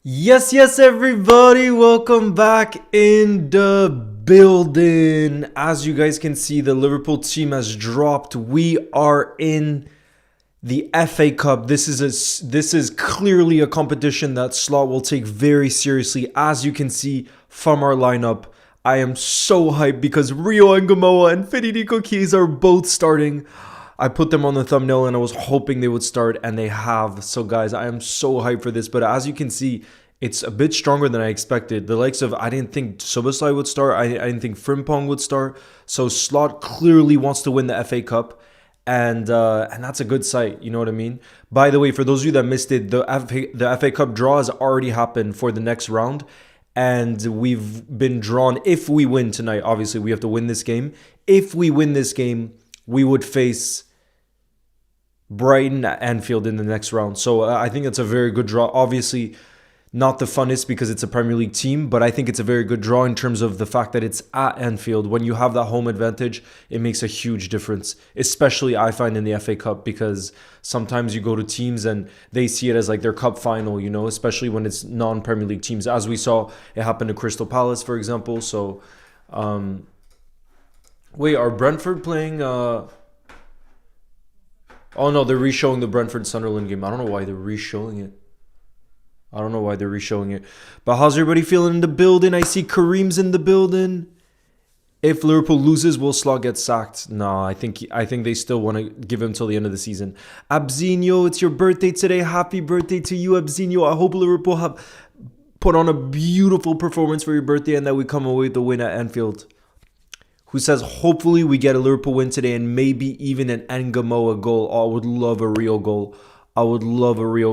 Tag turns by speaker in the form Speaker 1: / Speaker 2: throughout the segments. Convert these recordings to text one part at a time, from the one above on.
Speaker 1: Yes, everybody. Welcome back in the building. As you guys can see, the Liverpool team has dropped. We are in the FA Cup. This is clearly a competition that Slot will take very seriously. As you can see from our lineup, I am so hyped because Rio and Gamoa and Federico Chiesa are both starting. I put them on the thumbnail and I was hoping they would start, and they have. So guys, I am so hyped for this. But as you can see, it's a bit stronger than I expected. The likes of, I didn't think Szoboszlai would start. I didn't think Frimpong would start. So Slot clearly wants to win the FA Cup. And that's a good sight, you know what I mean? By the way, for those of you that missed it, the FA Cup draw has already happened for the next round. And we've been drawn, if we win tonight, obviously we have to win this game. If we win this game, we would face Brighton at Anfield in the next round. So I think it's a very good draw. Obviously, not the funnest because it's a Premier League team, but I think it's a very good draw in terms of the fact that it's at Anfield. When you have that home advantage, it makes a huge difference, especially I find in the FA Cup, because sometimes you go to teams and they see it as like their cup final, you know, especially when it's non-Premier League teams. As we saw, it happened to Crystal Palace, for example. So, wait, are Brentford playing... Oh no, they're re-showing the Brentford-Sunderland game. I don't know why they're re-showing it. But how's everybody feeling in the building? I see Kareem's in the building. If Liverpool loses, will Slot get sacked? No, I think they still want to give him till the end of the season. Abzinho, it's your birthday today. Happy birthday to you, Abzinho. I hope Liverpool have put on a beautiful performance for your birthday and that we come away with the win at Anfield. Who says, hopefully we get a Liverpool win today and maybe even an Ngamoa goal. Oh, I would love a real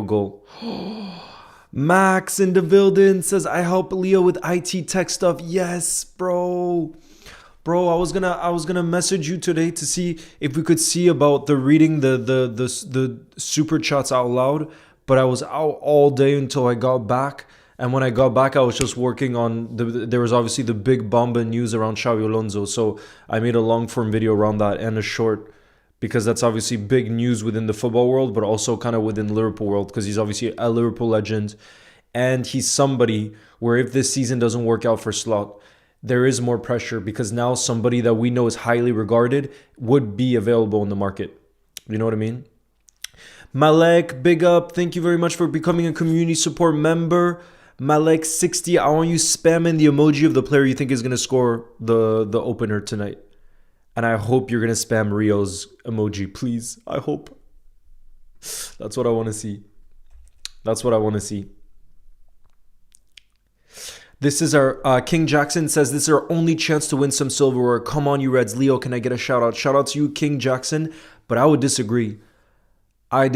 Speaker 1: goal. Max in the building says, I help Leo with IT tech stuff. Yes, bro. I was gonna message you today to see if we could see about the reading the super chats out loud, but I was out all day until I got back. And when I got back, I was just working on there was obviously the big bomba news around Xabi Alonso. So I made a long form video around that and a short, because that's obviously big news within the football world, but also kind of within the Liverpool world, because he's obviously a Liverpool legend. And he's somebody where if this season doesn't work out for Slot, there is more pressure, because now somebody that we know is highly regarded would be available in the market. You know what I mean? Malek, big up. Thank you very much for becoming a community support member. Malek60, I want you spamming the emoji of the player you think is going to score the opener tonight. And I hope you're going to spam Rio's emoji, please. I hope. That's what I want to see. This is our... King Jackson says, this is our only chance to win some silverware. Come on, you Reds. Leo, can I get a shout out? Shout out to you, King Jackson. But I would disagree. I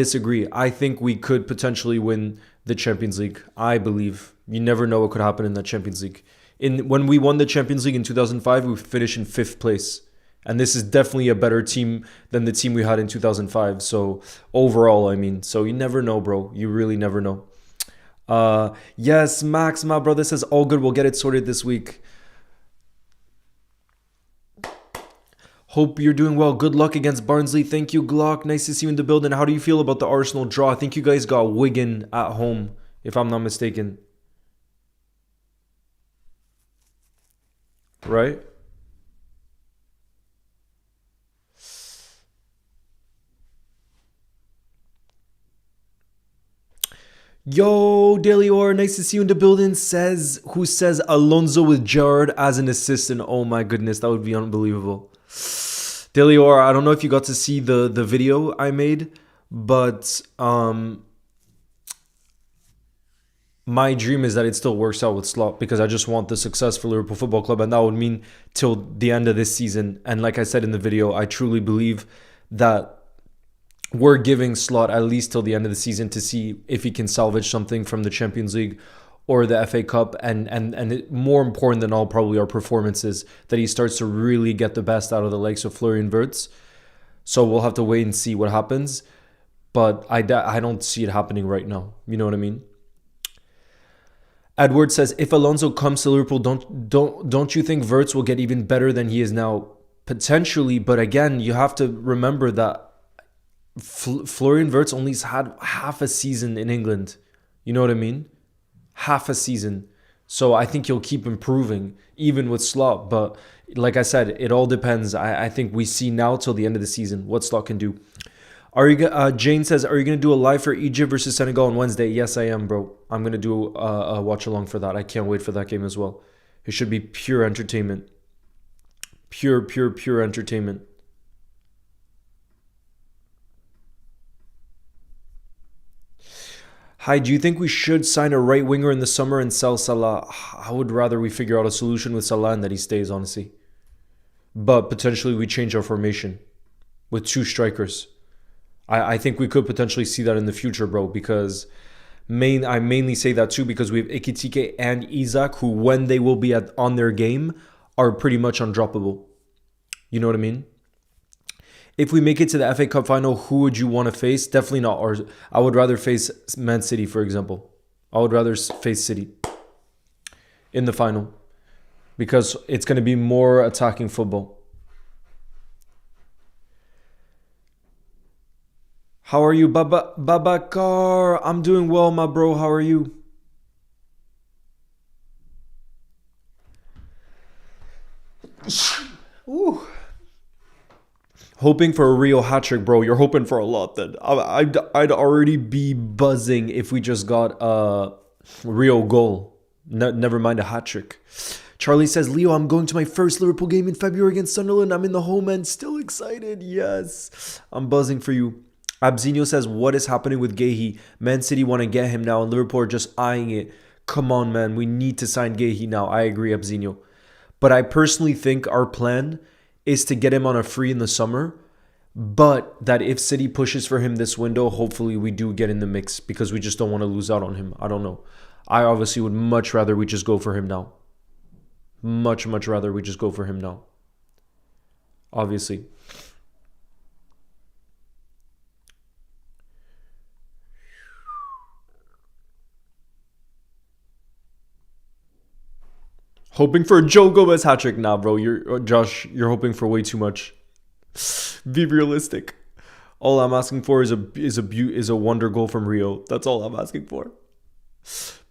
Speaker 1: think we could potentially win the Champions League. I believe. You never know what could happen in that Champions League. When we won the Champions League in 2005, we finished in 5th place. And this is definitely a better team than the team we had in 2005. So overall, I mean, so you never know, bro. You really never know. Yes, Max, my brother says, all good. We'll get it sorted this week. Hope you're doing well. Good luck against Barnsley. Thank you, Glock. Nice to see you in the building. How do you feel about the Arsenal draw? I think you guys got Wigan at home, if I'm not mistaken. Right? Yo, Daily Or, nice to see you in the building. Who says Alonso with Gerrard as an assistant? Oh my goodness, that would be unbelievable. Daily Or, I don't know if you got to see the video I made, but my dream is that it still works out with Slot, because I just want the success for Liverpool Football Club, and that would mean till the end of this season. And like I said in the video, I truly believe that we're giving Slot at least till the end of the season to see if he can salvage something from the Champions League or the FA Cup, and more important than all, probably our performances, that he starts to really get the best out of the likes of Florian Wirtz. So we'll have to wait and see what happens, but I don't see it happening right now. You know what I mean? Edward says, if Alonso comes to Liverpool, don't you think Wirtz will get even better than he is now? Potentially, but again, you have to remember that Florian Wirtz only had half a season in England. You know what I mean? half a season. So I think he'll keep improving even with Slot. But like I said, it all depends. I think we see now till the end of the season what Slot can do. Jane says, are you going to do a live for Egypt versus Senegal on Wednesday? Yes, I am, bro. I'm going to do a watch along for that. I can't wait for that game as well. It should be pure entertainment. Pure entertainment. Hi, do you think we should sign a right winger in the summer and sell Salah? I would rather we figure out a solution with Salah and that he stays, honestly. But potentially we change our formation with 2 strikers. I think we could potentially see that in the future, bro, because I mainly say that too because we have Ekitike and Isaac, who when they will be on their game are pretty much undroppable. You know what I mean? If we make it to the FA Cup final, who would you want to face? Definitely not ours. I would rather face Man City, for example. I would rather face City in the final because it's going to be more attacking football. How are you, Babakar? I'm doing well, my bro. How are you? Ooh. Hoping for a Rio hat-trick, bro. You're hoping for a lot then. I'd already be buzzing if we just got a Rio goal. Never mind a hat-trick. Charlie says, Leo, I'm going to my first Liverpool game in February against Sunderland. I'm in the home end. Still excited. Yes. I'm buzzing for you. Abzinho says, what is happening with Guehi? Man City want to get him now and Liverpool are just eyeing it. Come on, man. We need to sign Guehi now. I agree, Abzinho. But I personally think our plan is to get him on a free in the summer. But that if City pushes for him this window, hopefully we do get in the mix because we just don't want to lose out on him. I don't know. I obviously would much rather we just go for him now. Much rather we just go for him now. Obviously. Hoping for a Joe Gomez hat-trick. Nah, bro. Josh, you're hoping for way too much. Be realistic. All I'm asking for is a wonder goal from Rio. That's all I'm asking for.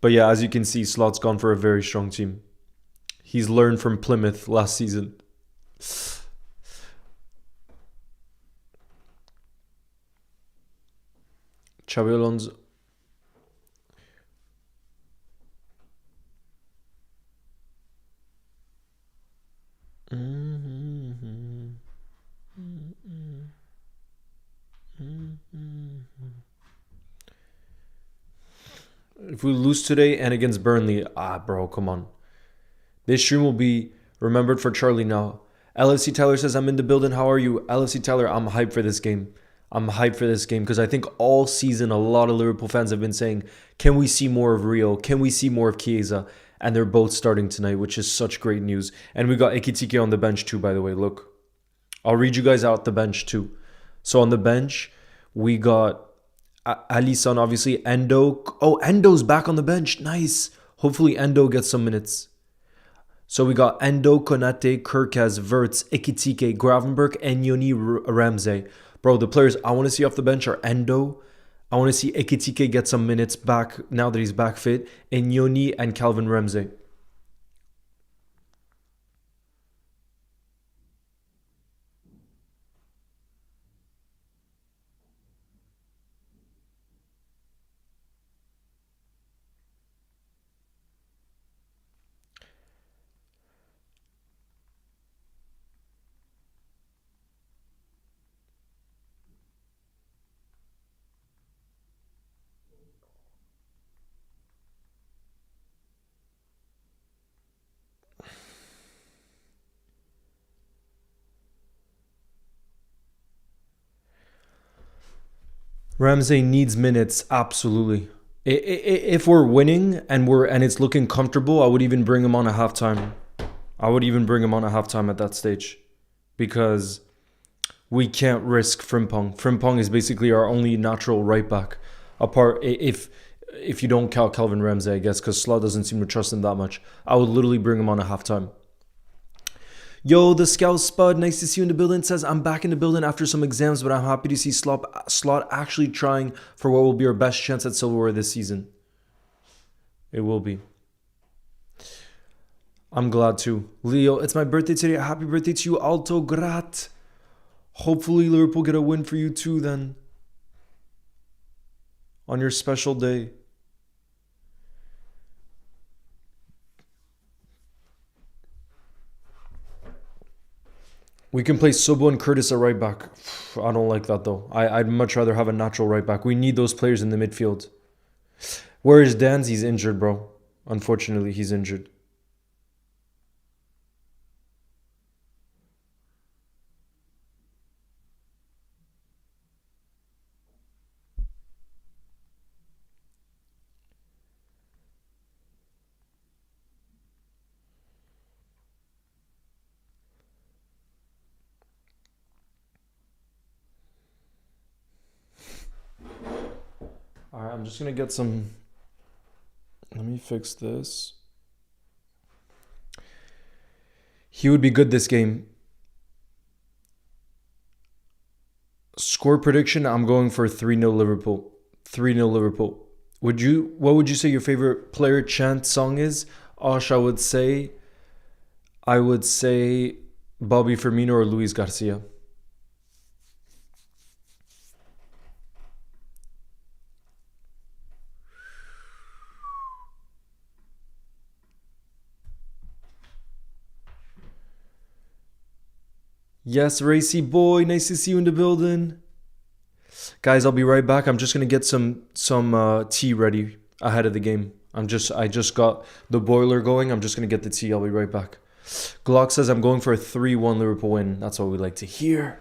Speaker 1: But yeah, as you can see, Slot's gone for a very strong team. He's learned from Plymouth last season. Xabi Alonso. If we lose today and against Burnley, bro, come on. This stream will be remembered for Charlie now. LFC Tyler says, I'm in the building. How are you? LFC Tyler, I'm hyped for this game. I'm hyped for this game because I think all season a lot of Liverpool fans have been saying, can we see more of Rio? Can we see more of Chiesa? And they're both starting tonight, which is such great news. And we got Ekitike on the bench too, by the way. Look, I'll read you guys out the bench too. So on the bench, we got Alisson, obviously. Endo. Oh, Endo's back on the bench. Nice. Hopefully Endo gets some minutes. So we got Endo, Konate, Kirkaz, Wirtz, Ekitike, Gravenberch, and Nyoni Ramsey. Bro, the players I want to see off the bench are Endo. I want to see Ekitike get some minutes back now that he's back fit. And Nyoni and Calvin Ramsey. Ramsey needs minutes, absolutely. If we're winning and it's looking comfortable, I would even bring him on at halftime. I would even bring him on at halftime at that stage, because we can't risk Frimpong. Frimpong is basically our only natural right back, apart if you don't count Calvin Ramsey, I guess, because Slot doesn't seem to trust him that much. I would literally bring him on at halftime. Yo, the Scout Spud, nice to see you in the building. Says, I'm back in the building after some exams, but I'm happy to see Slot actually trying for what will be our best chance at silverware this season. It will be. I'm glad too. Leo, it's my birthday today. Happy birthday to you, Alto Grat. Hopefully Liverpool get a win for you too then. On your special day. We can play Sobo and Curtis at right back. I don't like that though. I'd much rather have a natural right back. We need those players in the midfield. Where is Dan's? He's injured, bro. Unfortunately, he's injured. Alright, I'm just gonna get some. Let me fix this. He would be good this game. Score prediction, I'm going for 3-0 Liverpool. 3-0 Liverpool. What would you say your favorite player chant song is? Osh, I would say Bobby Firmino or Luis Garcia. Yes, Racy boy, nice to see you in the building. Guys, I'll be right back. I'm just gonna get some tea ready ahead of the game. I just got the boiler going. I'm just gonna get the tea. I'll be right back. Glock says I'm going for a 3-1 Liverpool win. That's what we like to hear.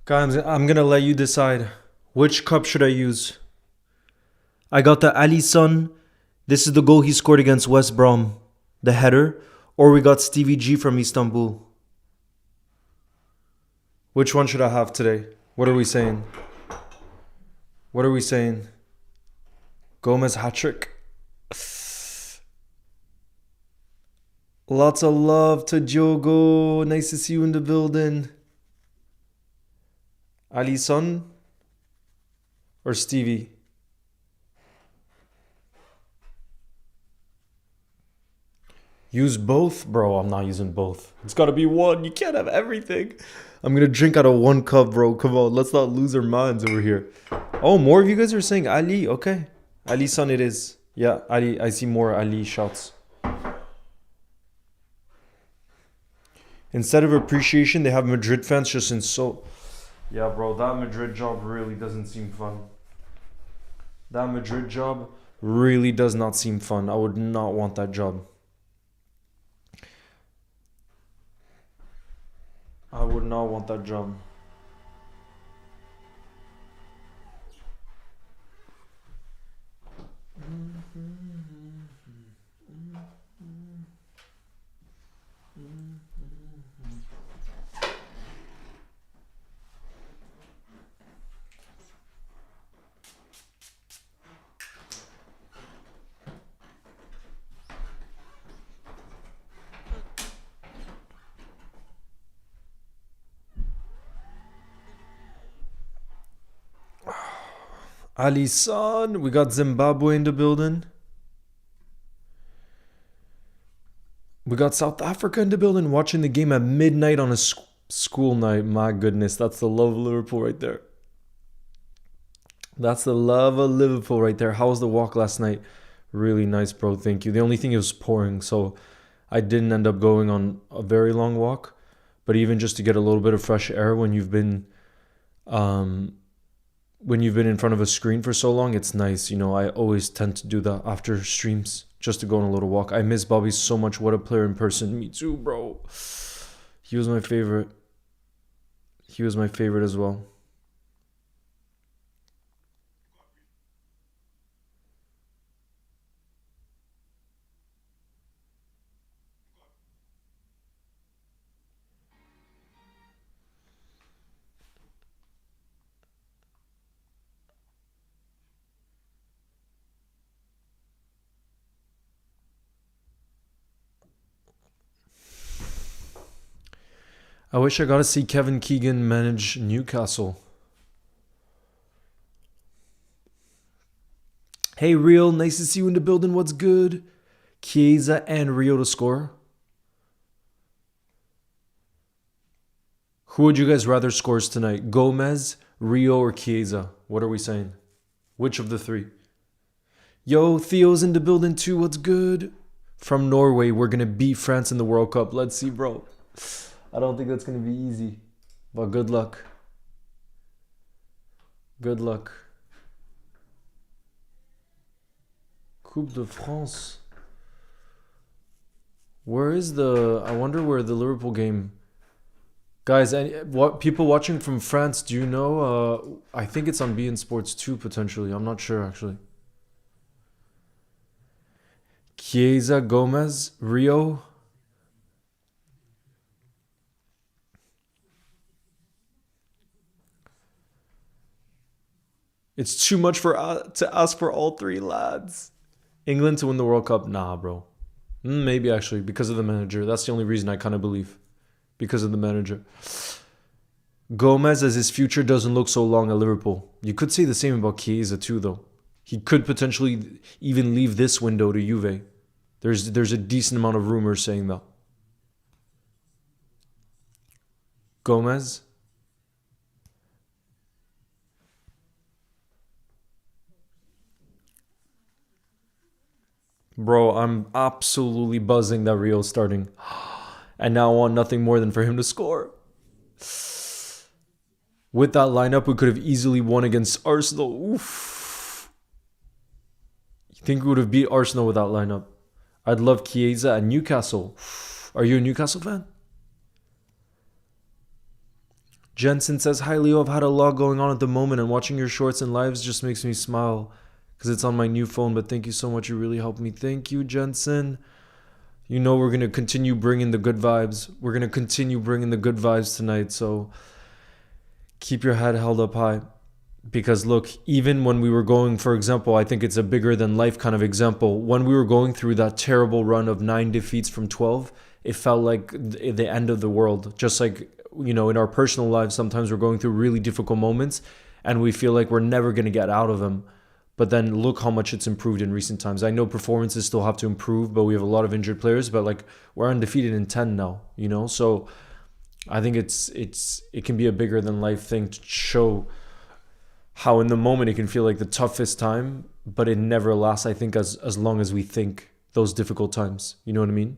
Speaker 1: Guys, I'm gonna let you decide. Which cup should I use? I got the Alisson. This is the goal he scored against West Brom. The header. Or we got Stevie G from Istanbul. Which one should I have today? What are we saying? What are we saying? Gomez hat-trick. Lots of love to Diogo. Nice to see you in the building. Alisson or Stevie? Use both? Bro, I'm not using both. It's got to be one. You can't have everything. I'm going to drink out of one cup, bro. Come on, let's not lose our minds over here. Oh, more of you guys are saying Ali. Okay. Alisson it is. Yeah, Ali. I see more Ali shouts. Instead of appreciation, they have Madrid fans just insult. Yeah, bro, that Madrid job really doesn't seem fun. That Madrid job really does not seem fun. I would not want that job. I would not want that job. Alisson, we got Zimbabwe in the building. We got South Africa in the building watching the game at midnight on a school night. My goodness, that's the love of Liverpool right there. That's the love of Liverpool right there. How was the walk last night? Really nice, bro. Thank you. The only thing, it was pouring, so I didn't end up going on a very long walk. But even just to get a little bit of fresh air when you've been in front of a screen for so long, it's nice. You know, I always tend to do that after streams, just to go on a little walk. I miss Bobby so much. What a player in person. Me too, bro. He was my favorite. He was my favorite as well. I wish I got to see Kevin Keegan manage Newcastle. Hey, Real. Nice to see you in the building. What's good? Chiesa and Rio to score. Who would you guys rather scores tonight? Gomez, Rio, or Chiesa? What are we saying? Which of the three? Yo, Theo's in the building too. What's good? From Norway, we're going to beat France in the World Cup. Let's see, bro. I don't think that's going to be easy. But good luck. Good luck. Coupe de France. Where is the... I wonder where the Liverpool game... Guys, what people watching from France, do you know? I think it's on beIN Sports 2 potentially. I'm not sure actually. Chiesa, Gomez, Rio. It's too much to ask for all three lads. England to win the World Cup? Nah, bro. Maybe actually, because of the manager. That's the only reason I kind of believe. Because of the manager. Gomez, as his future doesn't look so long at Liverpool. You could say the same about Chiesa too, though. He could potentially even leave this window to Juve. There's a decent amount of rumors saying that. Gomez. Bro, I'm absolutely buzzing that Rio's starting. And now I want nothing more than for him to score. With that lineup, we could have easily won against Arsenal. Oof. You think we would have beat Arsenal with that lineup? I'd love Chiesa and Newcastle. Are you a Newcastle fan? Jensen says, hi Leo, I've had a lot going on at the moment and watching your shorts and lives just makes me smile because it's on my new phone, but thank you so much. You really helped me. Thank you, Jensen. You know we're going to continue bringing the good vibes. We're going to continue bringing the good vibes tonight, so keep your head held up high. Because look, even when we were going, for example, I think it's a bigger than life kind of example. When we were going through that terrible run of 9 defeats from 12, it felt like the end of the world. Just like, you know, in our personal lives, sometimes we're going through really difficult moments and we feel like we're never going to get out of them. But then look how much it's improved in recent times. I know performances still have to improve, but we have a lot of injured players, but like we're undefeated in 10 now, you know? So I think it can be a bigger than life thing to show how in the moment it can feel like the toughest time, but it never lasts, I think, as long as we think those difficult times. You know what I mean?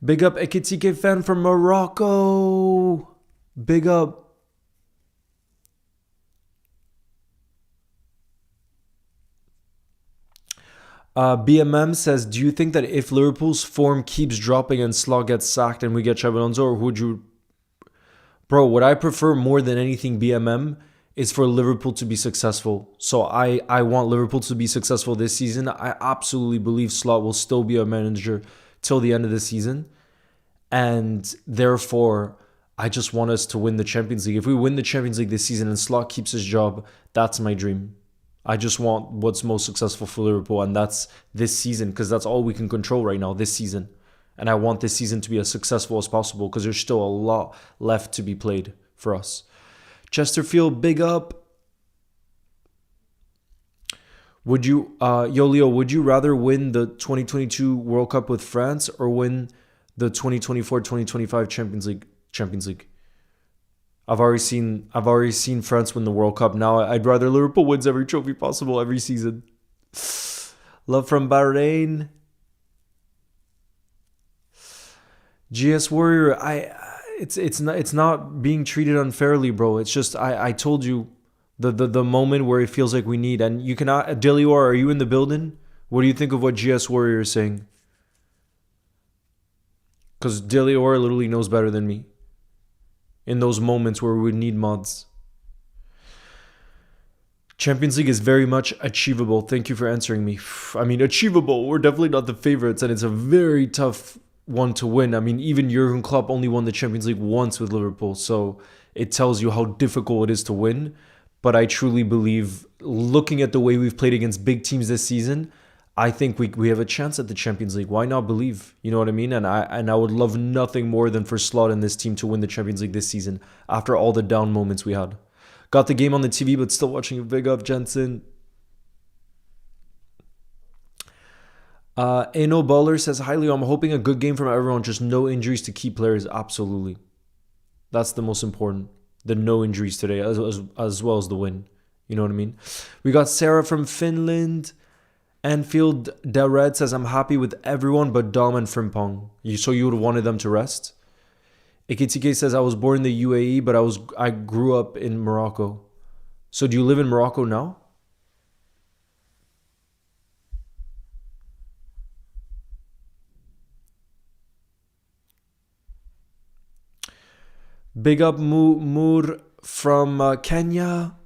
Speaker 1: Big up Ekitike fan from Morocco. Big up. BMM says, do you think that if Liverpool's form keeps dropping and Slot gets sacked and we get Alonso, or would you... Bro, what I prefer more than anything, BMM, is for Liverpool to be successful. So I want Liverpool to be successful this season. I absolutely believe Slot will still be a manager till the end of the season. And therefore, I just want us to win the Champions League. If we win the Champions League this season and Slot keeps his job, that's my dream. I just want what's most successful for Liverpool, and that's this season, because that's all we can control right now, this season. And I want this season to be as successful as possible, because there's still a lot left to be played for us. Chesterfield, big up. Would you, Leo, would you rather win the 2022 World Cup with France or win the 2024-2025 Champions League? I've already seen France win the World Cup. Now I'd rather Liverpool wins every trophy possible every season. Love from Bahrain. GS Warrior, it's not being treated unfairly, bro. It's just I told you the moment where it feels like we need, and you cannot. Delior, are you in the building? What do you think of what GS Warrior is saying? Because Delior literally knows better than me. In those moments where we would need mods. Champions League is very much achievable. Thank you for answering me. I mean, achievable. We're definitely not the favorites, and it's a very tough one to win. I mean, even Jurgen Klopp only won the Champions League once with Liverpool, so it tells you how difficult it is to win. But I truly believe, looking at the way we've played against big teams this season, I think we have a chance at the Champions League. Why not believe? You know what I mean? And I would love nothing more than for Slot and this team to win the Champions League this season after all the down moments we had. Got the game on the TV, but still watching it. Big up, Jensen. Eno Baller says, hi Leo, I'm hoping a good game from everyone, just no injuries to key players. Absolutely. That's the most important. The no injuries today, as well as the win. You know what I mean? We got Sarah from Finland. Anfield Red says, I'm happy with everyone but Dom and Frimpong. So you would have wanted them to rest? Ekitike says, I was born in the UAE, but I grew up in Morocco. So do you live in Morocco now? Big up Moor from Kenya.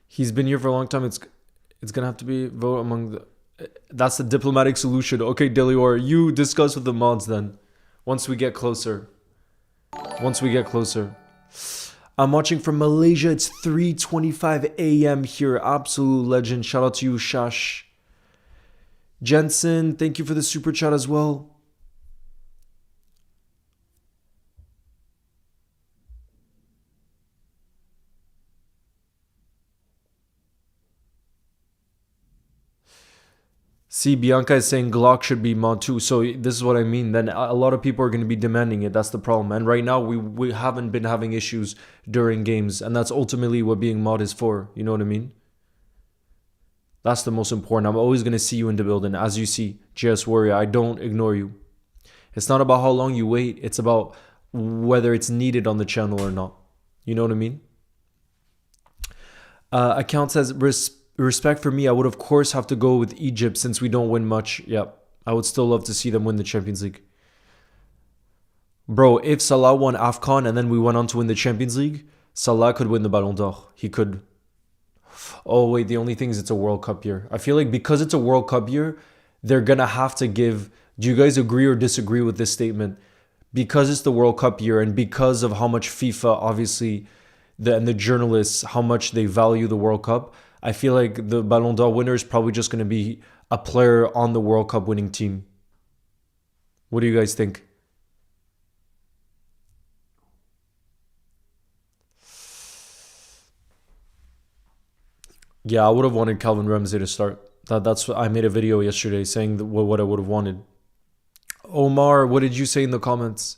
Speaker 1: He's been here for a long time. It's gonna have to be vote among the... That's the diplomatic solution. Okay, Delior, you discuss with the mods then. Once we get closer. I'm watching from Malaysia. It's 3:25 a.m. here. Absolute legend. Shout out to you, Shash. Jensen, thank you for the super chat as well. See, Bianca is saying Glock should be mod too. So this is what I mean. Then a lot of people are going to be demanding it. That's the problem. And right now, we haven't been having issues during games. And that's ultimately what being mod is for. You know what I mean? That's the most important. I'm always going to see you in the building. As you see, GS Warrior, I don't ignore you. It's not about how long you wait. It's about whether it's needed on the channel or not. You know what I mean? Account says, respect for me, I would of course have to go with Egypt since we don't win much. Yep. I would still love to see them win the Champions League. Bro, if Salah won AFCON and then we went on to win the Champions League, Salah could win the Ballon d'Or. He could. Oh, wait, the only thing is it's a World Cup year. I feel like because it's a World Cup year, they're going to have to give... Do you guys agree or disagree with this statement? Because it's the World Cup year and because of how much FIFA, obviously, and the journalists, how much they value the World Cup, I feel like the Ballon d'Or winner is probably just going to be a player on the World Cup winning team. What do you guys think? Yeah, I would have wanted Calvin Ramsey to start. That's what I made a video yesterday saying what I would have wanted. Omar, what did you say in the comments?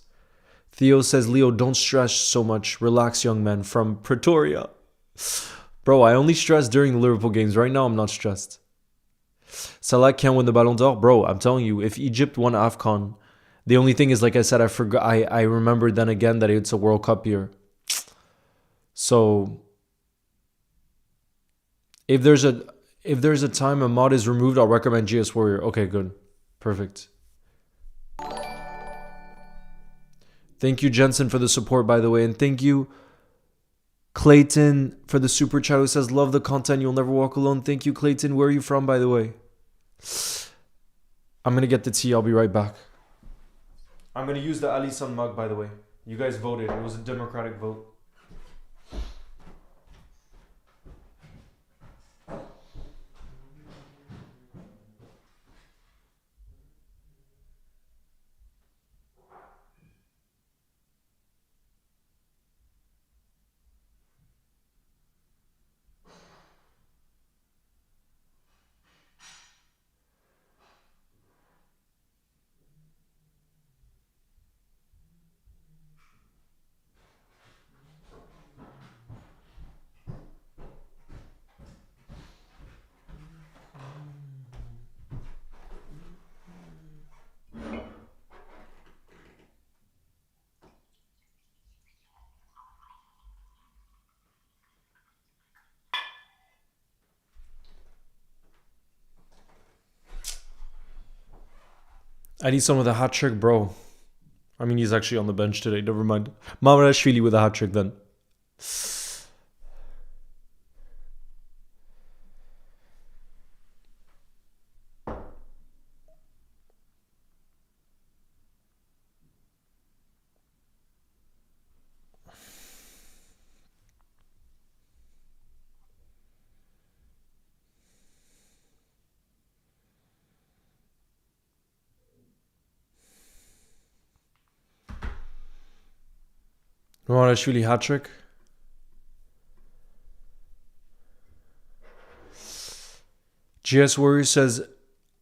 Speaker 1: Theo says, Leo, don't stress so much. Relax, young man. From Pretoria. Bro, I only stress during the Liverpool games. Right now, I'm not stressed. Salah can't win the Ballon d'Or. Bro, I'm telling you, if Egypt won AFCON, the only thing is, like I said, I forgot. I remembered then again that it's a World Cup year. So, if there's a time Aaaand is removed, I'll recommend GS Warrior. Okay, good. Perfect. Thank you, Jensen, for the support, by the way. And thank you, Clayton, for the super chat who says, love the content. You'll never walk alone. Thank you, Clayton. Where are you from, by the way? I'm going to get the tea. I'll be right back. I'm going to use the Alisson mug, by the way. You guys voted. It was a democratic vote. I need someone with a hat trick, bro. I mean, he's actually on the bench today. Never mind. Mamarashvili with a hat trick then. Mamarashvili hat trick. GS Warrior says,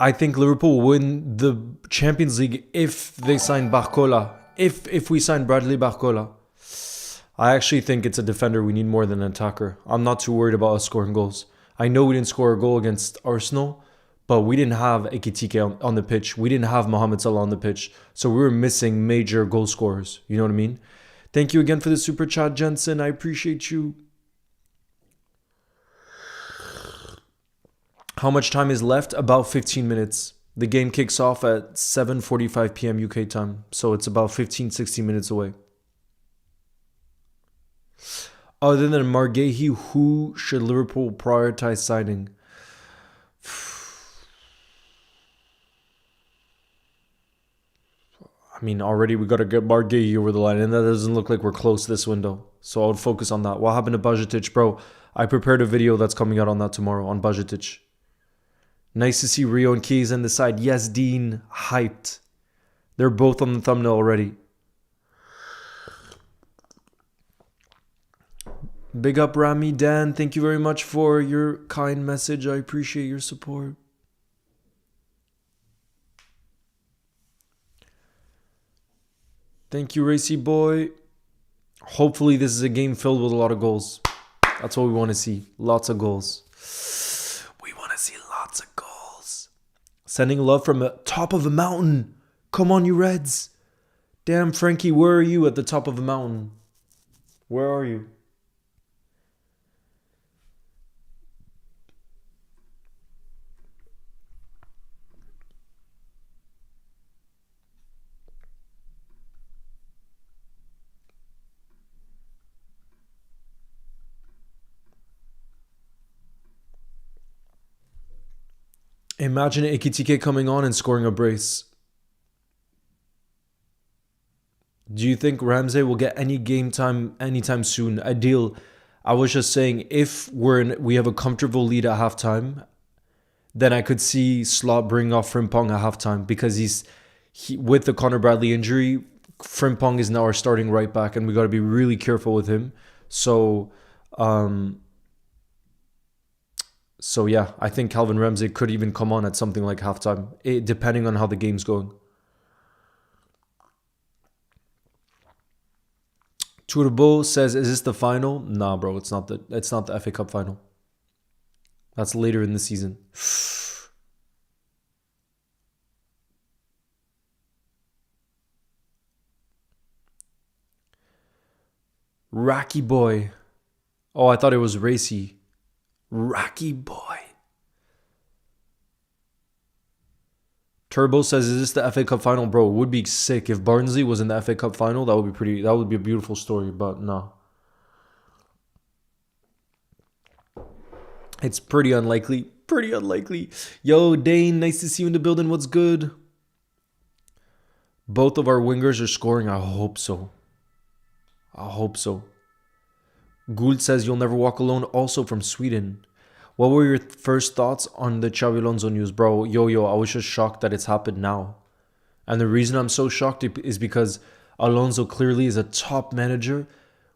Speaker 1: I think Liverpool will win the Champions League if they sign Barcola. If we sign Bradley Barcola. I actually think it's a defender we need more than an attacker. I'm not too worried about us scoring goals. I know we didn't score a goal against Arsenal, but we didn't have Ekitike on the pitch. We didn't have Mohamed Salah on the pitch. So we were missing major goal scorers. You know what I mean? Thank you again for the super chat, Jensen. I appreciate you. How much time is left? About 15 minutes. The game kicks off at 7:45 p.m. UK time. So it's about 15-16 minutes away. Other than Marguehi, who should Liverpool prioritize signing? I mean, already we got to get Marguehi over the line, and that doesn't look like we're close this window. So I would focus on that. What happened to Bajcetic, bro? I prepared a video that's coming out on that tomorrow, on Bajcetic. Nice to see Rio and Chiesa on the side. Yes, Dean. Hyped. They're both on the thumbnail already. Big up, Rami. Dan, thank you very much for your kind message. I appreciate your support. Thank you, Racy Boy. Hopefully this is a game filled with a lot of goals. That's what we want to see. Lots of goals. We want to see lots of goals. Sending love from the top of a mountain. Come on, you Reds. Damn, Frankie, where are you at the top of a mountain? Where are you? Imagine Ekitike coming on and scoring a brace. Do you think Ramsey will get any game time anytime soon? Ideal. I was just saying, if we have a comfortable lead at halftime, then I could see Slot bring off Frimpong at halftime, because with the Connor Bradley injury, Frimpong is now our starting right back, and we got to be really careful with him. So yeah, I think Calvin Ramsey could even come on at something like halftime, depending on how the game's going. Turbo says, "Is this the final?" Nah, bro, it's not the FA Cup final. That's later in the season. Racky boy. Oh, I thought it was racy. Racky boy. Turbo says, "Is this the FA Cup final?" Bro, it would be sick if Barnsley was in the FA Cup final. That would be a beautiful story, but no. It's pretty unlikely. Pretty unlikely. Yo, Dane, nice to see you in the building. What's good? Both of our wingers are scoring. I hope so. I hope so. Gould says, "You'll never walk alone," also from Sweden. What were your first thoughts on the Xabi Alonso news, bro? Yo, I was just shocked that it's happened now. And the reason I'm so shocked is because Alonso clearly is a top manager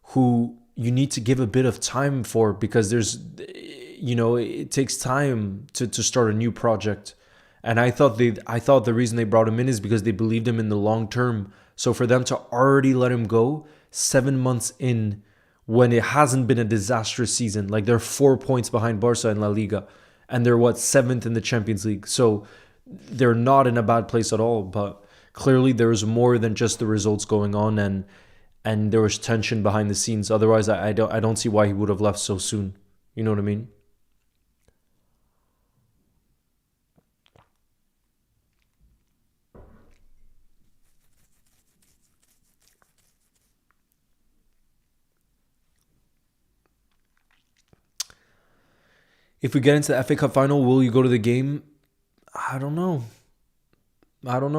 Speaker 1: who you need to give a bit of time for, because it takes time to start a new project. And I thought the reason they brought him in is because they believed him in the long term. So for them to already let him go 7 months in, when it hasn't been a disastrous season, like they're 4 points behind Barca in La Liga, and they're 7th in the Champions League. So they're not in a bad place at all, but clearly there's more than just the results going on, and there was tension behind the scenes. Otherwise, I don't see why he would have left so soon. You know what I mean? If we get into the FA Cup final, will you go to the game? I don't know.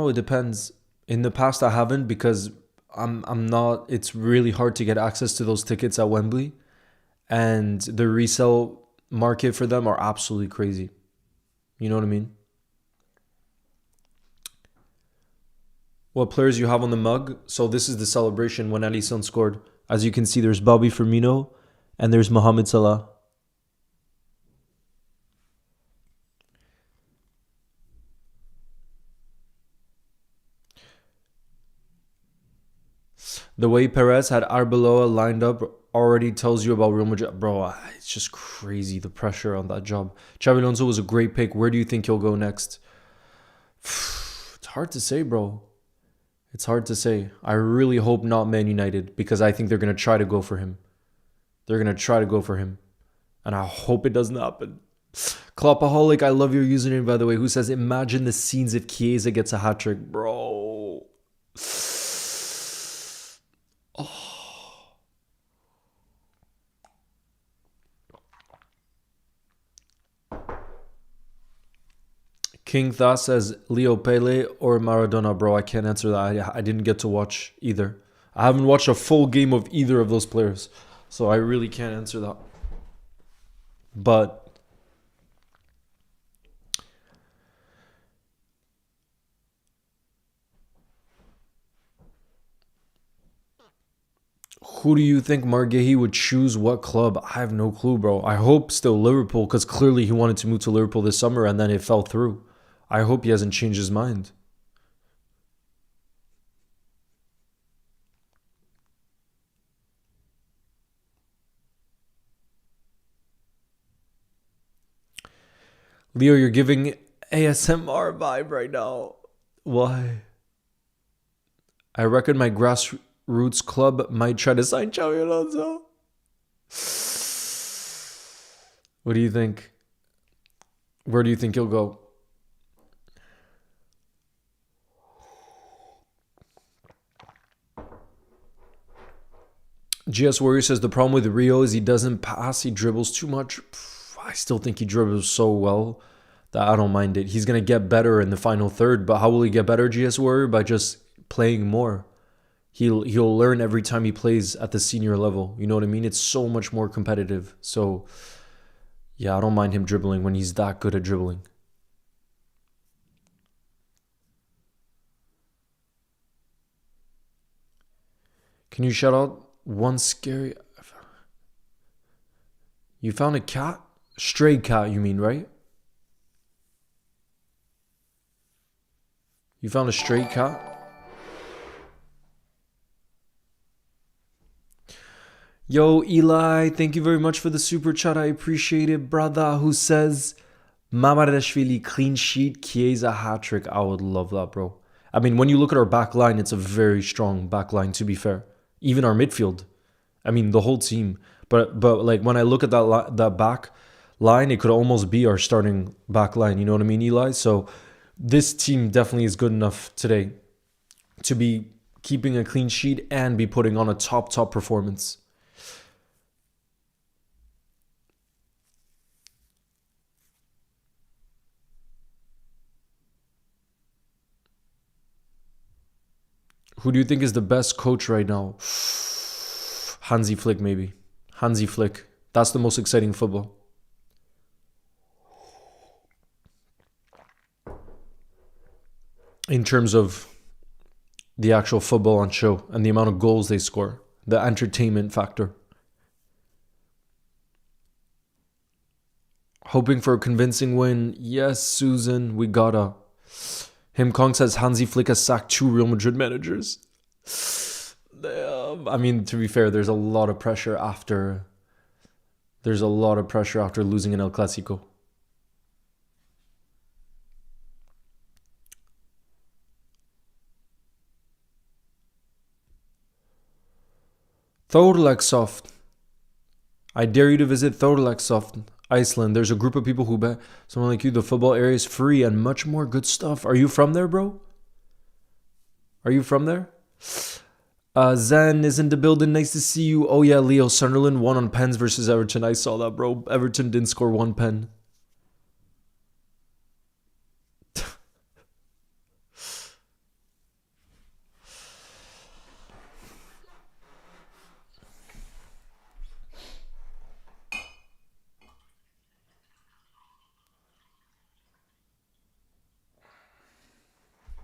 Speaker 1: It depends. In the past, I haven't, because I'm not. It's really hard to get access to those tickets at Wembley, and the resale market for them are absolutely crazy. You know what I mean? What players you have on the mug? So this is the celebration when Alisson scored. As you can see, there's Bobby Firmino and there's Mohamed Salah. The way Perez had Arbeloa lined up already tells you about Real Madrid. Bro, it's just crazy, the pressure on that job. Xabi Alonso was a great pick. Where do you think he'll go next? It's hard to say, bro. It's hard to say. I really hope not Man United, because I think they're going to try to go for him. And I hope it doesn't happen. Kloppaholic, I love your username, by the way, who says, "Imagine the scenes if Chiesa gets a hat-trick." Bro. King Tha says, "Leo Pele or Maradona." Bro, I can't answer that. I didn't get to watch either. I haven't watched a full game of either of those players, so I really can't answer that. But who do you think Marguerite would choose? What club? I have no clue, bro. I hope still Liverpool, because clearly he wanted to move to Liverpool this summer and then it fell through. I hope he hasn't changed his mind. Leo, you're giving ASMR vibe right now. Why? I reckon my grassroots club might try to sign Xabi Alonso. What do you think? Where do you think he'll go? GS Warrior says, "The problem with Rio is he doesn't pass, he dribbles too much." I still think he dribbles so well. I don't mind it. He's going to get better in the final third, but how will he get better, GS Warrior? By just playing more. He'll learn every time he plays at the senior level. You know what I mean? It's so much more competitive. So, yeah, I don't mind him dribbling when he's that good at dribbling. Can you shout out one scary... You found a cat? Stray cat, you mean, right? You found a stray cat? Yo, Eli, thank you very much for the super chat. I appreciate it, brother. Who says, Mamarashvili clean sheet, Chiesa hat trick. I would love that, bro. I mean, when you look at our back line, it's a very strong back line, to be fair. Even our midfield. I mean, the whole team. But like, when I look at that back line, it could almost be our starting back line. You know what I mean, Eli? So this team definitely is good enough today to be keeping a clean sheet and be putting on a top performance. Who do you think is the best coach right now? Hansi Flick, maybe. Hansi Flick. That's the most exciting football. In terms of the actual football on show and the amount of goals they score. The entertainment factor. Hoping for a convincing win. Yes, Susan, we gotta. Him Kong says Hansi Flick has sacked 2 Real Madrid managers. I mean, to be fair, there's a lot of pressure after losing an El Clasico. Thorlakssoft. I dare you to visit Thorlakssoft, Iceland. There's a group of people who bet someone like you. The football area is free and much more good stuff. Are you from there, bro? Are you from there? Zen is in the building. Nice to see you. Oh yeah, Leo. Sunderland won on pens versus Everton. I saw that, bro. Everton didn't score 1 pen.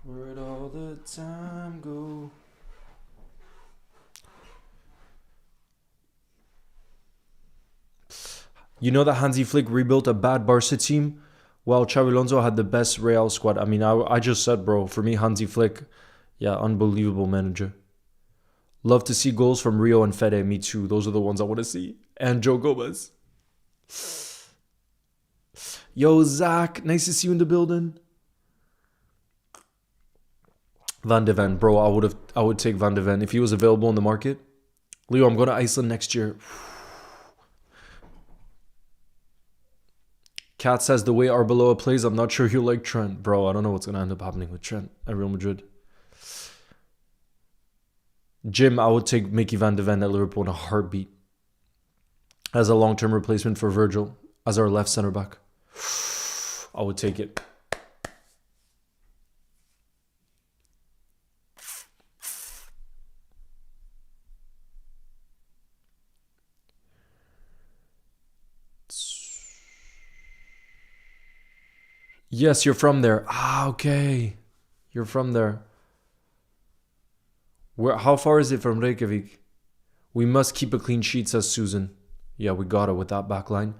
Speaker 1: Where'd all the time go? You know that Hansi Flick rebuilt a bad Barca team while Xabi Alonso had the best Real squad. I mean, I just said, bro, for me, Hansi Flick, yeah, unbelievable manager. Love to see goals from Rio and Fede. Me too. Those are the ones I want to see. And Joe Gomez. Yo, Zach, nice to see you in the building. Van de Ven, bro, I would take Van de Ven if he was available in the market. Leo, I'm going to Iceland next year. Kat says the way Arbeloa plays, I'm not sure he'll like Trent. Bro, I don't know what's going to end up happening with Trent at Real Madrid. Jim, I would take Mickey Van de Ven at Liverpool in a heartbeat. As a long-term replacement for Virgil. As our left centre back. I would take it. Yes, you're from there. Ah, okay. You're from there. How far is it from Reykjavik? We must keep a clean sheet, says Susan. Yeah, we got it with that back line.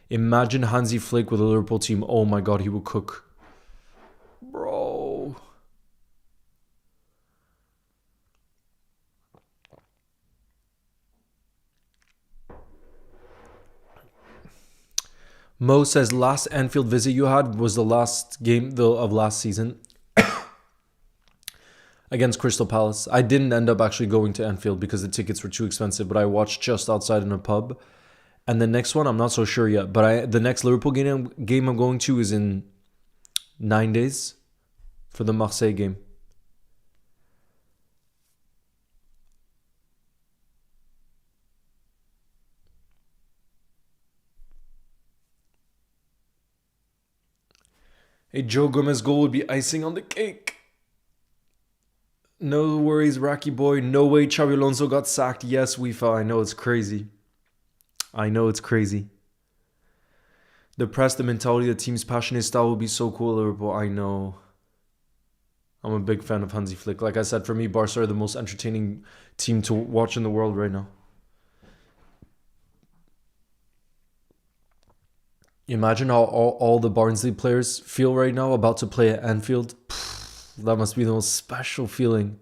Speaker 1: Imagine Hansi Flick with a Liverpool team. Oh my god, he will cook. Bro. Mo says last Anfield visit you had was the last game of last season against Crystal Palace. I didn't end up actually going to Anfield because the tickets were too expensive, but I watched just outside in a pub. And the next one, I'm not so sure yet, but the next Liverpool game I'm going to is in 9 days for the Marseille game. A Joe Gomez goal would be icing on the cake. No worries, Rocky boy. No way Xabi Alonso got sacked. Yes, we fell. I know it's crazy. I know it's crazy. The press, the mentality, the team's passionate style would be so cool at Liverpool. I know. I'm a big fan of Hansi Flick. Like I said, for me, Barca are the most entertaining team to watch in the world right now. Imagine how all the Barnsley players feel right now about to play at Anfield. That must be the most special feeling.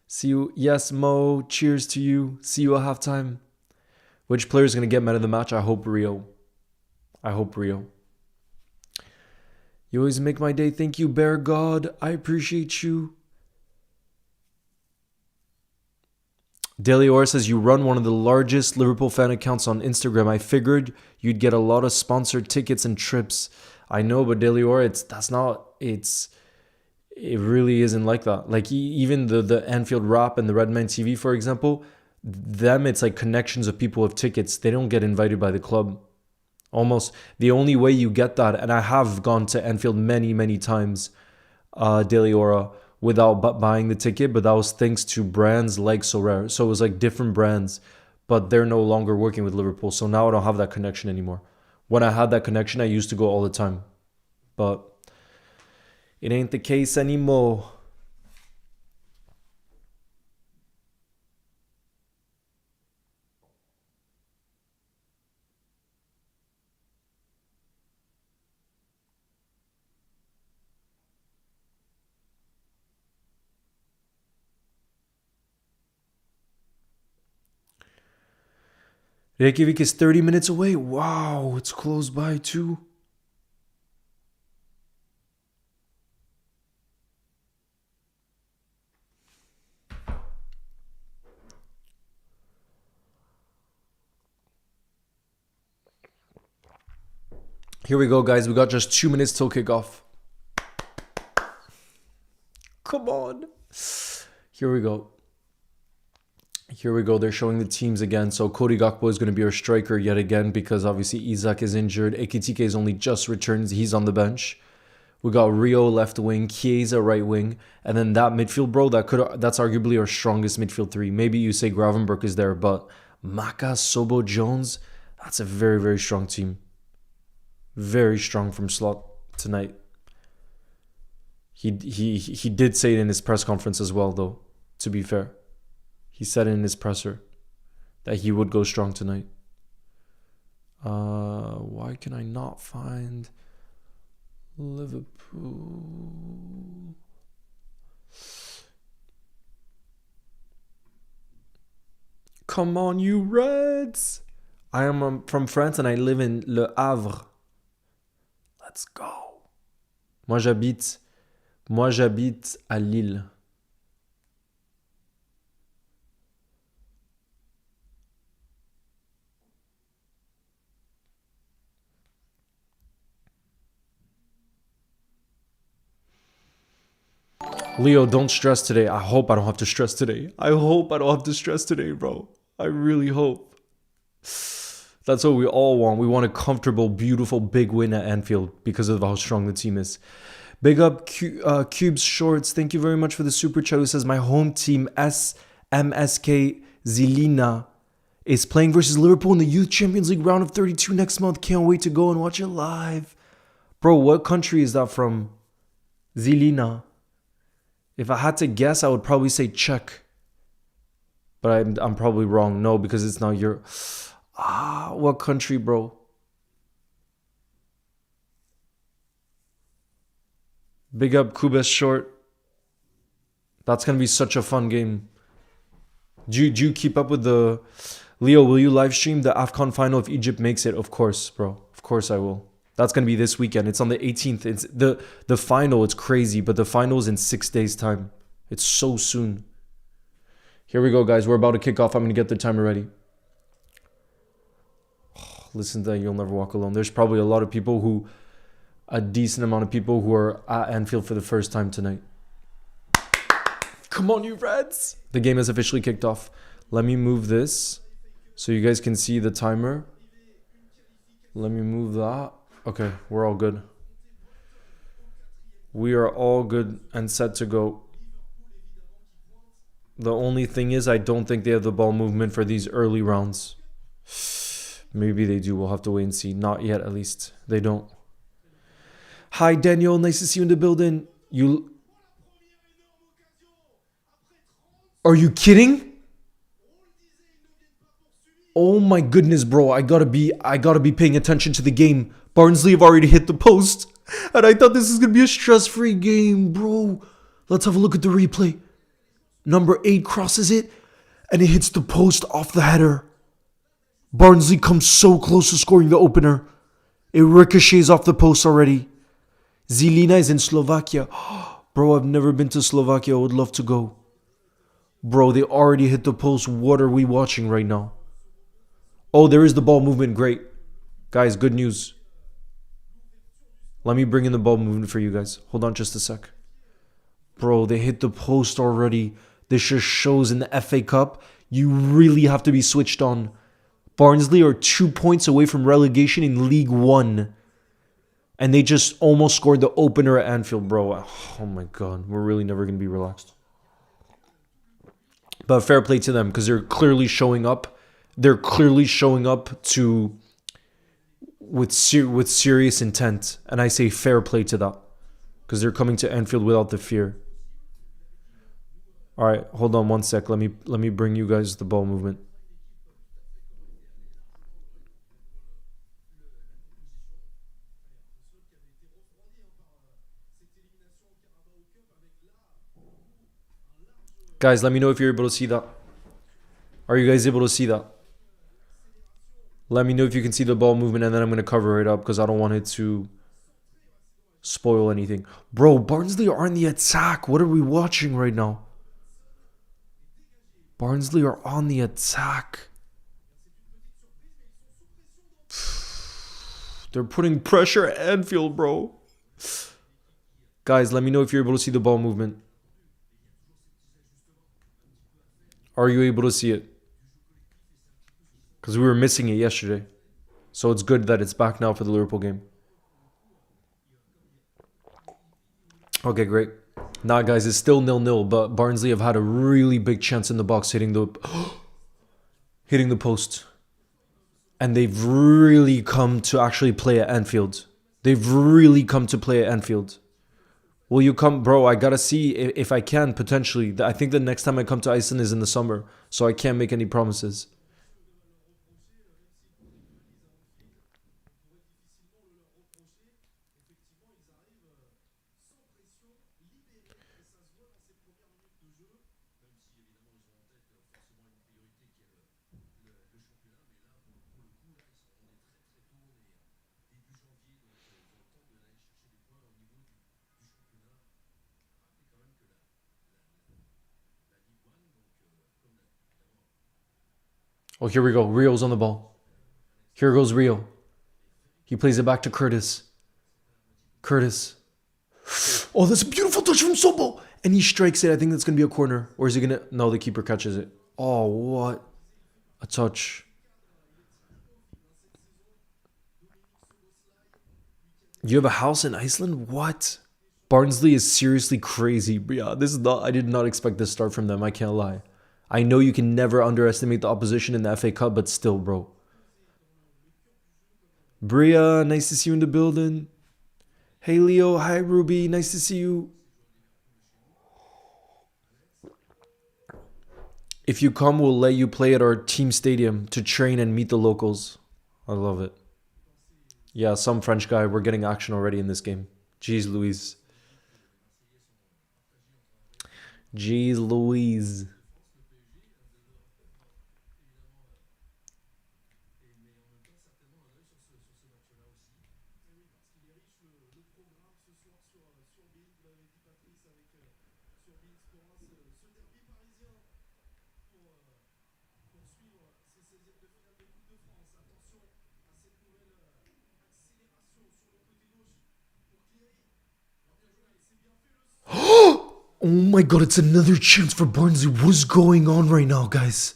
Speaker 1: See you. Yes, Mo. Cheers to you. See you at halftime. Which player is going to get man of the match? I hope Rio. I hope Rio. You always make my day. Thank you, Bear God. I appreciate you. Delior says, you run one of the largest Liverpool fan accounts on Instagram. I figured you'd get a lot of sponsored tickets and trips. I know, but Delior, it really isn't like that. Like even the Anfield Rap and the Redman TV, for example, them, it's like connections of people with tickets. They don't get invited by the club. Almost the only way you get that, and I have gone to Anfield many, many times, Deliora, without buying the ticket, but that was thanks to brands like So Rare. So it was like different brands, but they're no longer working with Liverpool. So now I don't have that connection anymore. When I had that connection, I used to go all the time. But it ain't the case anymore. Reykjavik is 30 minutes away. Wow, it's close by too. Here we go, guys. We got just 2 minutes till kickoff. Come on. Here we go. Here we go. They're showing the teams again. So Cody Gakpo is going to be our striker yet again because obviously Isaac is injured. Ekitike is only just returned. He's on the bench. We got Rio left wing, Chiesa right wing, and then that midfield, bro, that's arguably our strongest midfield three. Maybe you say Gravenberch is there, but Maka, Sobo, Jones, that's a very, very strong team. Very strong from Slot tonight. He did say it in his press conference as well, though, to be fair. He said in his presser that he would go strong tonight. Why can I not find Liverpool? Come on, you Reds! I am from France and I live in Le Havre. Let's go. Moi j'habite à Lille. Leo, don't stress today. I hope I don't have to stress today. I hope I don't have to stress today, bro. I really hope. That's what we all want. We want a comfortable, beautiful, big win at Anfield because of how strong the team is. Big up Cubes Shorts. Thank you very much for the super chat. Who says my home team SMSK Zilina is playing versus Liverpool in the Youth Champions League round of 32 next month. Can't wait to go and watch it live. Bro, what country is that from? Zilina. If I had to guess, I would probably say Czech. But I'm probably wrong. No, because it's not your... what country, bro? Big up Kubes Short. That's going to be such a fun game. Do you keep up with the... Leo, will you live stream the AFCON final if Egypt makes it? Of course, bro. Of course I will. That's going to be this weekend. It's on the 18th. It's the final. It's crazy, but the final is in 6 days' time. It's so soon. Here we go, guys. We're about to kick off. I'm going to get the timer ready. Oh, listen to that. You'll never walk alone. There's probably a decent amount of people who are at Anfield for the first time tonight. Come on, you Reds. The game has officially kicked off. Let me move this so you guys can see the timer. Let me move that. Okay, we're all good. We are all good and set to go. The only thing is I don't think they have the ball movement for these early rounds. Maybe they do. We'll have to wait and see. Not yet, at least. They don't. Hi, Daniel. Nice to see you in the building. Are you kidding? Oh my goodness, bro. I gotta be paying attention to the game. Barnsley have already hit the post. And I thought this was gonna be a stress-free game, bro. Let's have a look at the replay. Number 8 crosses it. And it hits the post off the header. Barnsley comes so close to scoring the opener. It ricochets off the post already. Zilina is in Slovakia. Bro, I've never been to Slovakia. I would love to go. Bro, they already hit the post. What are we watching right now? Oh, there is the ball movement. Great. Guys, good news. Let me bring in the ball movement for you guys. Hold on just a sec. Bro, they hit the post already. This just shows in the FA Cup, you really have to be switched on. Barnsley are 2 points away from relegation in League One. And they just almost scored the opener at Anfield, bro. Oh my god. We're really never going to be relaxed. But fair play to them because they're clearly showing up. They're clearly showing up to with serious intent. And I say fair play to that. Because they're coming to Anfield without the fear. Alright, hold on one sec. Let me bring you guys the ball movement. Guys, let me know if you're able to see that. Are you guys able to see that? Let me know if you can see the ball movement and then I'm going to cover it up because I don't want it to spoil anything. Bro, Barnsley are on the attack. What are we watching right now? Barnsley are on the attack. They're putting pressure at Anfield, bro. Guys, let me know if you're able to see the ball movement. Are you able to see it? Because we were missing it yesterday. So it's good that it's back now for the Liverpool game. Okay, great. Nah, guys, it's still 0-0, but Barnsley have had a really big chance in the box hitting the post. And they've really come to actually play at Anfield. They've really come to play at Anfield. Will you come? Bro, I gotta see if I can, potentially. I think the next time I come to Iceland is in the summer. So I can't make any promises. Oh, here we go. Rio's on the ball. Here goes Rio. He plays it back to Curtis. Curtis. Oh, that's a beautiful touch from Sobo. And he strikes it. I think that's going to be a corner. Or is he going to... No, the keeper catches it. Oh, what a touch. You have a house in Iceland? What? Barnsley is seriously crazy. Yeah, this is not... I did not expect this start from them. I can't lie. I know you can never underestimate the opposition in the FA Cup, but still, bro. Bria, nice to see you in the building. Hey, Leo. Hi, Ruby. Nice to see you. If you come, we'll let you play at our team stadium to train and meet the locals. I love it. Yeah, some French guy. We're getting action already in this game. Jeez Louise. Jeez Louise. Oh my god, it's another chance for Barnsley. What is going on right now, guys?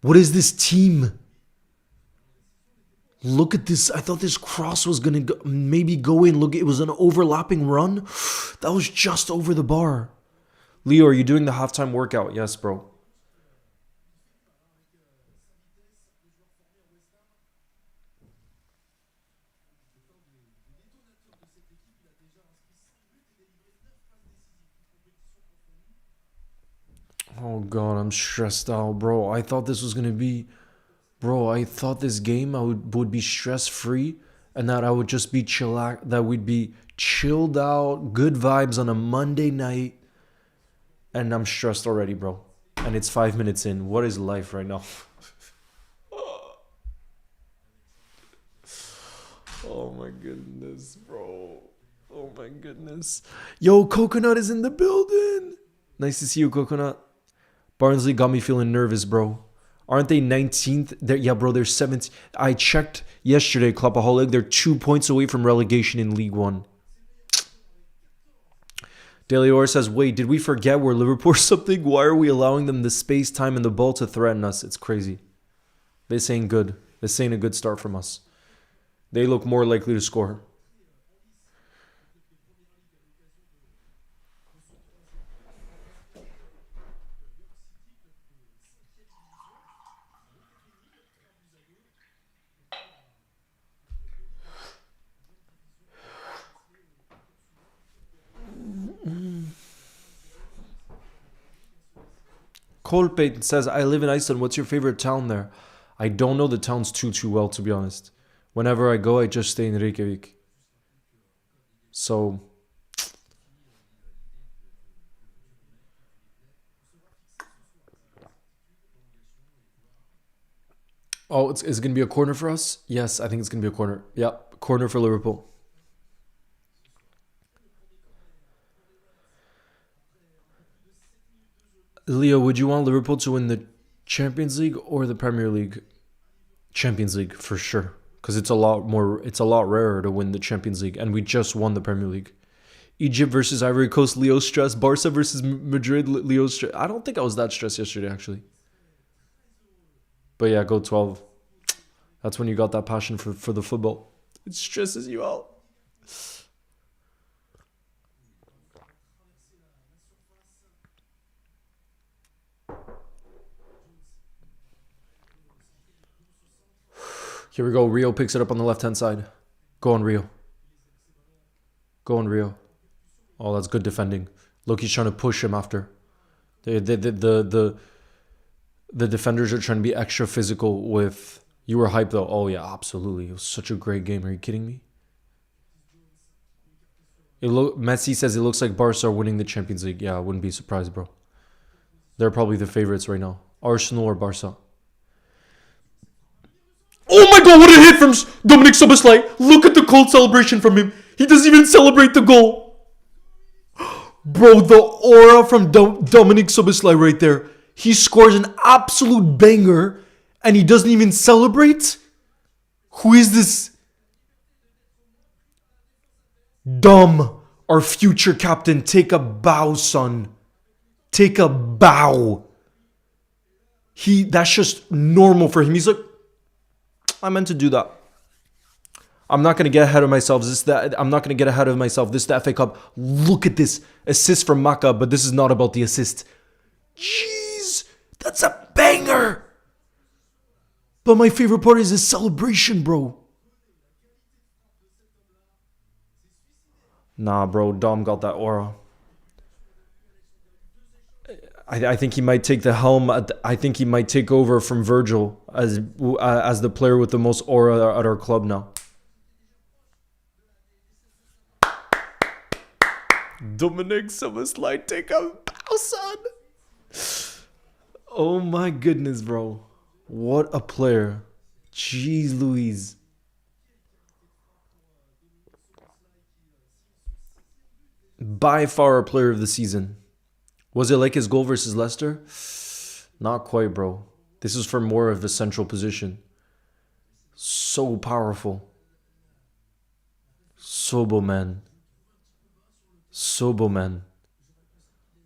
Speaker 1: What is this team? Look at this. I thought this cross was going to maybe go in. Look, it was an overlapping run. That was just over the bar. Leo, are you doing the halftime workout? Yes, bro. Oh, God, I'm stressed out, bro. I thought this was going to be... Bro, I thought this game would be stress-free and that I would just be that we'd be chilled out, good vibes on a Monday night. And I'm stressed already, bro. And it's 5 minutes in. What is life right now? Oh my goodness, bro. Oh my goodness. Yo, Coconut is in the building. Nice to see you, Coconut. Barnsley got me feeling nervous, bro. Aren't they 19th? Yeah, bro, they're 17th. I checked yesterday, Clubaholic. They're 2 points away from relegation in League One. Daily Or says, wait, did we forget we're Liverpool or something? Why are we allowing them the space, time, and the ball to threaten us? It's crazy. This ain't good. This ain't a good start from us. They look more likely to score. Colpate says, I live in Iceland. What's your favorite town there? I don't know the towns too well, to be honest. Whenever I go, I just stay in Reykjavik. So... Oh, it's going to be a corner for us? Yes, I think it's going to be a corner. Yeah, corner for Liverpool. Leo, would you want Liverpool to win the Champions League or the Premier League? Champions League, for sure. Because it's a lot rarer to win the Champions League. And we just won the Premier League. Egypt versus Ivory Coast, Leo stress. Barca versus Madrid, Leo stress. I don't think I was that stressed yesterday, actually. But yeah, go 12. That's when you got that passion for the football. It stresses you out. Here we go. Rio picks it up on the left-hand side. Go on, Rio. Go on, Rio. Oh, that's good defending. Look, he's trying to push him after. The defenders are trying to be extra physical with... You were hyped, though. Oh, yeah, absolutely. It was such a great game. Are you kidding me? Messi says it looks like Barca are winning the Champions League. Yeah, I wouldn't be surprised, bro. They're probably the favorites right now. Arsenal or Barca. Oh my god, what a hit from Dominic Szoboszlai. Look at the cold celebration from him. He doesn't even celebrate the goal. Bro, the aura from Dominic Szoboszlai right there. He scores an absolute banger and he doesn't even celebrate? Who is this? Dom, our future captain. Take a bow, son. Take a bow. That's just normal for him. He's like, I meant to do that. I'm not going to get ahead of myself. I'm not going to get ahead of myself. This is the FA Cup. Look at this. Assist from Maka, but this is not about the assist. Jeez. That's a banger. But my favorite part is his celebration, bro. Nah, bro. Dom got that aura. I think he might take the helm. I think he might take over from Virgil as the player with the most aura at our club now. Dominic Szoboszlai, take a bow, son. Oh my goodness, bro. What a player. Jeez Louise. By far a player of the season. Was it like his goal versus Leicester? Not quite, bro. This is for more of a central position. So powerful. Soboman.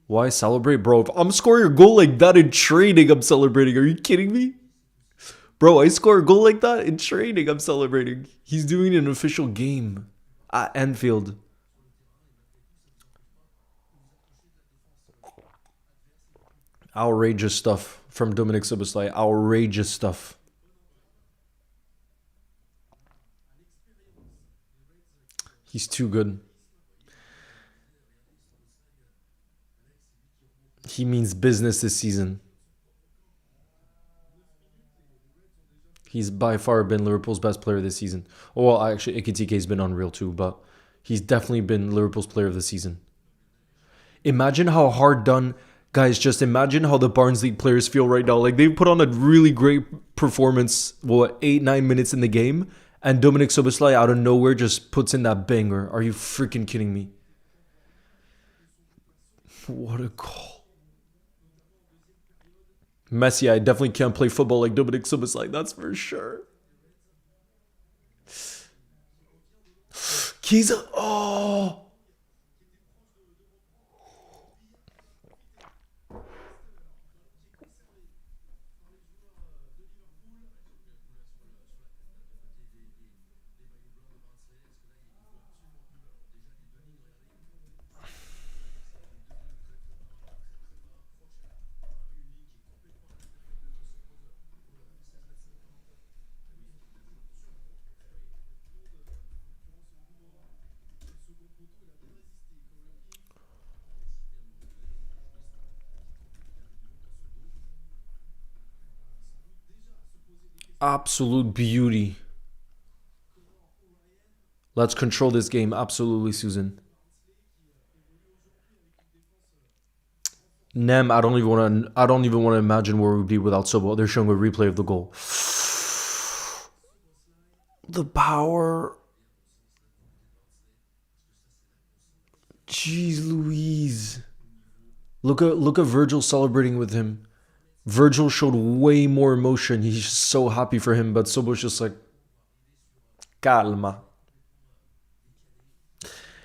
Speaker 1: Why celebrate, bro? If I'm scoring a goal like that in training, I'm celebrating. Are you kidding me? Bro, I score a goal like that in training. I'm celebrating. He's doing an official game at Anfield. Outrageous stuff from Dominic Szoboszlai. Outrageous stuff. He's too good. He means business this season. He's by far been Liverpool's best player this season. Well, actually, Ekitike has been unreal too, but he's definitely been Liverpool's player of the season. Imagine how hard done, guys, just imagine how the Barnsley players feel right now. Like, they put on a really great performance, 8-9 minutes in the game, and Dominic Szoboszlai out of nowhere just puts in that banger. Are you freaking kidding me? What a goal. Messi, I definitely can't play football like Dominic Szoboszlai, that's for sure. Chiesa, oh! Absolute beauty. Let's control this game. Absolutely, Susan. Nem, I don't even want to imagine where we'd be without Sobo. They're showing a replay of the goal. The power. Jeez Louise. Look at Virgil celebrating with him. Virgil showed way more emotion. He's just so happy for him, but Sobo's just like, calma.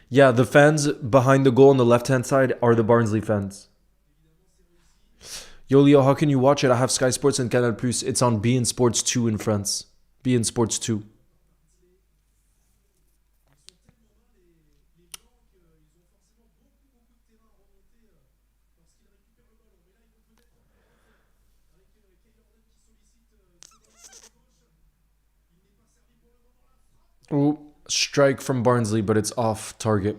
Speaker 1: Yeah, the fans behind the goal on the left-hand side are the Barnsley fans. Yo, Leo, how can you watch it? I have Sky Sports and Canal+. It's on beIN Sports 2 in France. beIN Sports 2. Ooh, strike from Barnsley, but it's off target.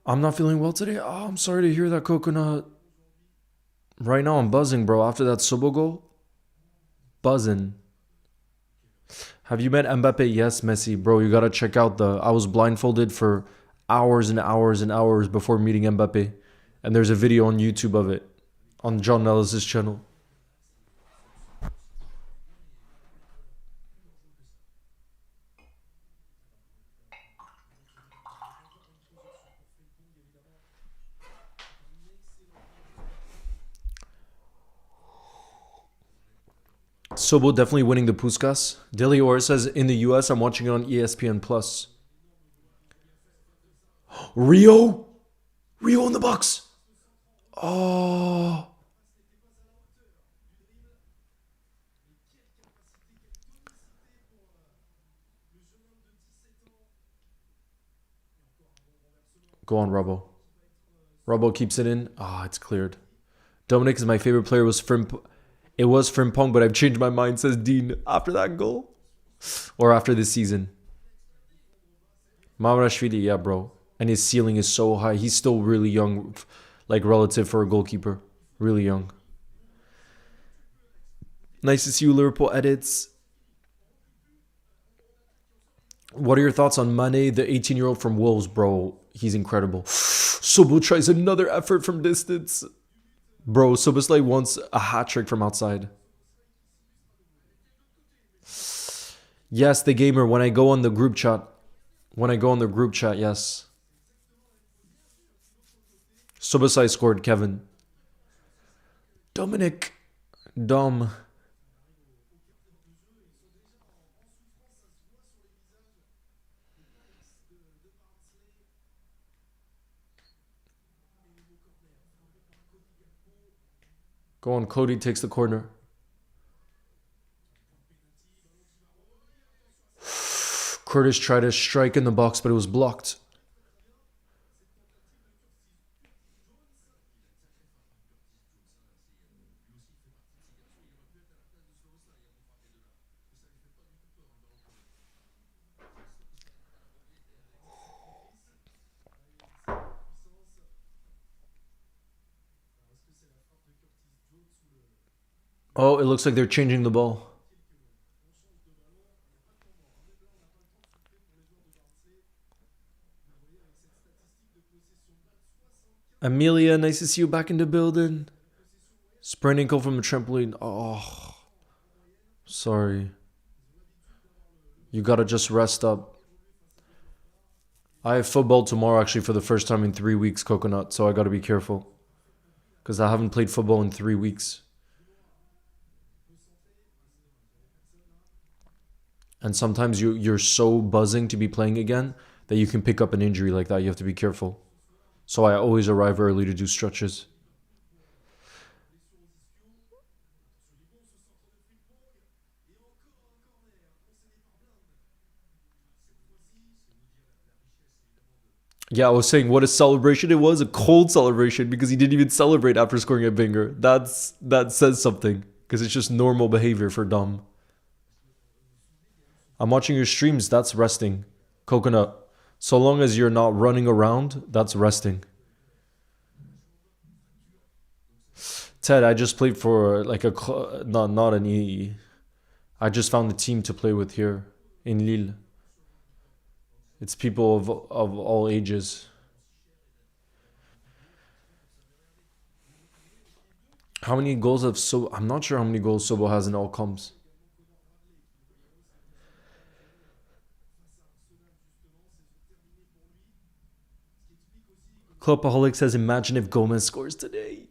Speaker 1: I'm not feeling well today. Oh, I'm sorry to hear that, Coconut. Right now, I'm buzzing, bro. After that Sobo goal, buzzing. Have you met Mbappe? Yes, Messi. Bro, you gotta check out the... I was blindfolded for hours and hours and hours before meeting Mbappe. And there's a video on YouTube of it. On John Nellis' channel. Sobo definitely winning the Puskas. Delior says, in the US, I'm watching it on ESPN+. Rio? Rio in the box. Oh. Go on, Robbo. Robbo keeps it in. Ah, it's cleared. Dominic is my favorite player. It was Frimpong, but I've changed my mind, says Dean, after that goal. Or after this season. Mamarashvili, yeah, bro. And his ceiling is so high. He's still really young, like, relative for a goalkeeper. Really young. Nice to see you, Liverpool Edits. What are your thoughts on Mane, the 18-year-old from Wolves, bro? He's incredible. Sobo tries another effort from distance. Bro, Szoboszlai wants a hat-trick from outside. Yes, the gamer, when I go on the group chat. Yes. Szoboszlai scored, Kevin. Dominic. Dom. Go on, Cody takes the corner. Curtis tried to strike in the box, but it was blocked. Oh, it looks like they're changing the ball. Amelia, nice to see you back in the building. Sprained ankle from a trampoline. Oh, sorry. You gotta just rest up. I have football tomorrow actually for the first time in 3 weeks, Coconut, so I gotta be careful. Because I haven't played football in 3 weeks. And sometimes you're so buzzing to be playing again that you can pick up an injury like that. You have to be careful. So I always arrive early to do stretches. Yeah, I was saying what a celebration it was. A cold celebration because he didn't even celebrate after scoring a banger. That says something because it's just normal behavior for Dom. I'm watching your streams. That's resting. Coconut. So long as you're not running around, that's resting. Ted, I just played for like a not an E. I just found a team to play with here in Lille. It's people of all ages. How many goals have Sobo? I'm not sure how many goals Sobo has in all comps. Clubaholic says, imagine if Gomez scores today.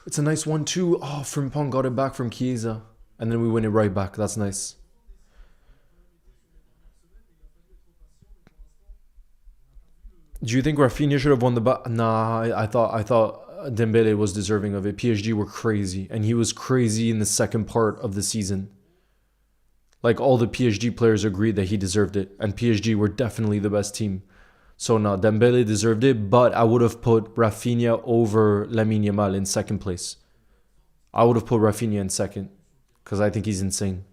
Speaker 1: It's a nice 1-2. Oh, Frimpong got it back from Chiesa. And then we win it right back. That's nice. Do you think Rafinha should have won the Nah, I thought Dembele was deserving of it. PSG were crazy. And he was crazy in the second part of the season. Like all the PSG players agreed that he deserved it. And PSG were definitely the best team. So no, Dembele deserved it, but I would have put Rafinha over Lamine Yamal in second place. I would have put Rafinha in second because I think he's insane.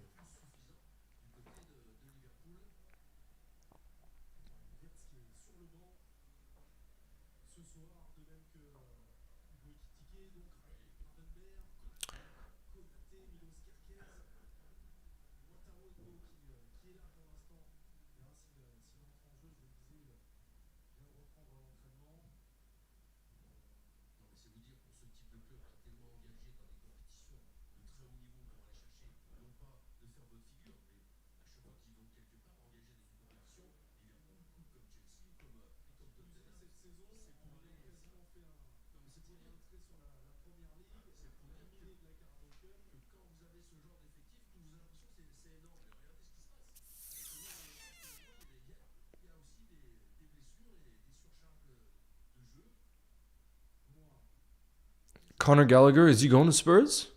Speaker 1: Conor Gallagher, is he going to Spurs?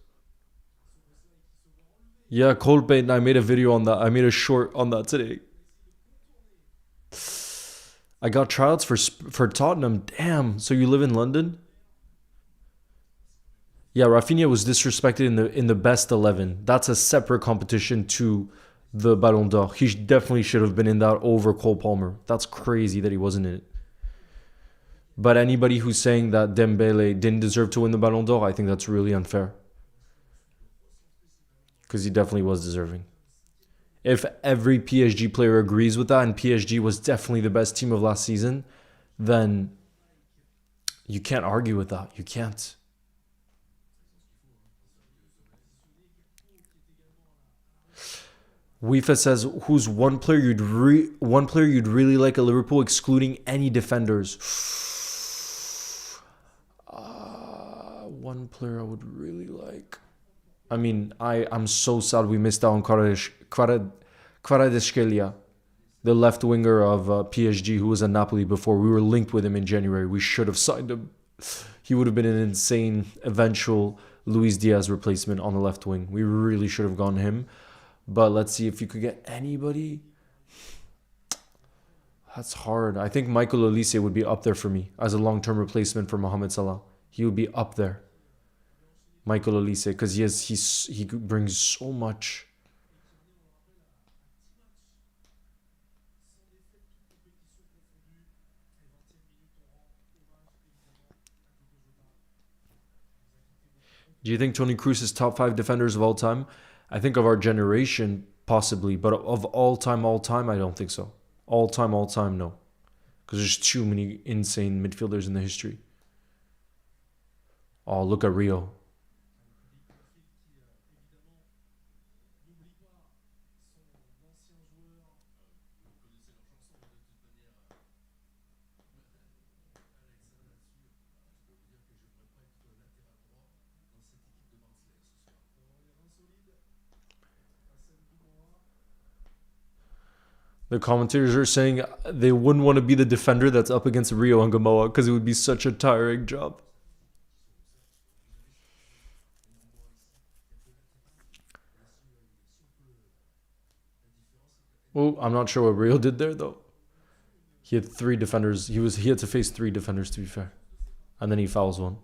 Speaker 1: Yeah, Coldbait, I made a video on that. I made a short on that today. I got tryouts for Tottenham. Damn, so you live in London? Yeah, Rafinha was disrespected in the best 11. That's a separate competition to the Ballon d'Or. He definitely should have been in that over Cole Palmer. That's crazy that he wasn't in it. But anybody who's saying that Dembele didn't deserve to win the Ballon d'Or, I think that's really unfair. Because he definitely was deserving. If every PSG player agrees with that and PSG was definitely the best team of last season, then you can't argue with that. You can't. Wifa says, who's one player you'd really like at Liverpool, excluding any defenders? One player I would really like. I mean, I'm so sad we missed out on Kvaratskhelia, the left winger of PSG who was at Napoli before. We were linked with him in January. We should have signed him. He would have been an insane eventual Luis Diaz replacement on the left wing. We really should have gone him. But let's see if you could get anybody. That's hard. I think Michael Olise would be up there for me as a long-term replacement for Mohamed Salah. He would be up there. Michael Olise, because he brings so much. Do you think Toni Kroos is top 5 defenders of all time? I think of our generation, possibly. But of all time, I don't think so. All time, no. Because there's too many insane midfielders in the history. Oh, look at Rio. The commentators are saying they wouldn't want to be the defender that's up against Rio and Gamoa because it would be such a tiring job. Well, I'm not sure what Rio did there though. He had 3 defenders. He had to face 3 defenders, to be fair, and then he fouls one.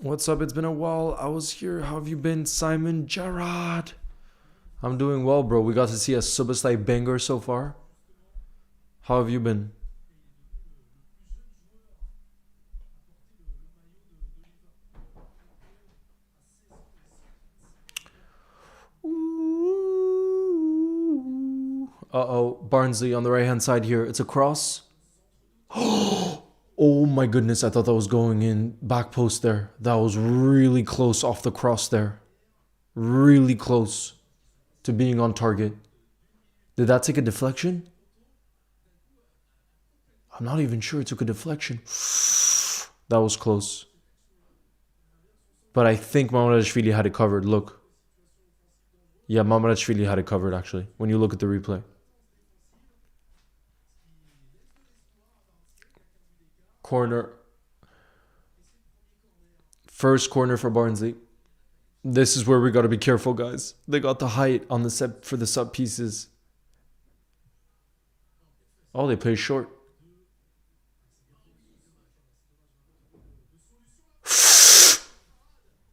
Speaker 1: What's up? It's been a while. I was here. How have you been, Simon Gerard? I'm doing well, bro. We got to see a Szoboszlai banger so far. How have you been? Uh-oh. Barnsley on the right-hand side here. It's a cross. Oh my goodness, I thought that was going in. Back post there. That was really close off the cross there. Really close to being on target. Did that take a deflection? I'm not even sure it took a deflection. That was close. But I think Managerial had it covered. Look. Yeah, Managerial had it covered actually. When you look at the replay. Corner. First corner for Barnsley. This is where we got to be careful, guys. They got the height on the set for the sub pieces. Oh, they play short.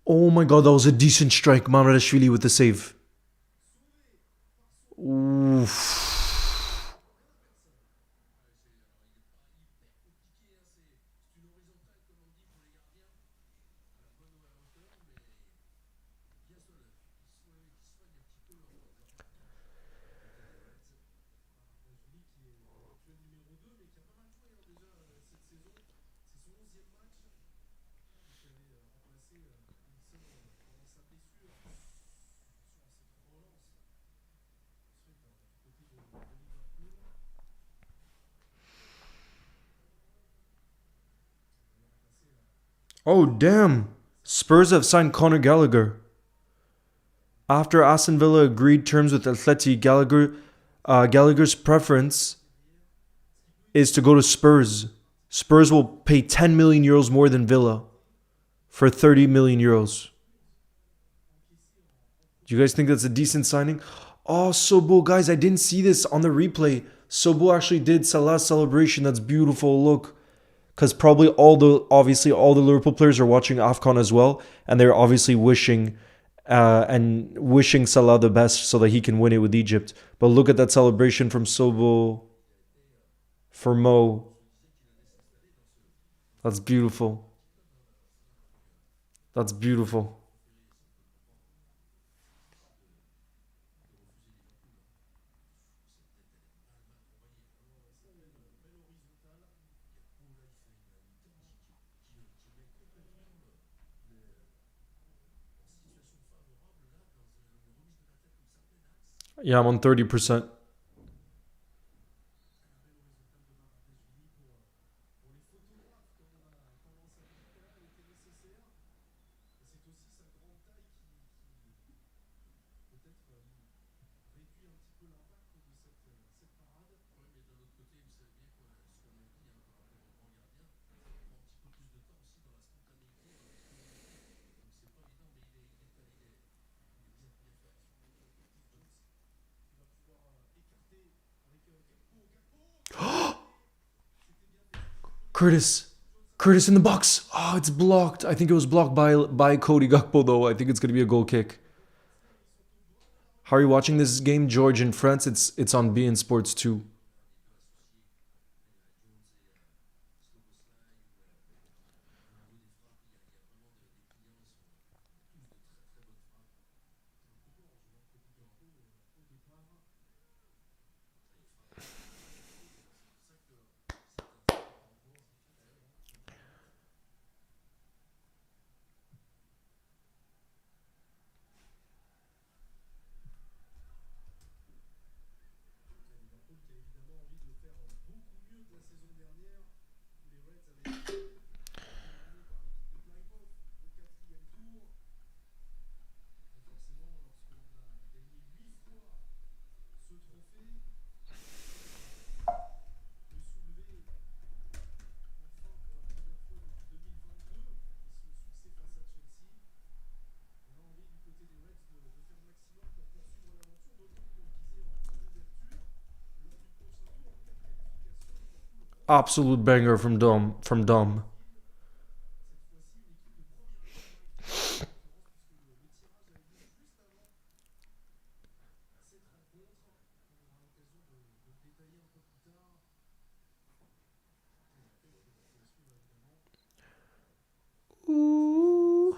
Speaker 1: Oh my god, that was a decent strike. Managerial with the save. Oof. Oh, damn. Spurs have signed Conor Gallagher. After Aston Villa agreed terms with Atleti, Gallagher's preference is to go to Spurs. Spurs will pay 10 million euros more than Villa for 30 million euros. Do you guys think that's a decent signing? Oh, Sobo, guys, I didn't see this on the replay. Sobo actually did Salah's celebration. That's beautiful. Look. Because probably obviously all the Liverpool players are watching AFCON as well. And they're obviously wishing Salah the best so that he can win it with Egypt. But look at that celebration from Sobo for Mo. That's beautiful. That's beautiful. Yeah, I'm on 30%. Curtis. Curtis in the box. Oh, it's blocked. I think it was blocked by Cody Gakpo, though. I think it's going to be a goal kick. How are you watching this game, George, in France? It's on beIN Sports 2. Absolute banger from Dom. Ooh.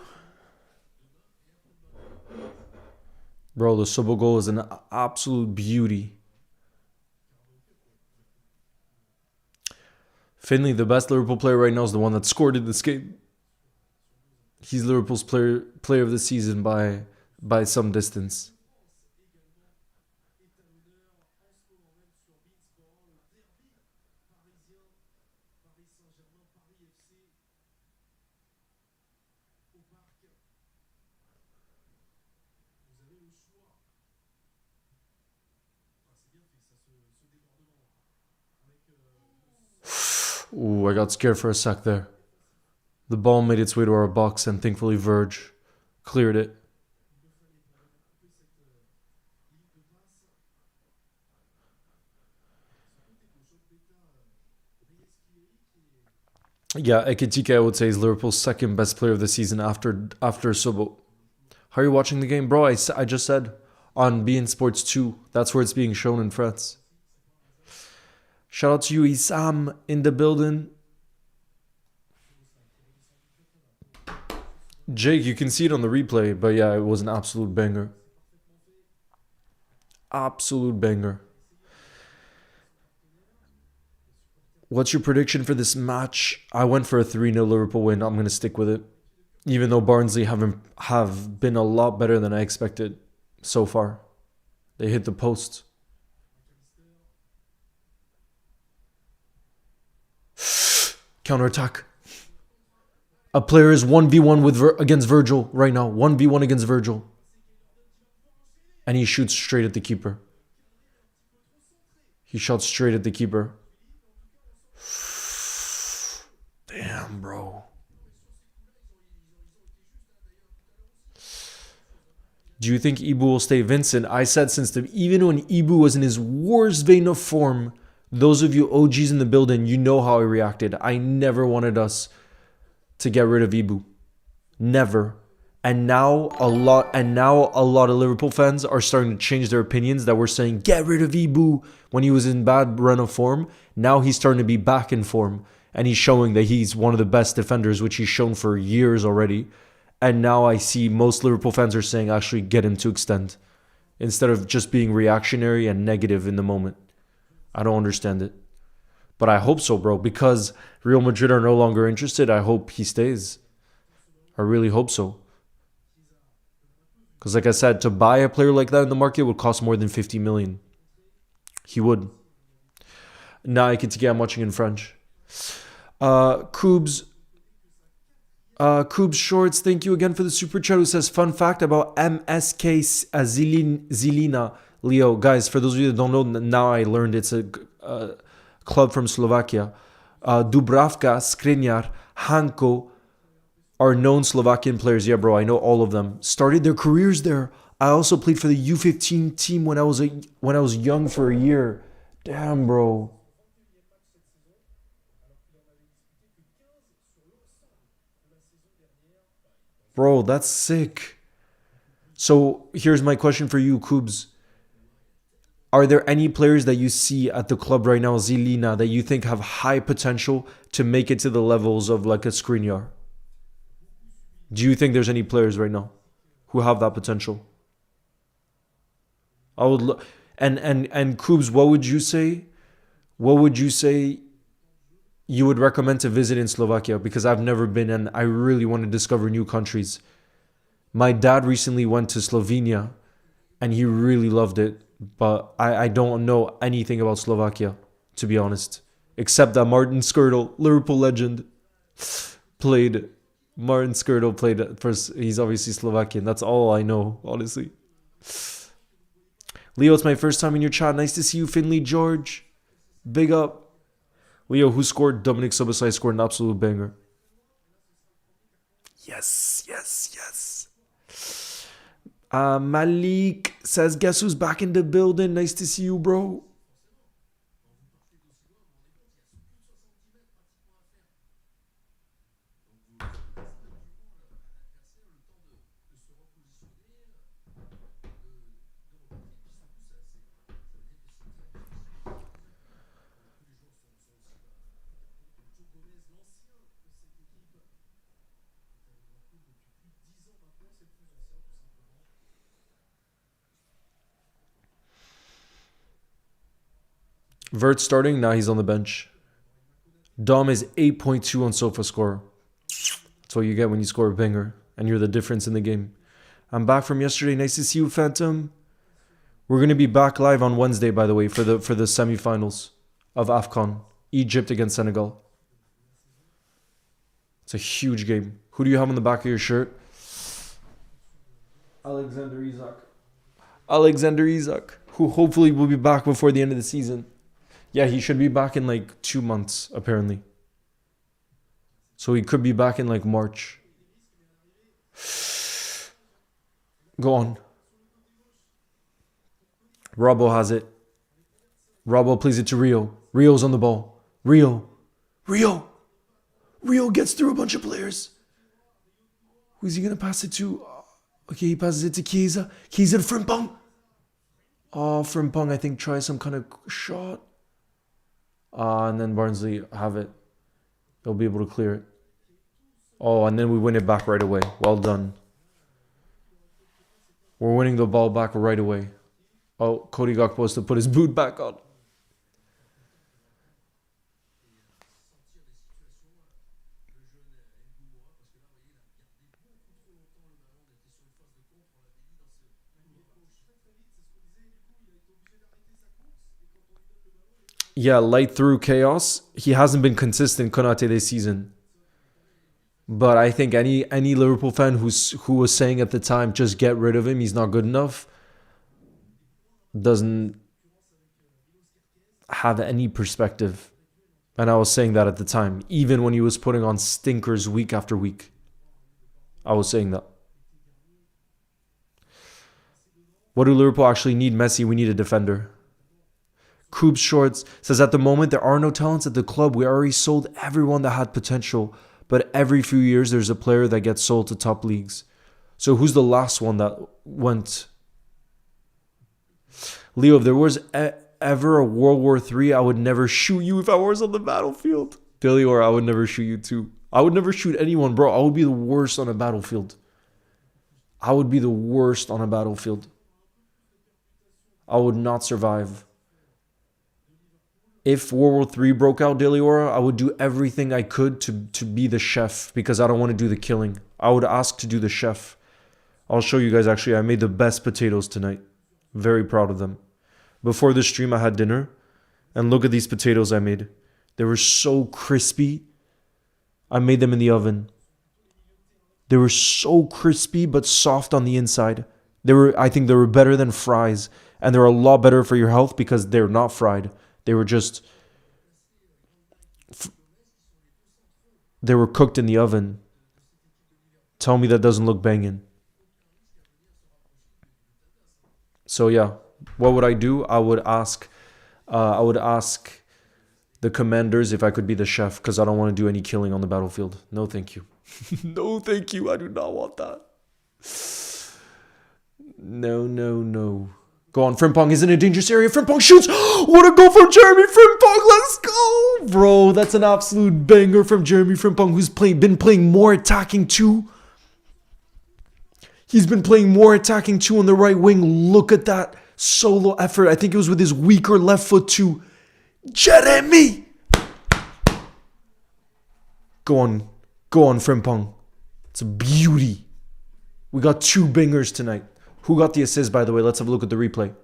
Speaker 1: Bro, the Szobo goal is an absolute beauty. Finley, the best Liverpool player right now, is the one that scored in this game. He's Liverpool's player of the season by some distance. Ooh, I got scared for a sec there. The ball made its way to our box and thankfully Verge cleared it. Yeah, Ekitike, I would say, is Liverpool's second best player of the season after Szobo. How are you watching the game? Bro, I just said on beIN Sports 2. That's where it's being shown in France. Shout out to you, Isam, in the building. Jake, you can see it on the replay, but yeah, it was an absolute banger. Absolute banger. What's your prediction for this match? I went for a 3-0 Liverpool win. I'm going to stick with it. Even though Barnsley have been a lot better than I expected so far. They hit the post. Counter-attack. A player is 1v1 against Virgil right now. 1v1 against Virgil. And he shoots straight at the keeper. He shot straight at the keeper. Damn, bro. Do you think Ibu will stay? Vincent, I said even when Ibu was in his worst vein of form, those of you OGs in the building, you know how I reacted. I never wanted us to get rid of Ibu. Never. And now a lot of Liverpool fans are starting to change their opinions, that we're saying get rid of Ibu when he was in bad run of form. Now he's starting to be back in form and he's showing that he's one of the best defenders, which he's shown for years already. And now I see most Liverpool fans are saying actually get him to extend, instead of just being reactionary and negative in the moment. I don't understand it. But I hope so, bro, because Real Madrid are no longer interested. I hope he stays. I really hope so. Because like I said, to buy a player like that in the market would cost more than 50 million. He would. Nah, Ekitike, I'm watching in French. Koobs Shorts, thank you again for the super chat, who says, fun fact about MSK Zilina. Leo, guys, for those of you that don't know, now I learned it's a club from Slovakia. Dubravka, Skriniar, Hanko are known Slovakian players. Yeah, bro, I know all of them. Started their careers there. I also played for the U15 team when I was young for a year. Damn, bro. Bro, that's sick. So here's my question for you, Kubs. Are there any players that you see at the club right now, Zilina, that you think have high potential to make it to the levels of like a Skriniar? Do you think there's any players right now who have that potential? I would and Kubs, what would you say? What would you say you would recommend to visit in Slovakia? Because I've never been and I really want to discover new countries. My dad recently went to Slovenia and he really loved it. But I don't know anything about Slovakia, to be honest. Except that Martin Skrtel, Liverpool legend, played. Martin Skrtel played first. He's obviously Slovakian. That's all I know, honestly. Leo, it's my first time in your chat. Nice to see you, Finley George. Big up. Leo, who scored? Dominic Szoboszlai scored an absolute banger. Yes, yes, yes. Malik says, guess who's back in the building? Nice to see you, bro. Wirtz starting? Nah, he's on the bench. Dom is 8.2 on SofaScore. That's what you get when you score a banger. And you're the difference in the game. I'm back from yesterday. Nice to see you, Phantom. We're going to be back live on Wednesday, by the way, for the semifinals of AFCON. Egypt against Senegal. It's a huge game. Who do you have on the back of your shirt? Alexander Isak. Who hopefully will be back before the end of the season. Yeah, he should be back in like 2 months, apparently. So he could be back in like March. Go on. Robbo has it. Robbo plays it to Rio. Rio's on the ball. Rio gets through a bunch of players. Who's he going to pass it to? Okay, he passes it to Chiesa. Chiesa to Frimpong. Oh, Frimpong, I think, tries some kind of shot. And then Barnsley have it. They'll be able to clear it. Oh, and then we win it back right away. Well done. We're winning the ball back right away. Oh, Cody Gakpo has to put his boot back on. Yeah, light through chaos. He hasn't been consistent, Konate, this season. But I think any Liverpool fan who was saying at the time, just get rid of him, he's not good enough, doesn't have any perspective. And I was saying that at the time, even when he was putting on stinkers week after week. I was saying that. What do Liverpool actually need? Messi, we need a defender. Coob Shorts says, at the moment, there are no talents at the club. We already sold everyone that had potential. But every few years, there's a player that gets sold to top leagues. So who's the last one that went? Leo, if there was ever a World War III, I would never shoot you if I was on the battlefield. Billy, or I would never shoot you too. I would never shoot anyone, bro. I would be the worst on a battlefield. I would be the worst on a battlefield. I would not survive. If World War III broke out, Deliora, I would do everything I could to be the chef because I don't want to do the killing. I would ask to do the chef. I'll show you guys, actually. I made the best potatoes tonight. Very proud of them. Before the stream, I had dinner. And look at these potatoes I made. They were so crispy. I made them in the oven. They were so crispy but soft on the inside. I think they were better than fries. And they're a lot better for your health because they're not fried. They were just... They were cooked in the oven. Tell me that doesn't look banging. So yeah, what would I do? I would ask the commanders if I could be the chef, because I don't want to do any killing on the battlefield. No, thank you. No, thank you. I do not want that. No. Go on, Frimpong is in a dangerous area. Frimpong shoots. What a goal from Jeremy Frimpong. Let's go. Bro, that's an absolute banger from Jeremy Frimpong, who's been playing more attacking too. He's been playing more attacking too on the right wing. Look at that solo effort. I think it was with his weaker left foot too. Jeremy. Go on, Frimpong. It's a beauty. We got 2 bangers tonight. Who got the assist, by the way? Let's have a look at the replay.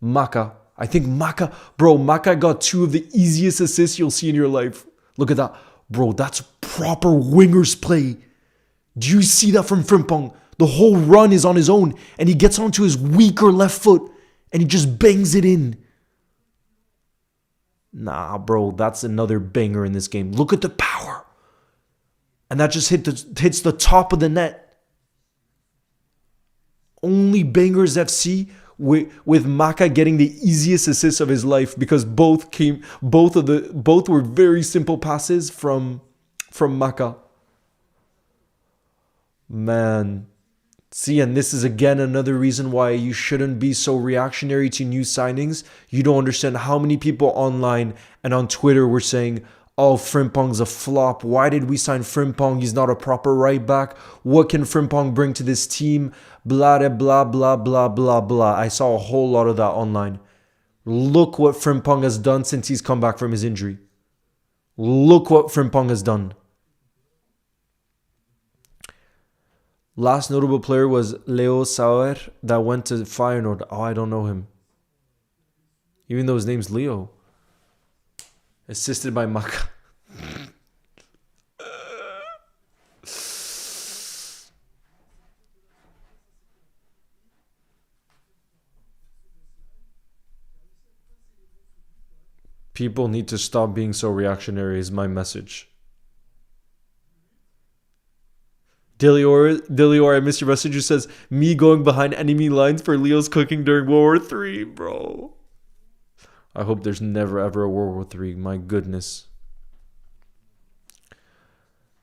Speaker 1: Maka. I think Maka got 2 of the easiest assists you'll see in your life. Look at that. Bro, that's proper winger's play. Do you see that from Frimpong? The whole run is on his own, and he gets onto his weaker left foot, and he just bangs it in. Nah, bro, that's another banger in this game. Look at the power. And that just hits the top of the net. Only bangers FC with Maka getting the easiest assist of his life, because both were very simple passes from Maka. Man. See, and this is again another reason why you shouldn't be so reactionary to new signings. You don't understand how many people online and on Twitter were saying, oh, Frimpong's a flop. Why did we sign Frimpong? He's not a proper right back. What can Frimpong bring to this team? Blah, blah, blah, blah, blah, blah. I saw a whole lot of that online. Look what Frimpong has done since he's come back from his injury. Look what Frimpong has done. Last notable player was Leo Sauer that went to Feyenoord. Oh, I don't know him. Even though his name's Leo. Assisted by Maka. People need to stop being so reactionary is my message. Dilior, I missed your message. Who says, me going behind enemy lines for Leo's cooking during World War III, bro. I hope there's never ever a World War III. My goodness.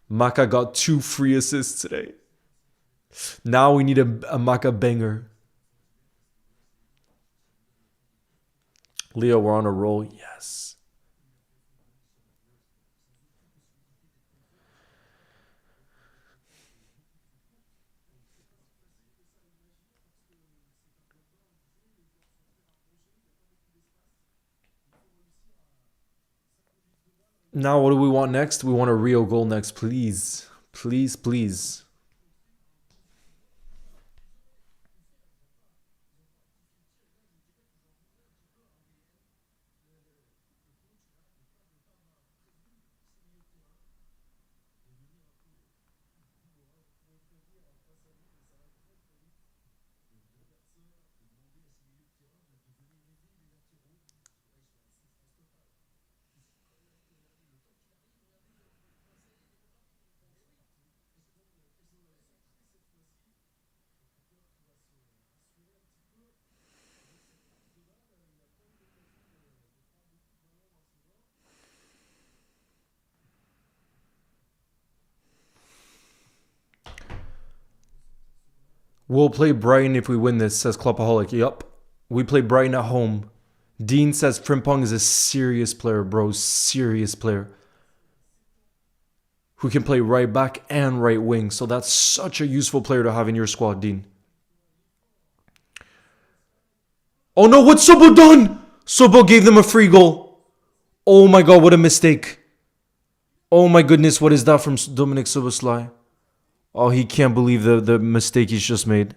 Speaker 1: Maka got 2 free assists today. Now we need a Maka banger. Leo, we're on a roll. Yes. Now, what do we want next? We want a Rio goal next, please. Please, please. We'll play Brighton if we win this, says Kloppaholic. Yup. We play Brighton at home. Dean says Frimpong is a serious player, bro. Serious player. Who can play right back and right wing. So that's such a useful player to have in your squad, Dean. Oh no, what's Sobo done? Sobo gave them a free goal. Oh my god, what a mistake. Oh my goodness, what is that from Dominic Szoboszlai? Oh, he can't believe the mistake he's just made.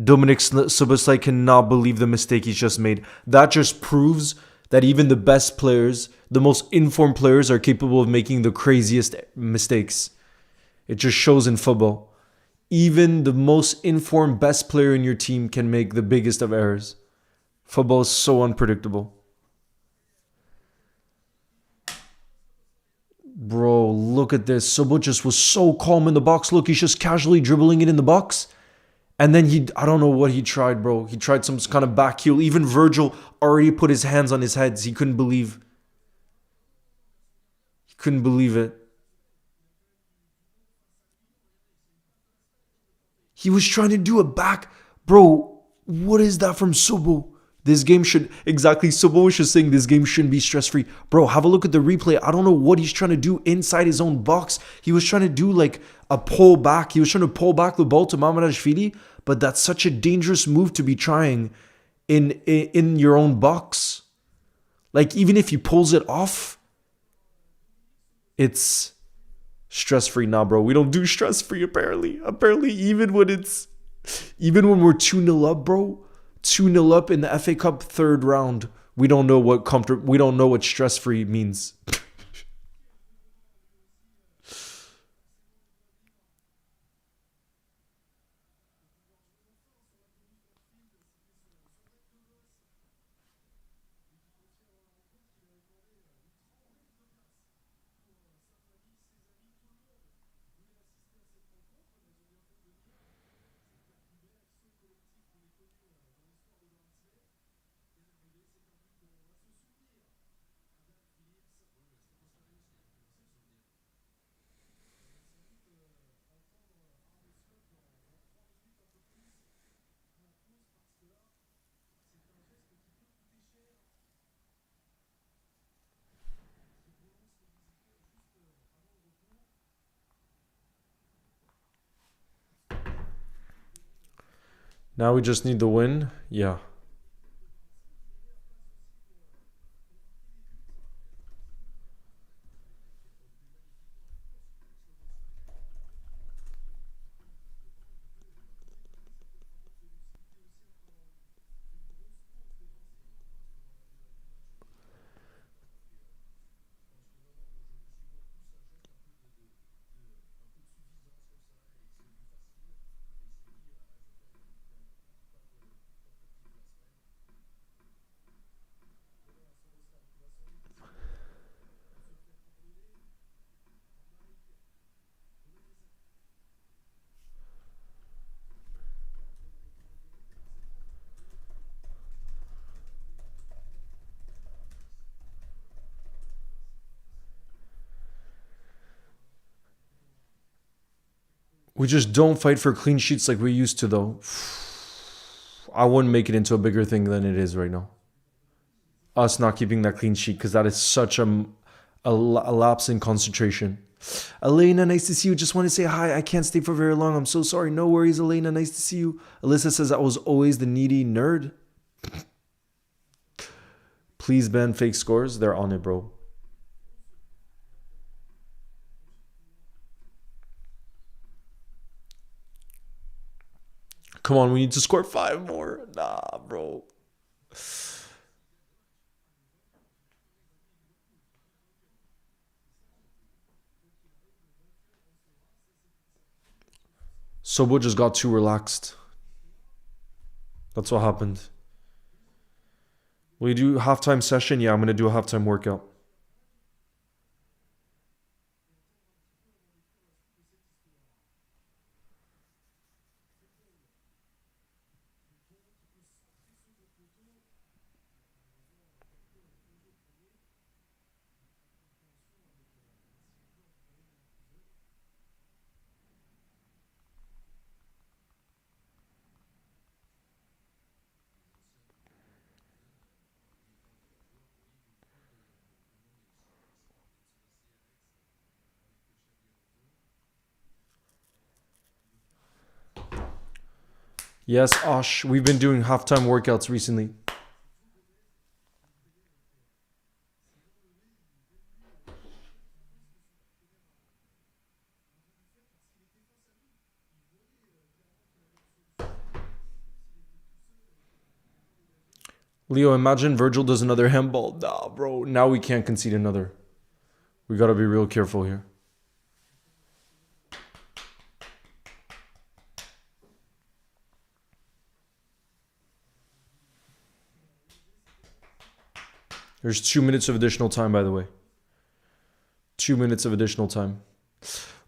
Speaker 1: Dominic Szoboszlai cannot believe the mistake he's just made. That just proves that even the best players, the most informed players, are capable of making the craziest mistakes. It just shows in football. Even the most informed best player in your team can make the biggest of errors. Football is so unpredictable. Bro, look at this. Sobo just was so calm in the box. Look, he's just casually dribbling it in the box. And then I don't know what he tried, bro. He tried some kind of back heel. Even Virgil already put his hands on his head. He couldn't believe. Couldn't believe it. He was trying to do a back. Bro, what is that from Sobo? This game should... Exactly, Sobo was just saying this game shouldn't be stress-free. Bro, have a look at the replay. I don't know what he's trying to do inside his own box. He was trying to do like a pull back. He was trying to pull back the ball to Mamardashvili. But that's such a dangerous move to be trying in your own box. Like, even if he pulls it off, it's stress-free. Nah, bro, we don't do stress-free, apparently. Apparently, even when we're 2-0 up, bro, 2-0 up in the FA Cup third round, we don't know what stress-free means. Now we just need the win. Yeah. We just don't fight for clean sheets like we used to, though. I wouldn't make it into a bigger thing than it is right now. Us not keeping that clean sheet, because that is such a lapse in concentration. Elena, nice to see you. Just want to say hi. I can't stay for very long. I'm so sorry. No worries, Elena. Nice to see you. Alyssa says I was always the needy nerd. Please ban fake scores. They're on it, bro. Come on, we need to score 5 more. Nah, bro. Sobo just got too relaxed. That's what happened. Will you do halftime session? Yeah, I'm going to do a halftime workout. Yes, Osh, we've been doing halftime workouts recently. Leo, imagine Virgil does another handball. Nah, bro. Now we can't concede another. We got to be real careful here. There's 2 minutes of additional time, by the way. 2 minutes of additional time.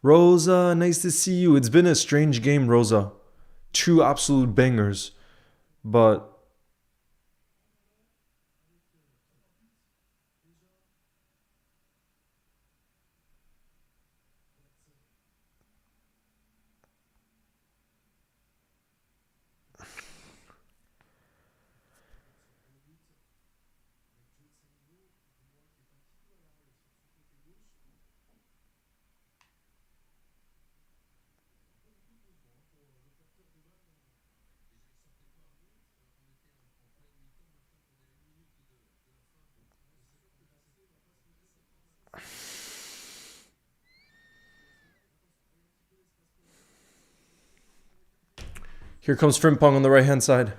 Speaker 1: Rosa, nice to see you. It's been a strange game, Rosa. 2 absolute bangers. But Here comes Frimpong on the right-hand side.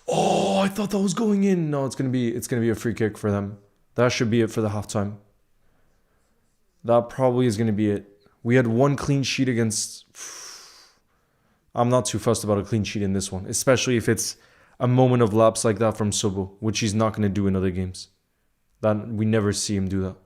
Speaker 1: Oh, I thought that was going in. No, it's gonna be a free kick for them. That should be it for the halftime. That probably is gonna be it. We had one clean sheet against. I'm not too fussed about a clean sheet in this one, especially if it's a moment of lapse like that from Sobo, which he's not gonna do in other games. That we never see him do that.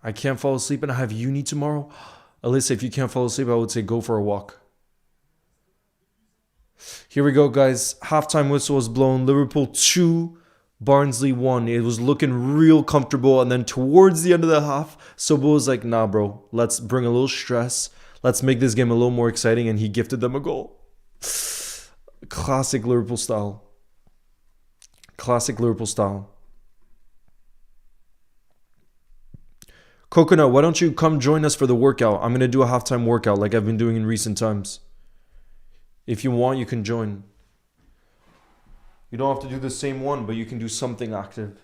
Speaker 1: I can't fall asleep and I have uni tomorrow. Alyssa, if you can't fall asleep, I would say go for a walk. Here we go, guys. Halftime whistle was blown. Liverpool 2, Barnsley 1. It was looking real comfortable. And then towards the end of the half, Sobo was like, nah, bro. Let's bring a little stress. Let's make this game a little more exciting. And he gifted them a goal. Classic Liverpool style. Classic Liverpool style. Coconut, why don't you come join us for the workout? I'm going to do a halftime workout like I've been doing in recent times. If you want, you can join. You don't have to do the same one, but you can do something active.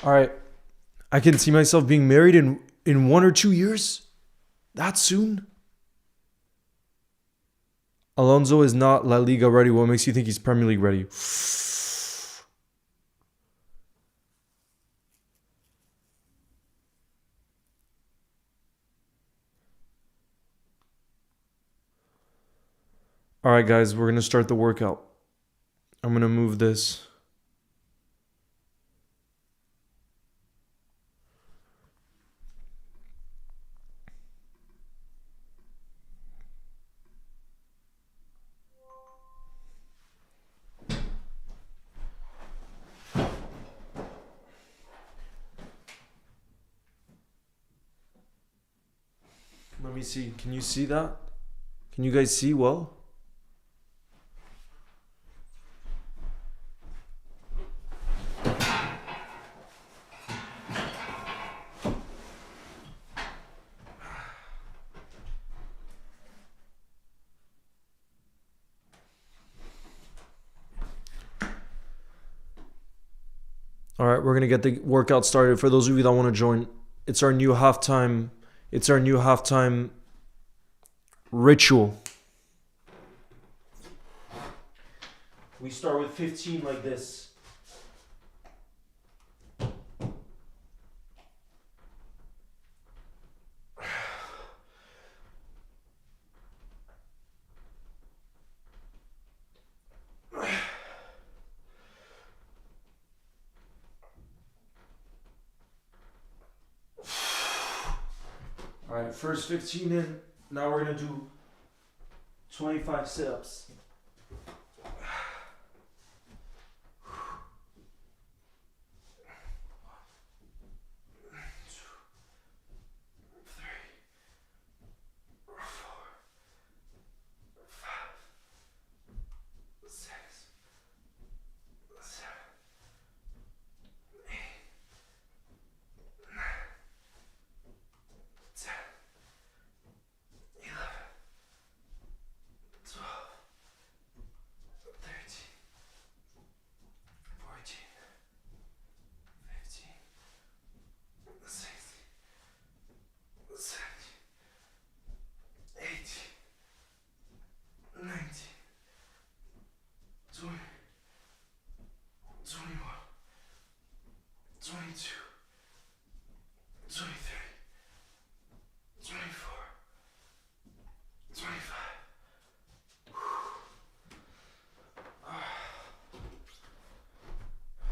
Speaker 1: All right. I can see myself being married in 1 or 2 years. That soon? Alonso is not La Liga ready. What makes you think he's Premier League ready? All right, guys, we're going to start the workout. I'm going to move this. Let me see. Can you see that? Can you guys see well? All right, we're going to get the workout started. For those of you that want to join, it's our new halftime. It's our new halftime ritual. We start with 15 like this. All right, first 15 in. Now we're going to do 25 sit-ups.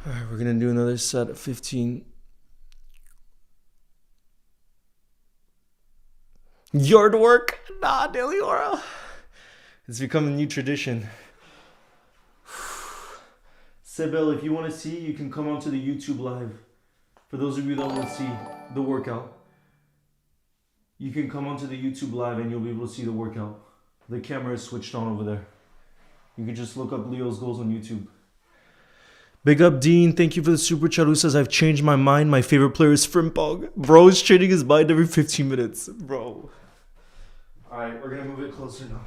Speaker 1: All right, we're going to do another set of 15. Yard work? Nah, Deliora. It's become a new tradition. Sebel, if you want to see, you can come onto the YouTube live. For those of you that want to see the workout, you can come onto the YouTube live and you'll be able to see the workout. The camera is switched on over there. You can just look up Leo's goals on YouTube. Big up Dean, thank you for the super chat. Who says I've changed my mind? My favorite player is Frimpong. Bro is changing his mind every 15 minutes, bro. All right, we're gonna move it closer now.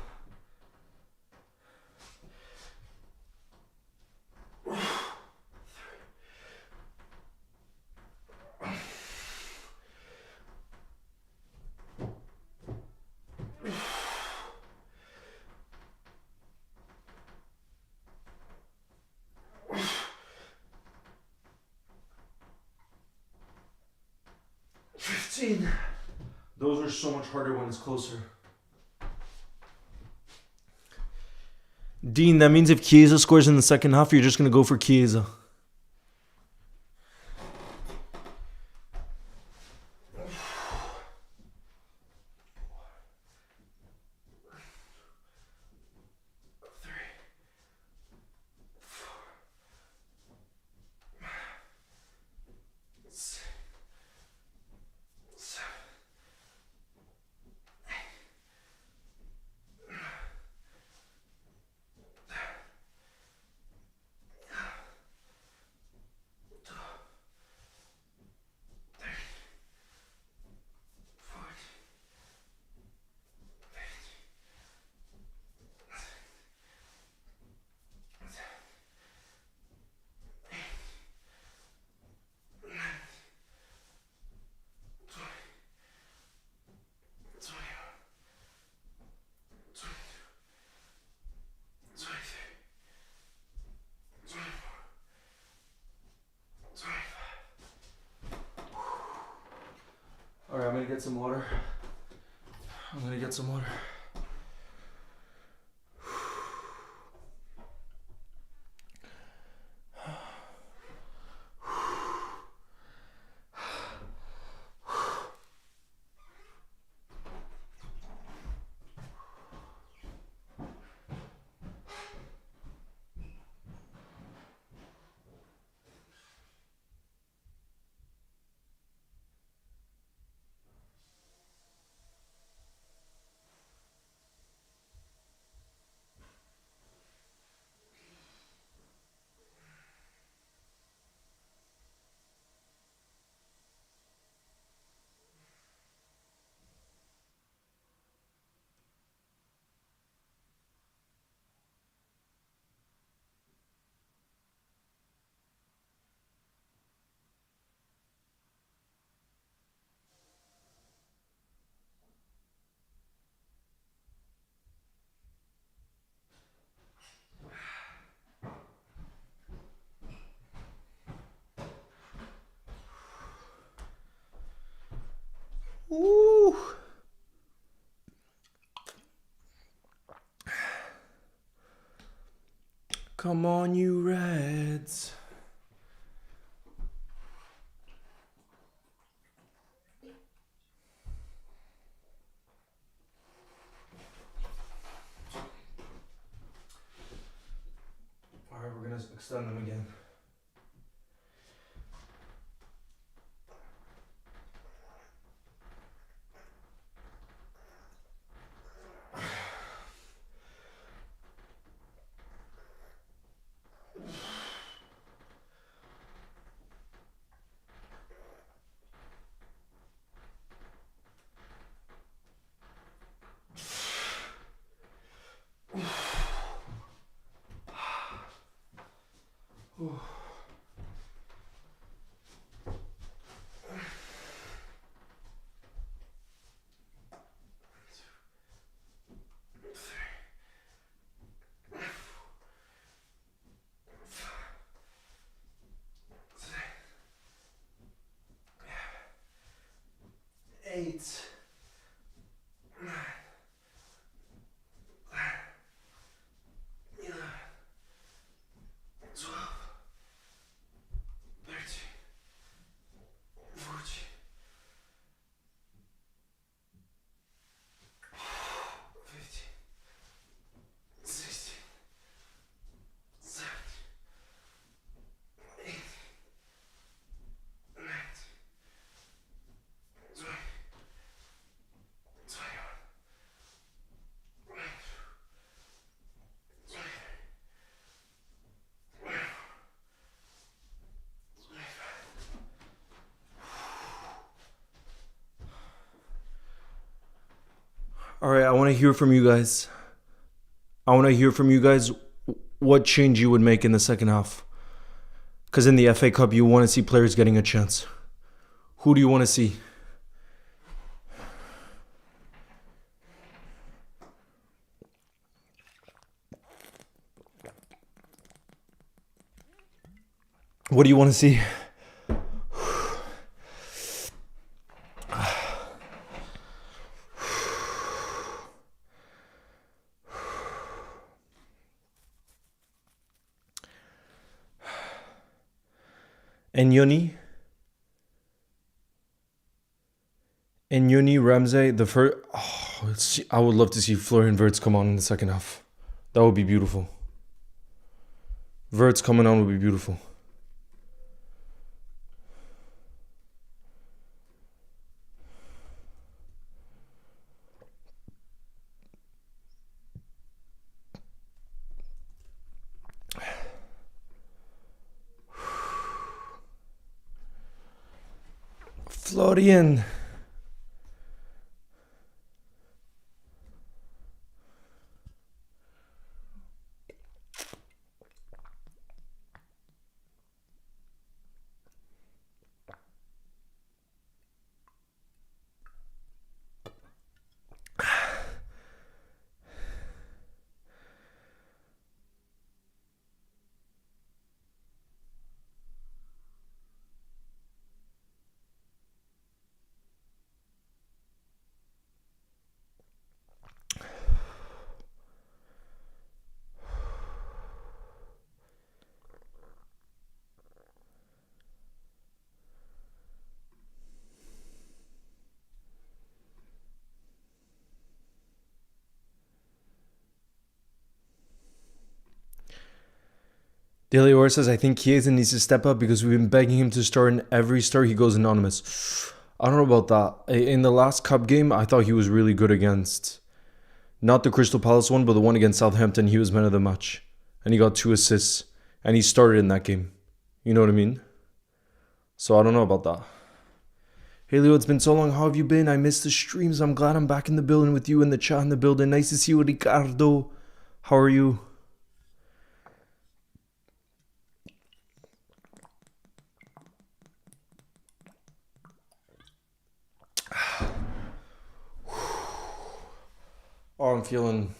Speaker 1: Those are so much harder when it's closer. Dean, that means if Chiesa scores in the second half, you're just going to go for Chiesa. Alright, I'm gonna get some water. Ooh. Come on, you Reds. All right, we're going to extend them again. Ooh. All right, I want to hear from you guys. I want to hear from you guys what change you would make in the second half. Because in the FA Cup, you want to see players getting a chance. Who do you want to see? What do you want to see? And Nyoni, Ramsey, the first. Oh, I would love to see Florian Wirtz come on in the second half. That would be beautiful. Wirtz coming on would be beautiful. Florian. Daily Or says, I think Chiesa needs to step up because we've been begging him to start, and every start he goes anonymous. I don't know about that. In the last cup game, I thought he was really good against, not the Crystal Palace one, but the one against Southampton. He was man of the match. And he got 2 assists. And he started in that game. You know what I mean? So I don't know about that. Hey Leo, it's been so long. How have you been? I missed the streams. I'm glad I'm back in the building with you in the chat in the building. Nice to see you, Ricardo. How are you? Oh, I'm feeling...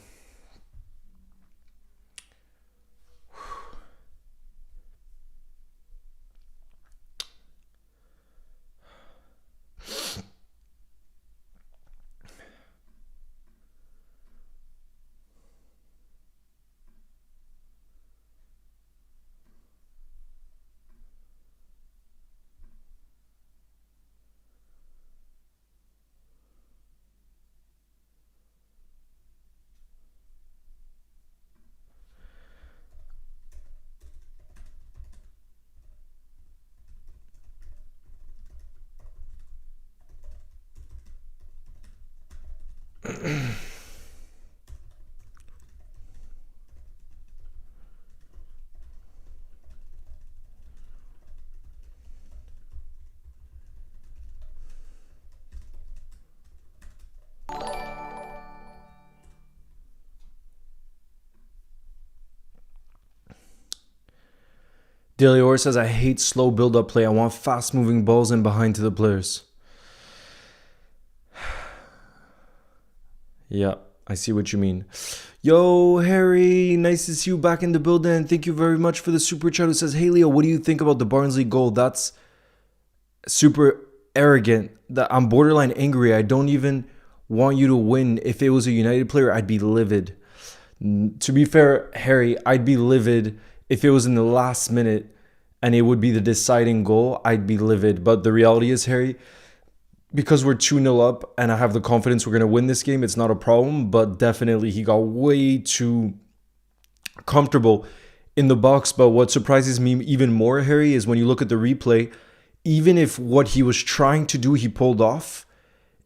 Speaker 1: Daily Or says, I hate slow build-up play. I want fast-moving balls in behind to the players. Yeah, I see what you mean. Yo, Harry, nice to see you back in the building. Thank you very much for the super chat who says, hey, Leo, what do you think about the Barnsley goal? That's super arrogant. I'm borderline angry. I don't even want you to win. If it was a United player, I'd be livid. To be fair, Harry, I'd be livid if it was in the last minute and it would be the deciding goal. I'd be livid. But the reality is, Harry, because we're 2-0 up and I have the confidence we're going to win this game, it's not a problem. But definitely he got way too comfortable in the box. But what surprises me even more, Harry, is when you look at the replay, even if what he was trying to do he pulled off,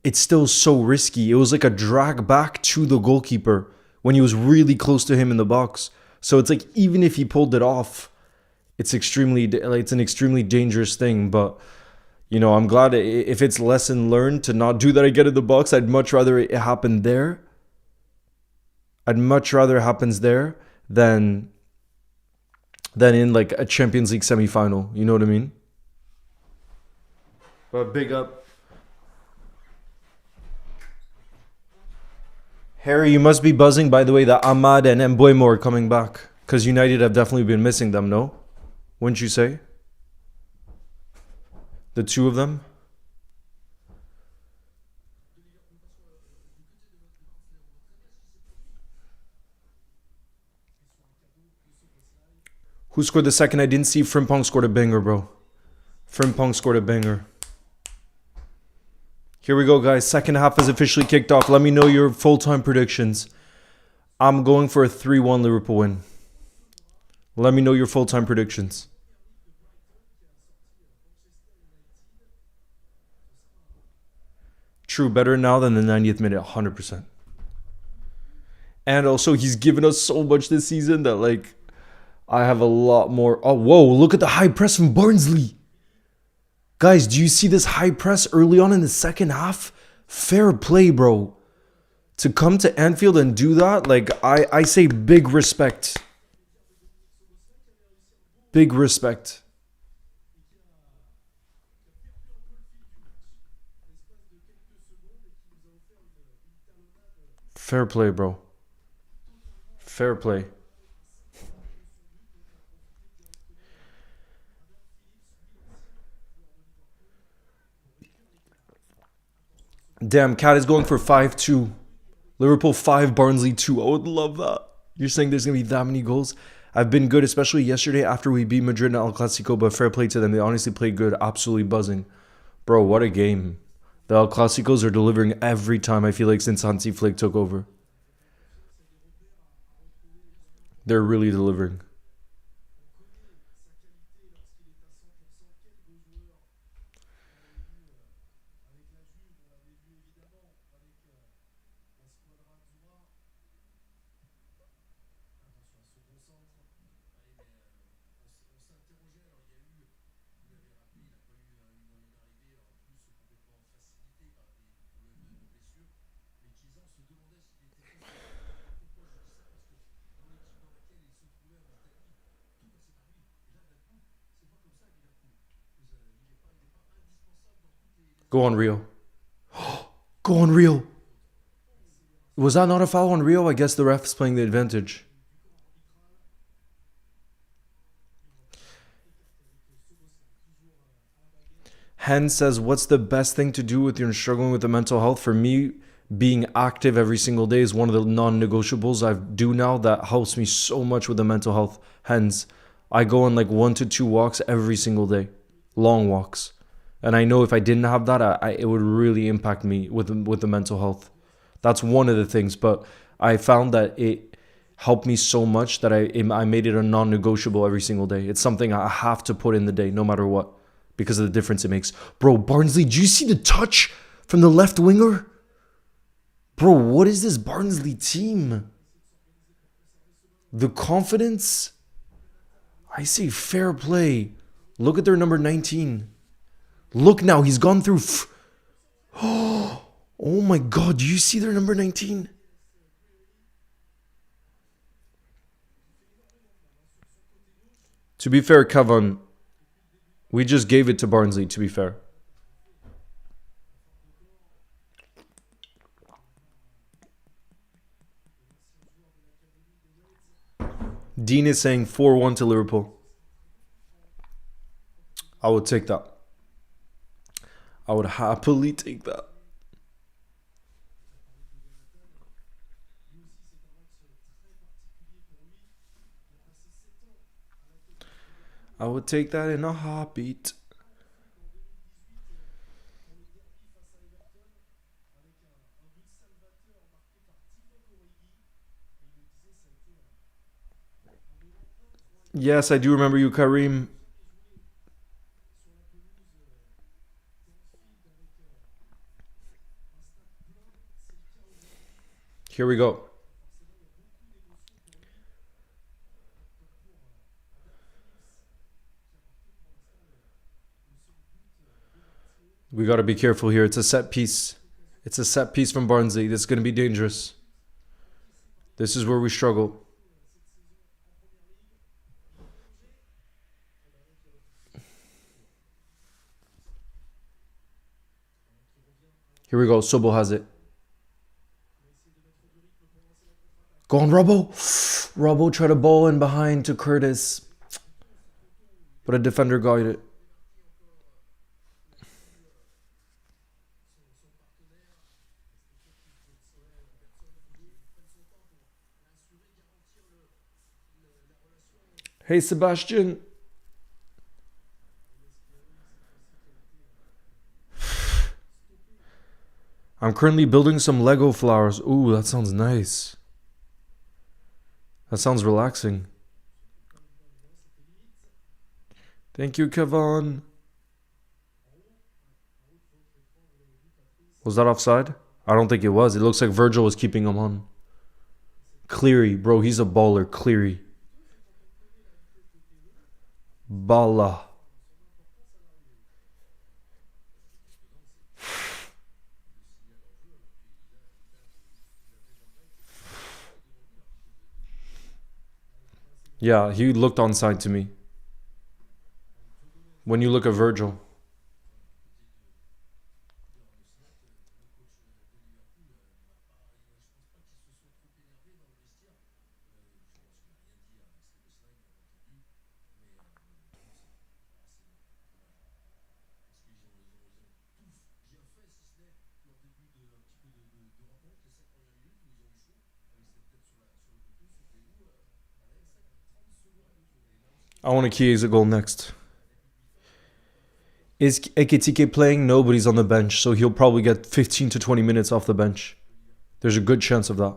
Speaker 1: it's still so risky. It was like a drag back to the goalkeeper when he was really close to him in the box. So it's like, even if he pulled it off, it's an extremely dangerous thing. But, you know, I'm glad if it's lesson learned to not do that again in the box. I'd much rather it happen there I'd much rather it happens there than in like a Champions League semi-final. You know what I mean? But big up. Harry, you must be buzzing, by the way, that Aaaand and Mbeumo are coming back. Because United have definitely been missing them, no? Wouldn't you say? The two of them? Who scored the second? I didn't see. Frimpong scored a banger, bro. Frimpong scored a banger. Here we go, guys. Second half is officially kicked off. Let me know your full-time predictions. I'm going for a 3-1 Liverpool win. Let me know your full-time predictions. True, better now than the 90th minute, 100%. And also, he's given us so much this season that, like, I have a lot more. Oh, whoa, look at the high press from Barnsley. Guys, do you see this high press early on in the second half? Fair play, bro. To come to Anfield and do that, like, I say big respect. Big respect. Fair play, bro. Fair play. Damn, Cat is going for 5-2. Liverpool 5, Barnsley 2. I would love that. You're saying there's going to be that many goals? I've been good, especially yesterday after we beat Madrid in El Clasico, but fair play to them. They honestly played good, absolutely buzzing. Bro, what a game. The El Clasicos are delivering every time, I feel like, since Hansi Flick took over. They're really delivering. Go on, Rio. Go on, Rio. Was that not a foul on Rio? I guess the ref's playing the advantage. Hen says, what's the best thing to do with your struggling with the mental health? For me, being active every single day is one of the non-negotiables I do now that helps me so much with the mental health. Hence, I go on like 1 to 2 walks every single day. Long walks. And I know if I didn't have that, it would really impact me with the mental health. That's one of the things. But I found that it helped me so much that I made it a non-negotiable every single day. It's something I have to put in the day no matter what because of the difference it makes. Bro, Barnsley, do you see the touch from the left winger? Bro, what is this Barnsley team? The confidence? I say fair play. Look at their number 19. Look now, he's gone through. Oh my God, do you see their number 19? To be fair, Kevin, we just gave it to Barnsley, to be fair. Dean is saying 4-1 to Liverpool. I would take that. I would happily take that. I would take that in a heartbeat. Yes, I do remember you, Kareem. Here we go. We got to be careful here. It's a set piece. It's a set piece from Barnsley. This is going to be dangerous. This is where we struggle. Here we go. Sobo has it. Go on, Robbo. Robbo tried to ball in behind to Curtis. But a defender got it. Hey, Sebastian. I'm currently building some Lego flowers. Ooh, that sounds nice. That sounds relaxing. Thank you, Kevon. Was that offside? I don't think it was. It looks like Virgil was keeping him on. Cleary, bro, he's a baller. Cleary. Bala. Yeah, he looked onside to me. When you look at Virgil. I want a Chiesa goal next. Is Ekitike playing? Nobody's on the bench, so he'll probably get 15 to 20 minutes off the bench. There's a good chance of that.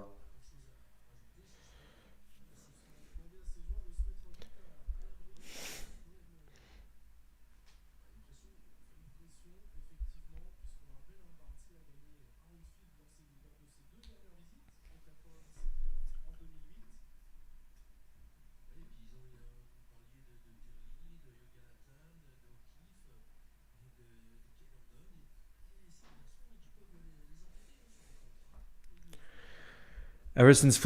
Speaker 1: Ever since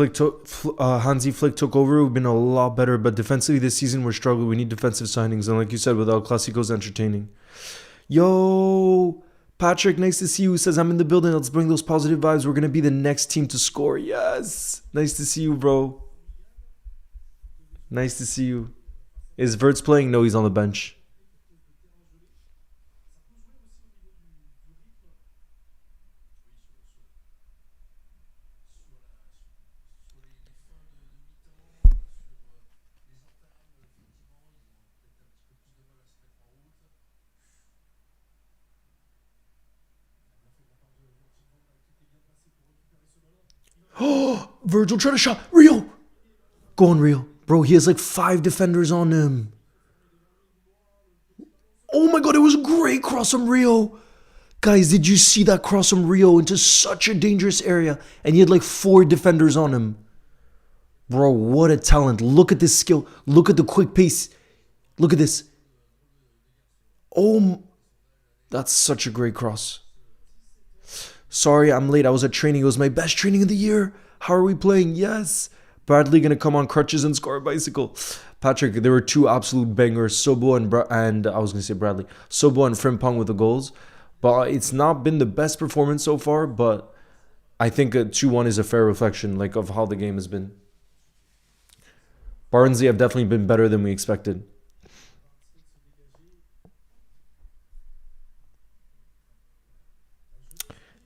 Speaker 1: Hansi Flick took over, we've been a lot better. But defensively this season, we're struggling. We need defensive signings. And like you said, with El Clasico's entertaining. Yo, Patrick, nice to see you. Says, I'm in the building. Let's bring those positive vibes. We're going to be the next team to score. Yes. Nice to see you, bro. Nice to see you. Is Wirtz playing? No, he's on the bench. Oh, Virgil trying to shot. Rio. Go on, Rio. Bro, he has like 5 defenders on him. Oh my god, it was a great cross from Rio. Guys, did you see that cross from Rio into such a dangerous area? And he had like 4 defenders on him. Bro, what a talent. Look at this skill. Look at the quick pace. Look at this. Oh, that's such a great cross. Sorry, I'm late. I was at training. It was my best training of the year. How are we playing? Yes. Bradley going to come on crutches and score a bicycle. Patrick, there were 2 absolute bangers. Sobo and I was going to say Bradley. Sobo and Frimpong with the goals. But it's not been the best performance so far. But I think a 2-1 is a fair reflection like of how the game has been. Barnsley have definitely been better than we expected.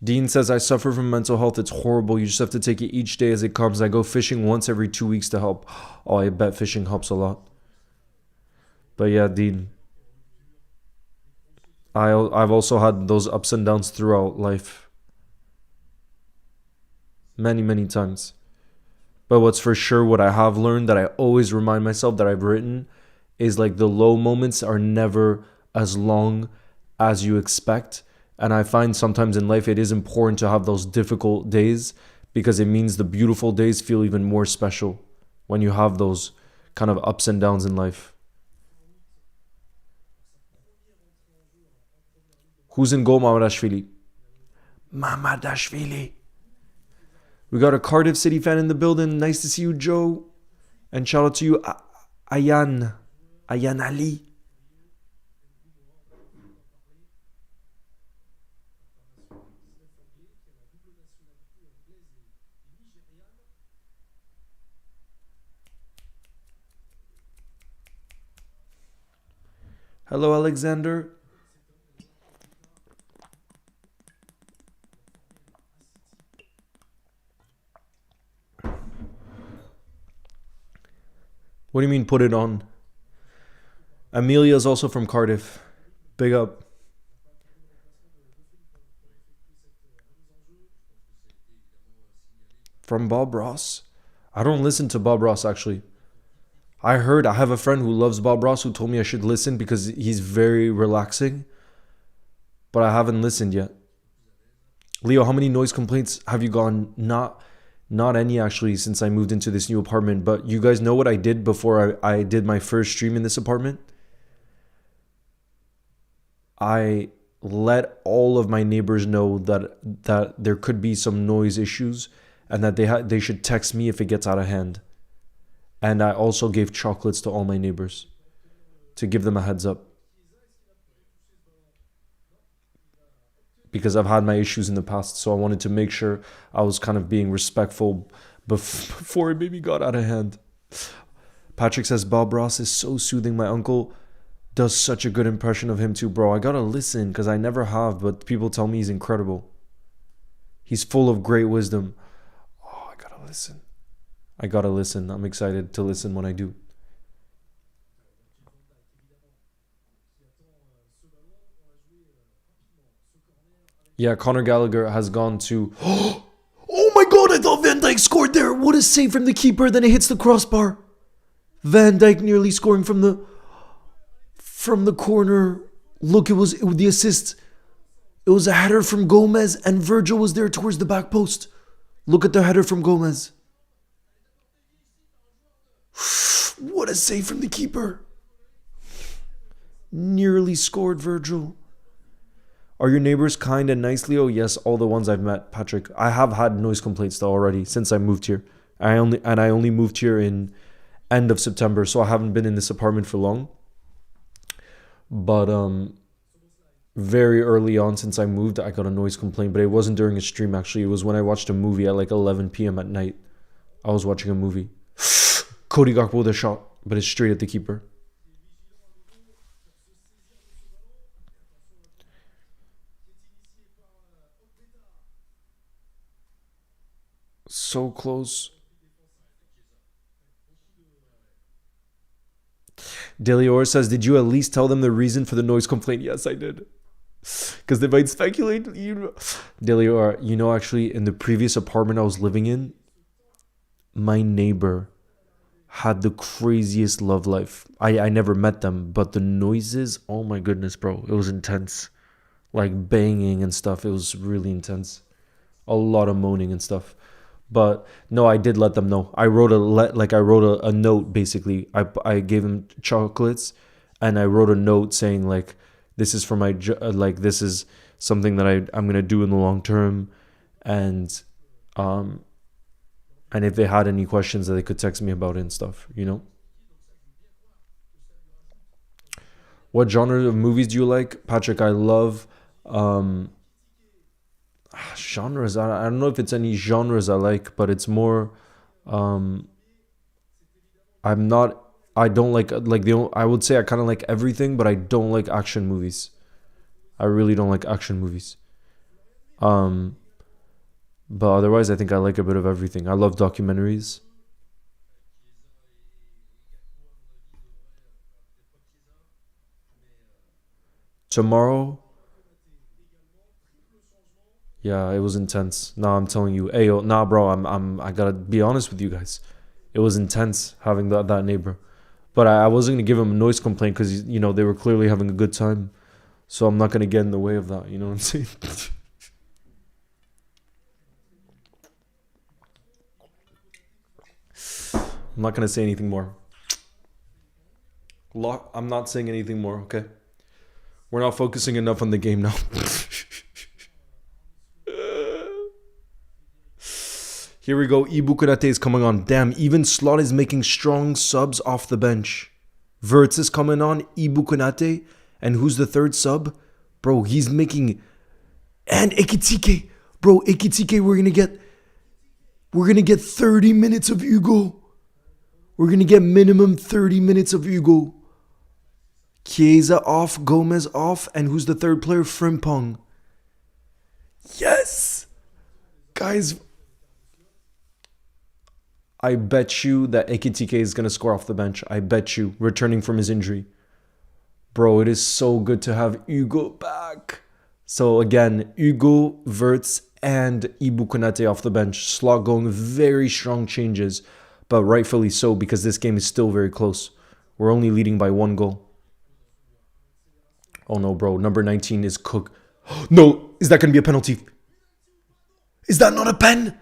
Speaker 1: Dean says, I suffer from mental health. It's horrible. You just have to take it each day as it comes. I go fishing once every 2 weeks to help. Oh, I bet fishing helps a lot. But yeah, Dean. I've also had those ups and downs throughout life. Many, many times. But what's for sure, what I have learned that I always remind myself that I've written is like the low moments are never as long as you expect. And I find sometimes in life it is important to have those difficult days because it means the beautiful days feel even more special when you have those kind of ups and downs in life. Who's in goal? Mamadashvili. Mamadashvili. We got a Cardiff City fan in the building. Nice to see you, Joe. And shout out to you, Aaaand Ali. Hello, Alexander. What do you mean put it on? Amelia is also from Cardiff. Big up. From Bob Ross? I don't listen to Bob Ross actually. I have a friend who loves Bob Ross who told me I should listen because he's very relaxing. But I haven't listened yet. Leo, how many noise complaints have you gotten? Not any actually since I moved into this new apartment. But you guys know what I did before I did my first stream in this apartment? I let all of my neighbors know that there could be some noise issues and that they should text me if it gets out of hand. And I also gave chocolates to all my neighbors to give them a heads up. Because I've had my issues in the past, so I wanted to make sure I was kind of being respectful before it maybe got out of hand. Patrick says, Bob Ross is so soothing. My uncle does such a good impression of him too, bro. I gotta listen because I never have, but people tell me he's incredible. He's full of great wisdom. Oh, I gotta listen. I'm excited to listen when I do. Yeah, Conor Gallagher has gone to... Oh my god, I thought Van Dijk scored there. What a save from the keeper. Then it hits the crossbar. Van Dijk nearly scoring from the corner. Look, it was the assist. It was a header from Gomez and Virgil was there towards the back post. Look at the header from Gomez. What a save from the keeper. Nearly scored, Virgil. Are your neighbors kind and nice, Leo? Yes, all the ones I've met, Patrick. I have had noise complaints though already since I moved here. I only moved here in end of September, so I haven't been in this apartment for long. But very early on since I moved, I got a noise complaint, but it wasn't during a stream actually. It was when I watched a movie at like 11 p.m. at night. I was watching a movie. Cody Gakpo with a shot, but it's straight at the keeper. So close. Delior says, did you at least tell them the reason for the noise complaint? Yes, I did. Because they might speculate. Delior, actually, in the previous apartment I was living in, my neighbor had the craziest love life. I never met them, but the noises, oh my goodness, bro. It was intense. Like banging and stuff. It was really intense. A lot of moaning and stuff. But no, I did let them know. I wrote a note basically. I gave them chocolates, and I wrote a note saying like, this is for my this is something that I'm gonna do in the long term, and if they had any questions that they could text me about it and stuff. What genre of movies do you like, Patrick? I love genres. I don't know if it's any genres I like, but it's more I don't like I would say I kind of like everything, but I don't like action movies. I really don't like action movies. But otherwise I think I like a bit of everything. I love documentaries. Tomorrow, yeah, it was intense. Nah, I'm telling you. Bro, I gotta be honest with you guys. It was intense having that neighbor. But I wasn't gonna give him a noise complaint because they were clearly having a good time. So I'm not gonna get in the way of that, you know what I'm saying? I'm not gonna say anything more. I'm not saying anything more, okay? We're not focusing enough on the game now. Here we go. Konate is coming on. Damn, even Slot is making strong subs off the bench. Wirtz is coming on. Konate. And who's the third sub? Bro, he's making... And Ekitike. Bro, Ekitike, we're going to get 30 minutes of Hugo. We're going to get minimum 30 minutes of Hugo. Chiesa off, Gomez off. And who's the third player? Frimpong. Yes! Guys... I bet you that Ekitike is going to score off the bench. I bet you. Returning from his injury. Bro, it is so good to have Hugo back. So again, Hugo, Wirtz, and Konate off the bench. Slot going very strong changes. But rightfully so, because this game is still very close. We're only leading by 1 goal. Oh no, bro. Number 19 is Cook. No! Is that going to be a penalty? Is that not a pen?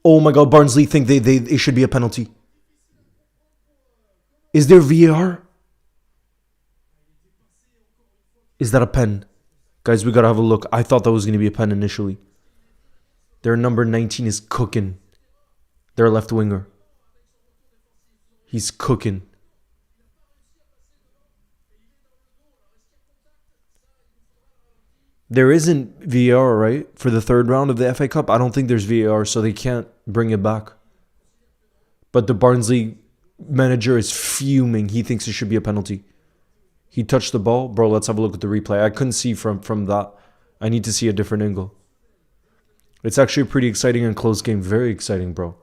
Speaker 1: Oh my god, Barnsley think it should be a penalty. Is there VAR? Is that a pen? Guys, we gotta have a look. I thought that was going to be a pen initially. Their number 19 is cooking. Their left winger. He's cooking. There isn't VAR, right? For the third round of the FA Cup, I don't think there's VAR, so they can't bring it back. But the Barnsley manager is fuming. He thinks it should be a penalty. He touched the ball. Bro, let's have a look at the replay. I couldn't see from that. I need to see a different angle. It's actually a pretty exciting and close game. Very exciting, bro.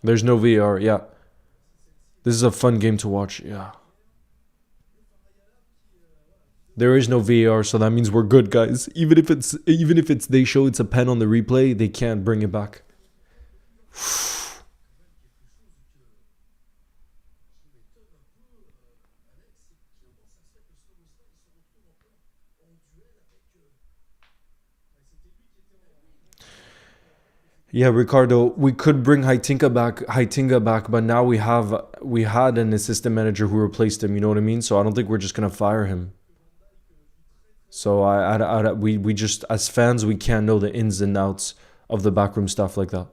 Speaker 1: There's no VAR, yeah. This is a fun game to watch, yeah. There is no VAR, so that means we're good, guys. Even if it's they show it's a pen on the replay, they can't bring it back. Yeah, Ricardo, we could bring Heitinga back, but now we had an assistant manager who replaced him, you know what I mean? So I don't think we're just gonna fire him. So we just, as fans, we can't know the ins and outs of the backroom stuff like that.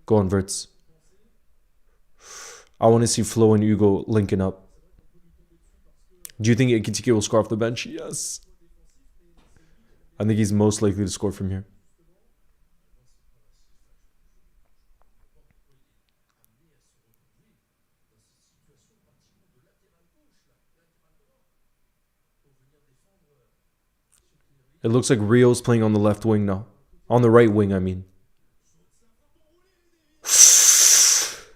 Speaker 1: Go on, Wirtz. I want to see Flo and Hugo linking up. Do you think Ekitike will score off the bench? Yes. I think he's most likely to score from here. It looks like Rio's playing on the left wing now. On the right wing, I mean.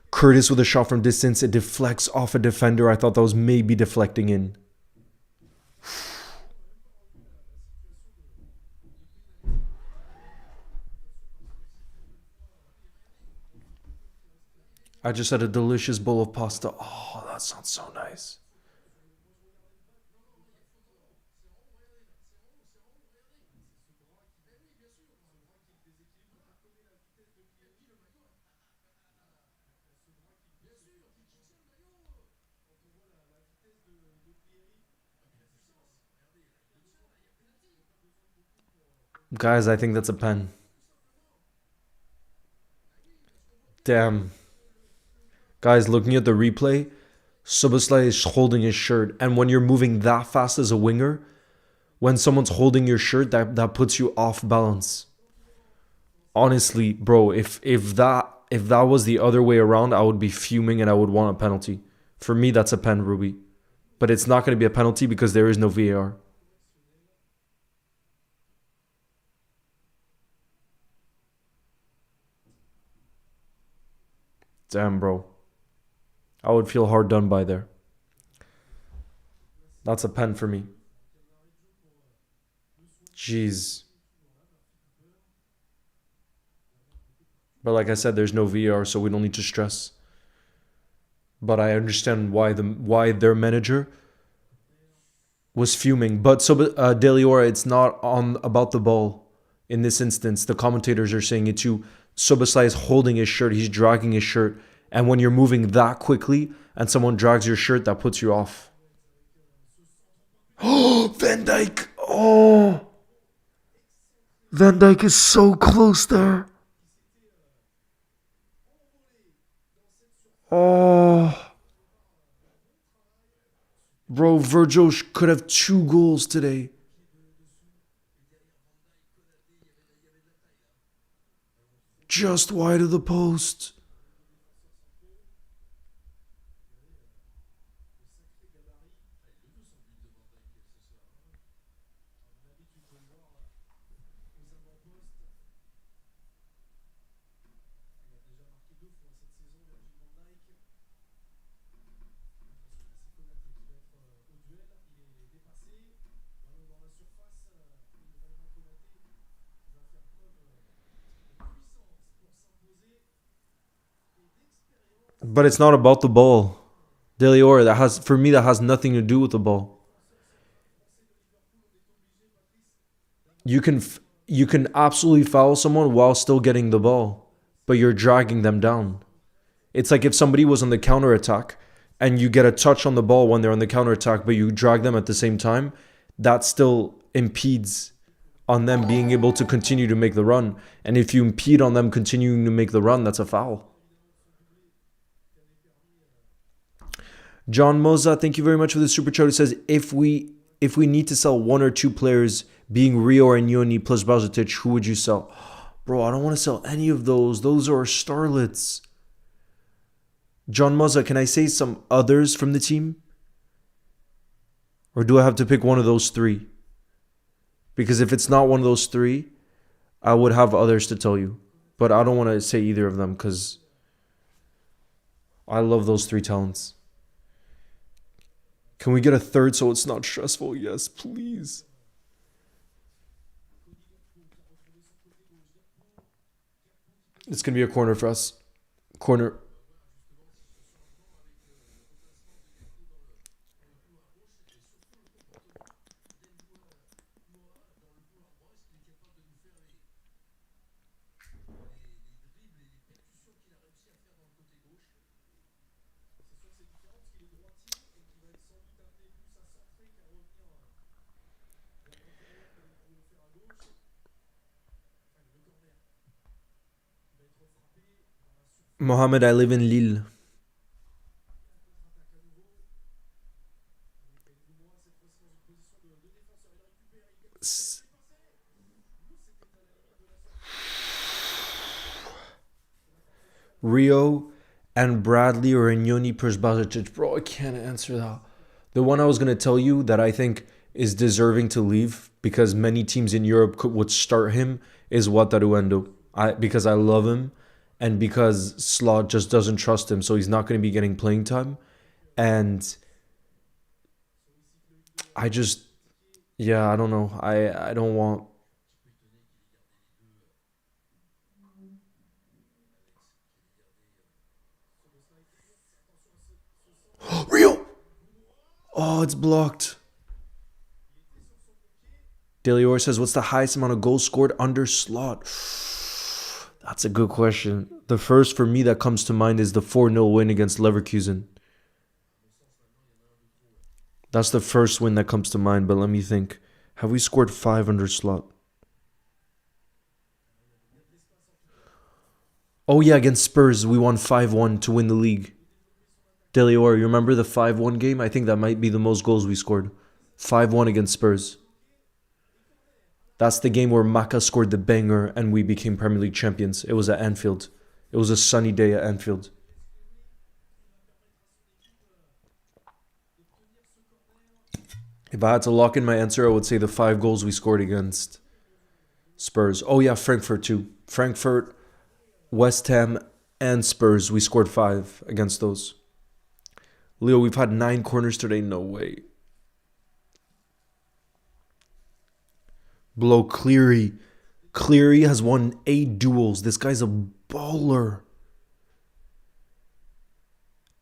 Speaker 1: Curtis with a shot from distance. It deflects off a defender. I thought that was maybe deflecting in. I just had a delicious bowl of pasta. Oh, that sounds so nice. Guys, I think that's a pen. Damn. Guys, looking at the replay, Szoboszlai is holding his shirt. And when you're moving that fast as a winger, when someone's holding your shirt, that puts you off balance. Honestly, bro, if that was the other way around, I would be fuming and I would want a penalty. For me, that's a pen, Ruby. But it's not going to be a penalty because there is no VAR. Damn, bro. I would feel hard done by there. That's a pen for me. Jeez. But like I said, there's no VAR, so we don't need to stress. But I understand why their manager was fuming. But so Deliora, it's not about the ball in this instance. The commentators are saying it too. Szoboszlai is holding his shirt. He's dragging his shirt. And when you're moving that quickly and someone drags your shirt, that puts you off. Oh, Van Dijk. Oh. Van Dijk is so close there. Oh. Bro, Virgil could have 2 goals today. Just wide of the post. But it's not about the ball. Delior, that has nothing to do with the ball. You can absolutely foul someone while still getting the ball, but you're dragging them down. It's like if somebody was on the counter attack and you get a touch on the ball when they're on the counter attack, but you drag them at the same time, that still impedes on them being able to continue to make the run. And if you impede on them continuing to make the run, that's a foul. John Moza, thank you very much for the super chat. It says, if we need to sell 1 or 2 players, being Rio or Nyoni plus Bazotic, who would you sell? Bro, I don't want to sell any of those. Those are starlets. John Moza, can I say some others from the team? Or do I have to pick one of those 3? Because if it's not one of those 3, I would have others to tell you. But I don't want to say either of them because I love those 3 talents. Can we get a third so it's not stressful? Yes, please. It's going to be a corner for us. Corner. Mohamed, I live in Lille. Rio and Bradley or Nyoni Persbazic. Bro, I can't answer that. The one I was going to tell you that I think is deserving to leave because many teams in Europe would start him is Wataruendo. Because I love him and because Slot just doesn't trust him, so he's not going to be getting playing time. And I just, I don't know. I don't want... Rio! Oh, it's blocked. Delior says, what's the highest amount of goals scored under Slot? That's a good question. The first for me that comes to mind is the 4-0 win against Leverkusen. That's the first win that comes to mind, but let me think. Have we scored 5 under Slot? Oh yeah, against Spurs, we won 5-1 to win the league. Delior, you remember the 5-1 game? I think that might be the most goals we scored. 5-1 against Spurs. That's the game where Maka scored the banger and we became Premier League champions. It was at Anfield. It was a sunny day at Anfield. If I had to lock in my answer, I would say the 5 goals we scored against Spurs. Oh yeah, Frankfurt too. Frankfurt, West Ham, and Spurs. We scored 5 against those. Leo, we've had 9 corners today. No way. Below Cleary. Cleary has won 8 duels. This guy's a baller.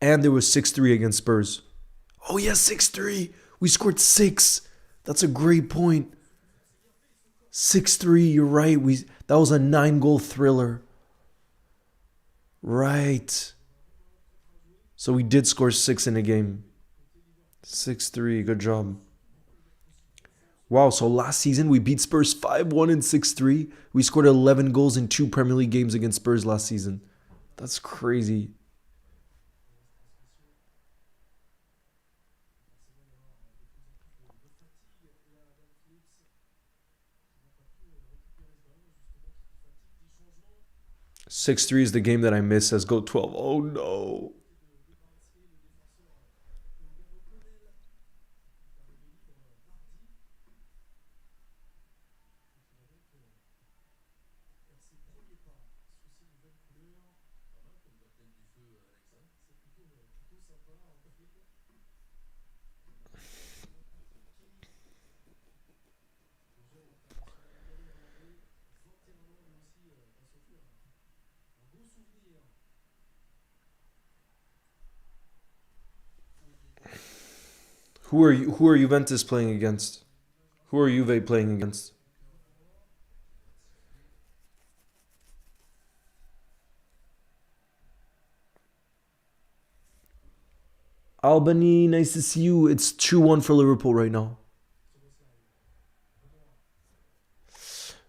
Speaker 1: And there was 6-3 against Spurs. Oh yeah, 6-3. We scored 6. That's a great point. 6-3, you're right. That was a 9-goal thriller. Right. So we did score 6 in a game. 6-3. Good job. Wow, so last season we beat Spurs 5-1 and 6-3. We scored 11 goals in 2 Premier League games against Spurs last season. That's crazy. (6-3) is the game that I missed. Says go 12. Oh no. Who are Juventus playing against? Who are Juve playing against? Albany, nice to see you. It's 2-1 for Liverpool right now.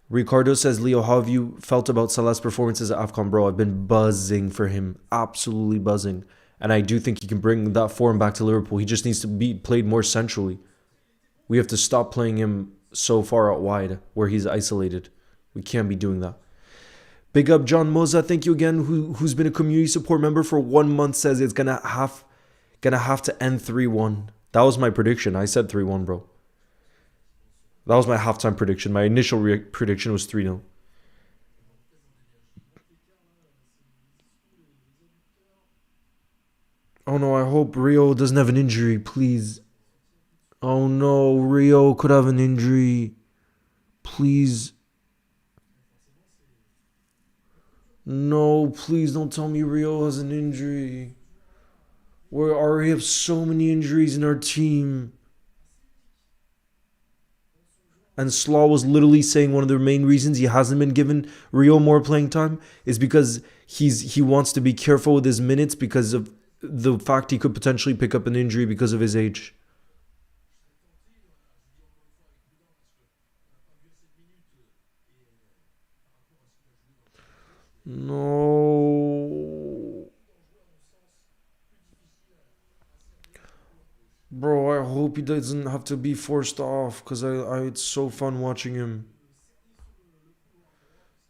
Speaker 1: Ricardo says, Leo, how have you felt about Salah's performances at AFCON, bro? I've been buzzing for him. Absolutely buzzing. And I do think he can bring that form back to Liverpool. He just needs to be played more centrally. We have to stop playing him so far out wide where he's isolated. We can't be doing that. Big up John Moza. Thank you again, who's been a community support member for 1 month, says it's gonna have to end 3-1. That was my prediction. I said 3-1, bro. That was my halftime prediction. My initial prediction was 3-0. Oh no, I hope Rio doesn't have an injury, please. Oh no, Rio could have an injury. Please. No, please don't tell me Rio has an injury. We already have so many injuries in our team. And Slaw was literally saying one of the main reasons he hasn't been given Rio more playing time is because he wants to be careful with his minutes because of the fact he could potentially pick up an injury because of his age. No. Bro, I hope he doesn't have to be forced off because it's so fun watching him.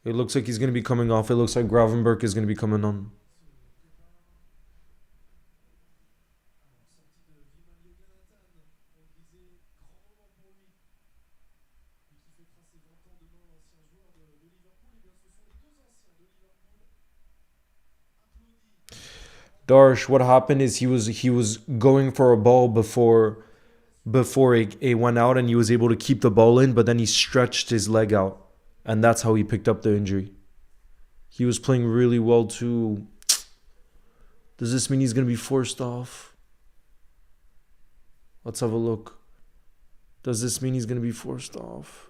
Speaker 1: It looks like he's going to be coming off. It looks like Gravenberg is going to be coming on. Darsh, what happened is he was going for a ball before it went out and he was able to keep the ball in, but then he stretched his leg out. And that's how he picked up the injury. He was playing really well too. Does this mean he's going to be forced off? Let's have a look. Does this mean he's going to be forced off?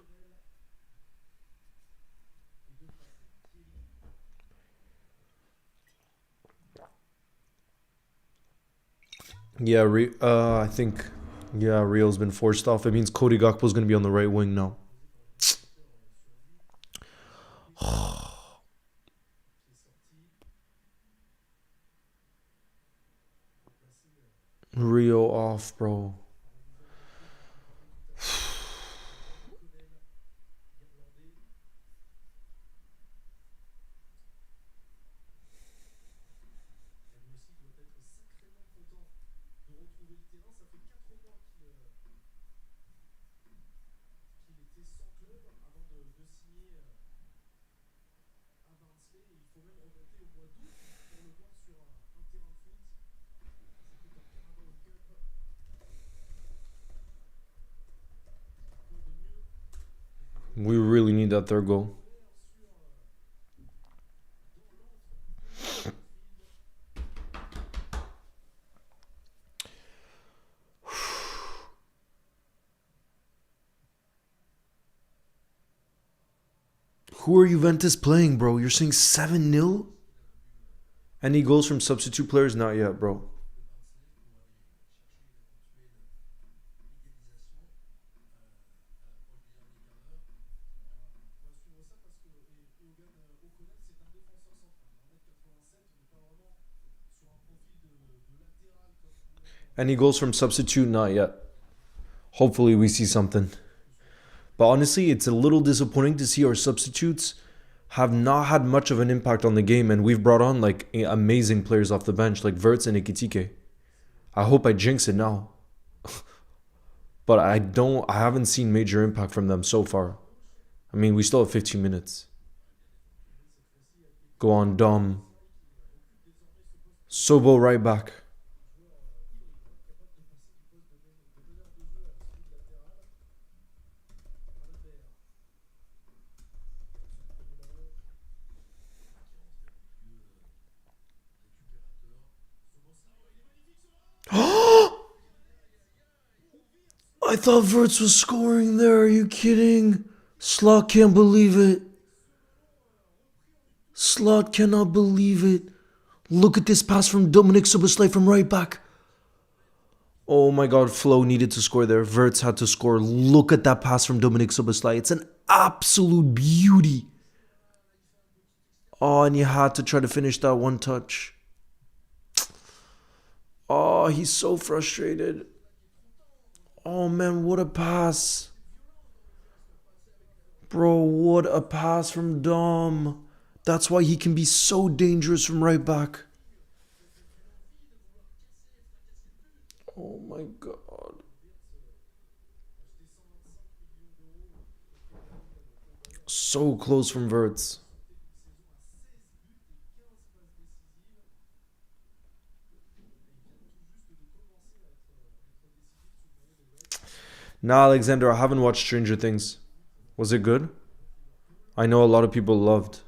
Speaker 1: Yeah, I think, yeah, Rio's been forced off. It means Cody Gakpo's going to be on the right wing now. Rio off, bro. We really need that third goal. Who are Juventus playing, bro? You're saying 7-0? Any goals from substitute players? Not yet, bro. Any goals from substitute? Not yet. Hopefully we see something. But honestly, it's a little disappointing to see our substitutes have not had much of an impact on the game, and we've brought on like amazing players off the bench like Wirtz and Ekitike. I hope I jinx it now. But I haven't seen major impact from them so far. I mean, we still have 15 minutes. Go on, Dom. Sobo right back. I thought Wirtz was scoring there. Are you kidding? Slot can't believe it. Slot cannot believe it. Look at this pass from Dominic Szoboszlai from right back. Oh my god, Flo needed to score there. Wirtz had to score. Look at that pass from Dominic Szoboszlai. It's an absolute beauty. Oh, and you had to try to finish that one touch. Oh, he's so frustrated. Oh man, what a pass. Bro, what a pass from Dom. That's why he can be so dangerous from right back. Oh my god. So close from Wirtz. Nah, Alexander, I haven't watched Stranger Things. Was it good? I know a lot of people loved.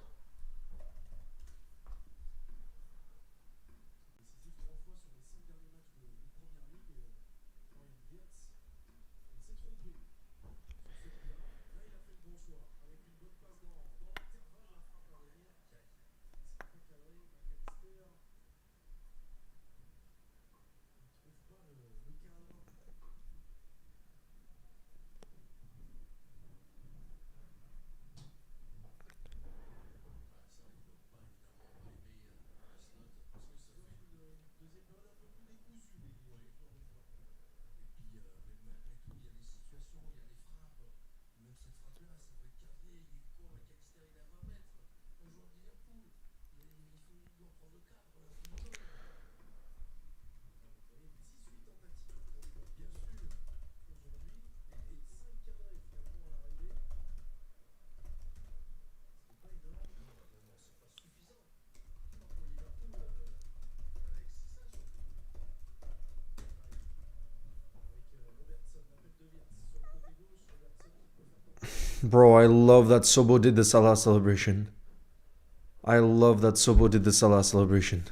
Speaker 1: Bro, I love that Sobo did the Salah celebration. I love that Sobo did the Salah celebration.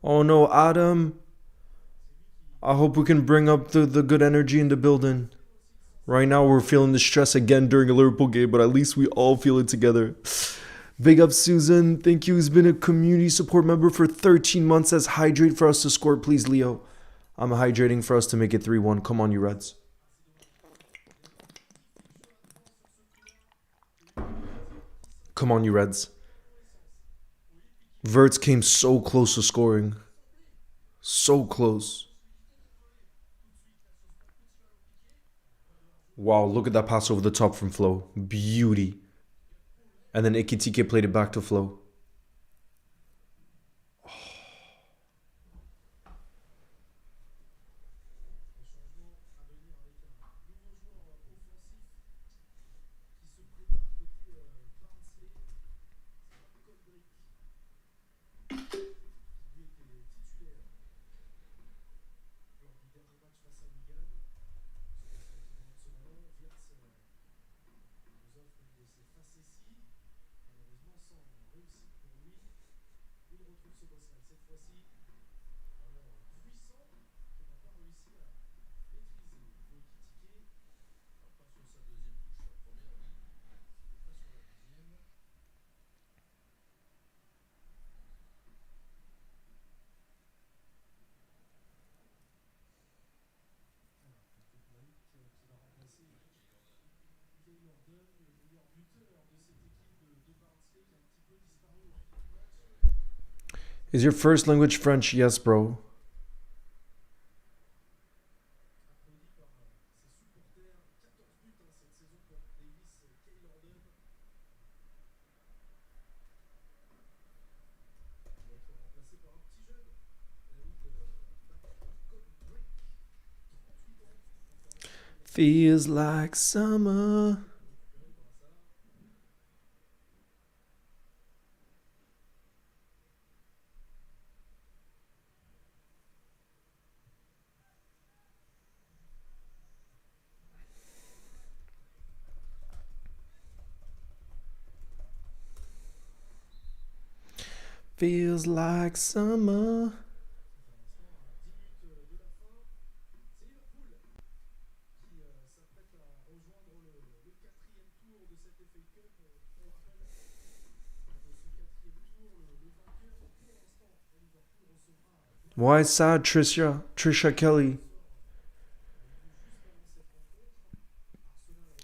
Speaker 1: Oh no, Adam. I hope we can bring up the good energy in the building. Right now we're feeling the stress again during a Liverpool game, but at least we all feel it together. Big up Susan. Thank you. He's been a community support member for 13 months. Says hydrate for us to score, please, Leo. I'm hydrating for us to make it 3-1. Come on, you Reds. Come on, you Reds. Wirtz came so close to scoring. So close. Wow, look at that pass over the top from Flo. Beauty. And then Ekitike played it back to Flo. Is your first language French? Yes, bro. Feels like summer. Feels like summer. Why sad, Trisha Kelly?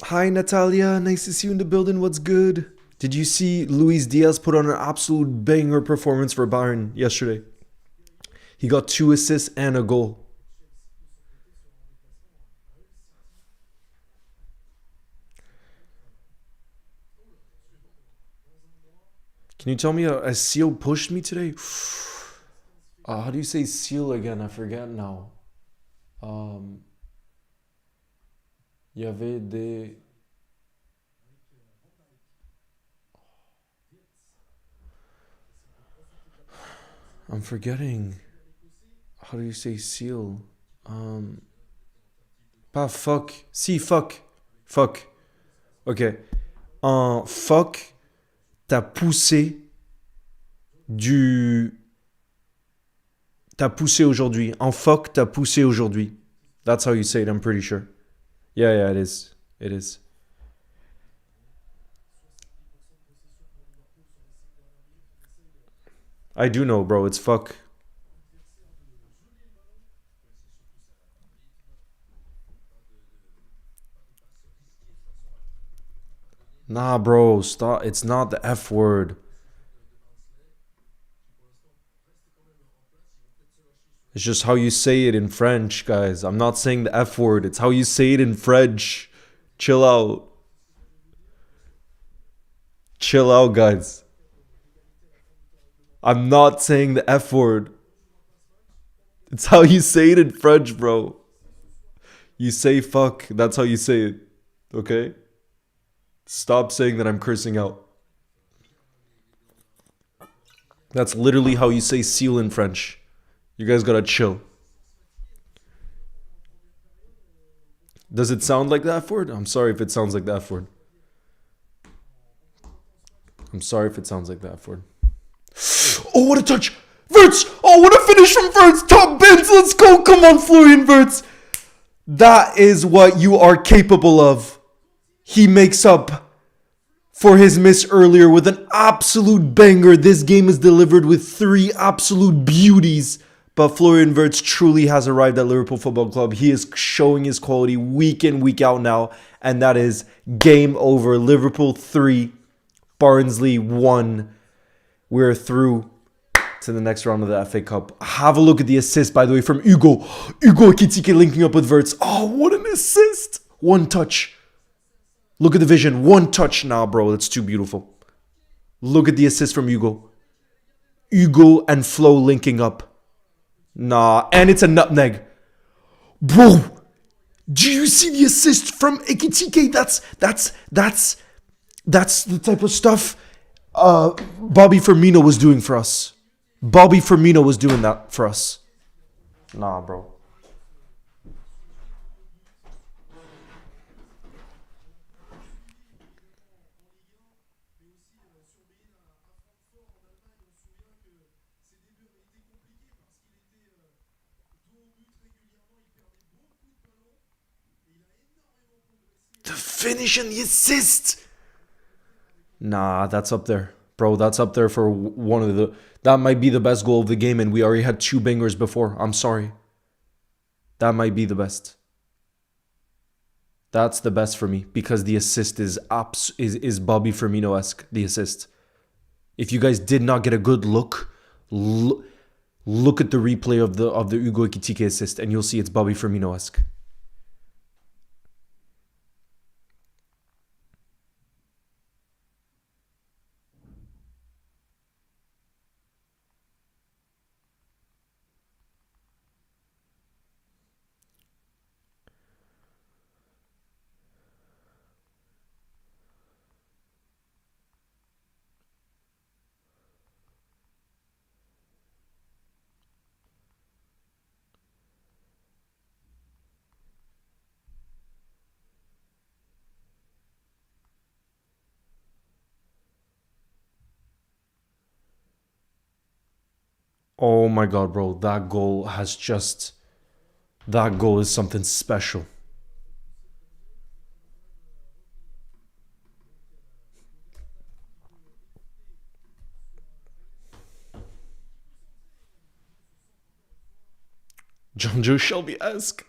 Speaker 1: Hi, Natalia. Nice to see you in the building. What's good? Did you see Luis Diaz put on an absolute banger performance for Bayern yesterday? He got 2 assists and a goal. Can you tell me a seal pushed me today? How do you say seal again? I forget now. Il y avait des... I'm forgetting. How do you say seal? Pas fuck. Si, fuck. Fuck. Ok. Fuck, t'as poussé T'as poussé aujourd'hui. En fuck, t'as poussé aujourd'hui. That's how you say it, I'm pretty sure. Yeah, it is. It is. I do know, bro. It's fuck. Nah, bro. Stop. It's not the F word. It's just how you say it in French, guys. I'm not saying the F word. It's how you say it in French. Chill out. Chill out, guys. I'm not saying the F word. It's how you say it in French, bro. You say fuck. That's how you say it. Okay? Stop saying that I'm cursing out. That's literally how you say seal in French. You guys gotta chill. Does it sound like the F word? I'm sorry if it sounds like the F word. I'm sorry if it sounds like the F word. Oh, what a touch! Wirtz! Oh, what a finish from Wirtz! Top bins, let's go! Come on, Florian Wirtz! That is what you are capable of. He makes up for his miss earlier with an absolute banger. This game is delivered with 3 absolute beauties. But Florian Wirtz truly has arrived at Liverpool Football Club. He is showing his quality week in, week out now. And that is game over. Liverpool 3, Barnsley 1. We're through to the next round of the FA Cup. Have a look at the assist, by the way, from Hugo. Hugo Ekitike linking up with Wirtz. Oh, what an assist. 1 touch. Look at the vision. 1 touch. Nah, bro, that's too beautiful. Look at the assist from Hugo. Hugo and Flo linking up. Nah, and it's a nutmeg. Bro, do you see the assist from Ekitike? That's the type of stuff Bobby Firmino was doing for us. Bobby Firmino was doing that for us. Nah, bro. The finish and the assist. Nah, that's up there. Bro, that's up there for one of the... That might be the best goal of the game, and we already had 2 bangers before. I'm sorry. That might be the best. That's the best for me, because the assist is Bobby Firmino-esque, the assist. If you guys did not get a good look Look at the replay of the Hugo Ekitike assist, and you'll see it's Bobby Firmino-esque. Oh my god, bro. That goal is something special. John Joe Shelby-esque.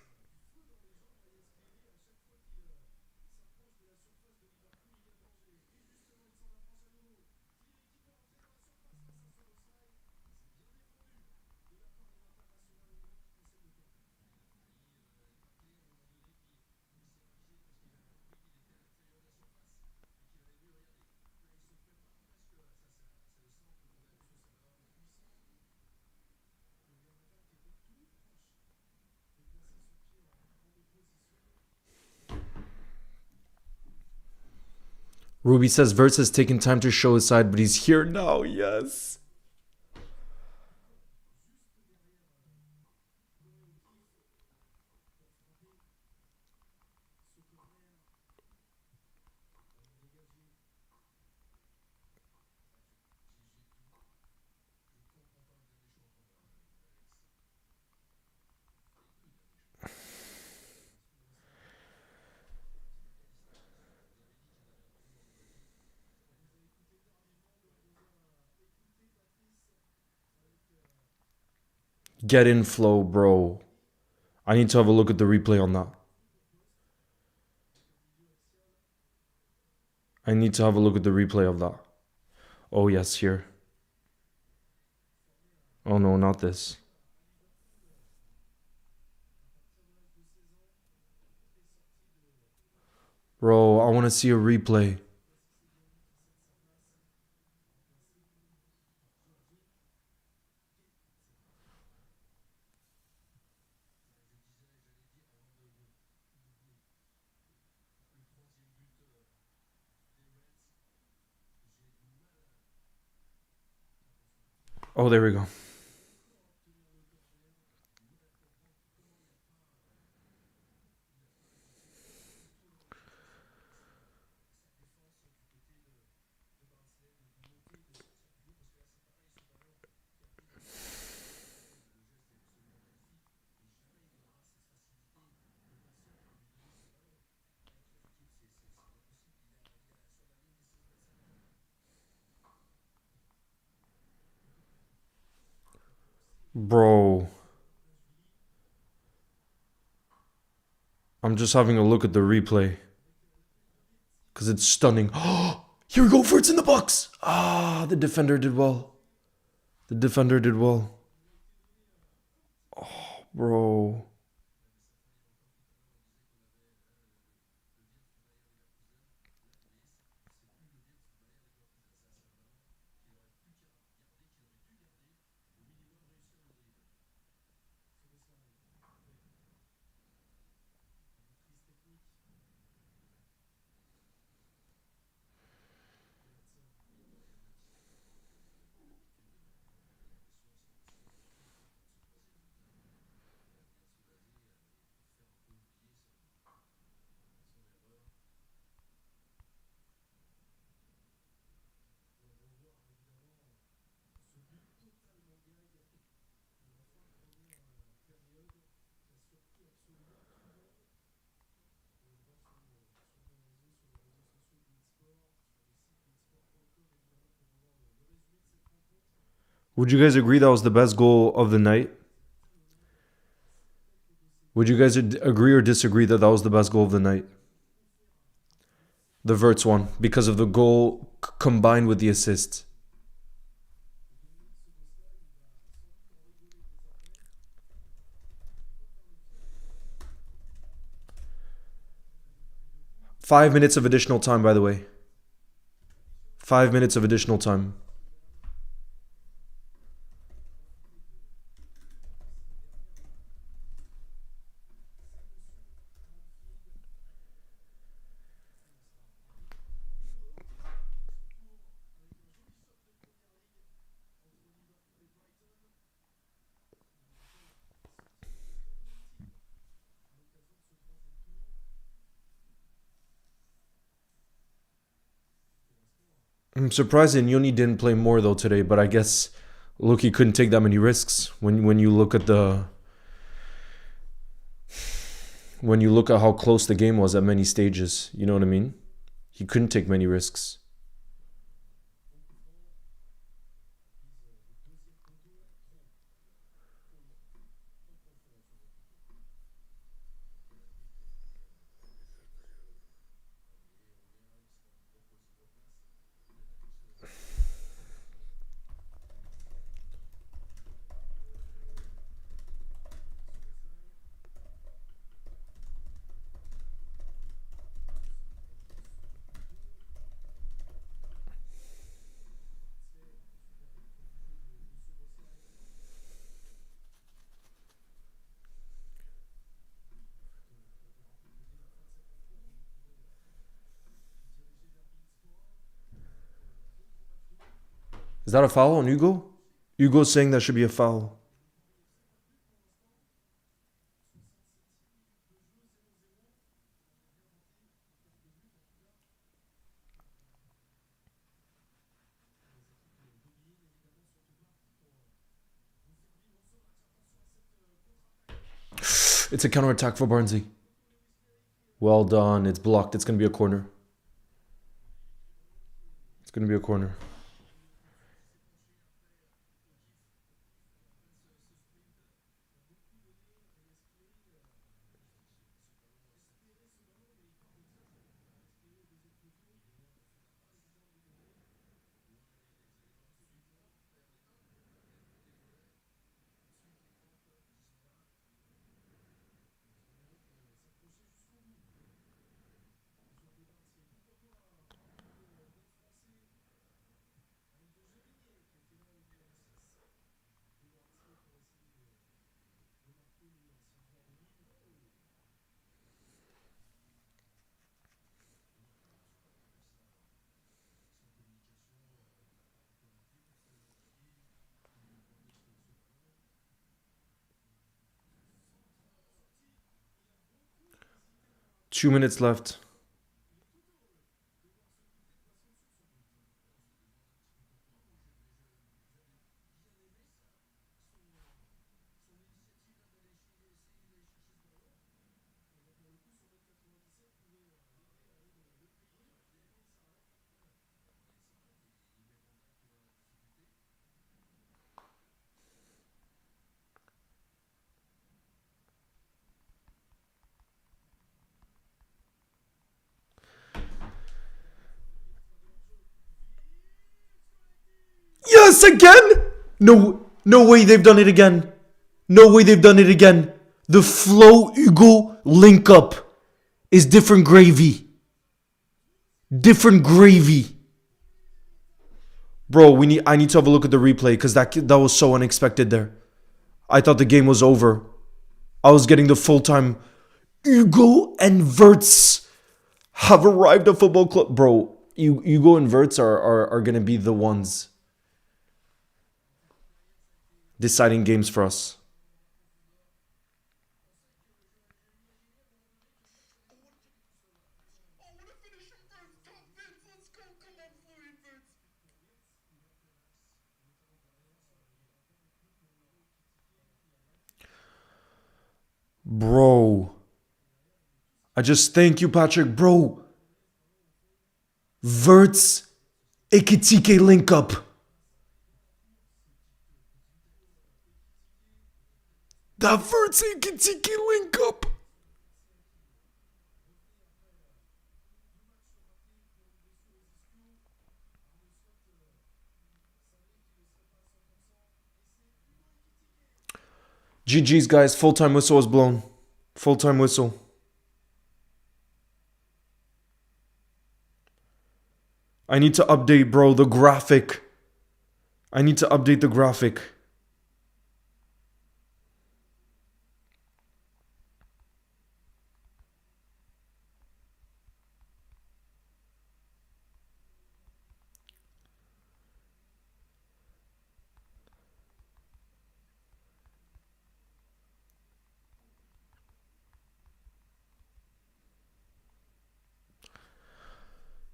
Speaker 1: Ruby says Wirtz has taken time to show his side, but he's here now. Yes. Get in flow, bro. I need to have a look at the replay on that. I need to have a look at the replay of that. Oh, yes, here. Oh, no, not this. Bro, I want to see a replay. Oh, there we go. Bro. I'm just having a look at the replay. Because it's stunning. Oh, here we go. Wirtz in the box. Ah, the defender did well. The defender did well. Oh, bro. Would you guys agree that was the best goal of the night? Would you guys agree or disagree that that was the best goal of the night? The Wirtz one, because of the goal combined with the assist. 5 minutes of additional time, by the way. 5 minutes of additional time. I'm surprised that Nyoni didn't play more though today, but I guess look, he couldn't take that many risks when you look at how close the game was at many stages. You know what I mean? He couldn't take many risks. Is that a foul on Hugo? Hugo's saying that should be a foul. It's a counter-attack for Barnsley. Well done. It's blocked. It's going to be a corner. It's going to be a corner. Two minutes left. Yes, again? No way they've done it again. No way they've done it again. The Flo Hugo link up is different gravy. Different gravy. Bro, I need to have a look at the replay because that was so unexpected there. I thought the game was over. I was getting the full time. Hugo and Wirtz have arrived at football club. Bro, Hugo and Wirtz are going to be the ones deciding games for us. Bro. I just thank you, Patrick. Bro. Wirtz, Ekitike link up. That Wirtz Ekitike link up. GG's, guys. Full-time whistle was blown. Full-time whistle. I need to update, bro, the graphic. I need to update the graphic.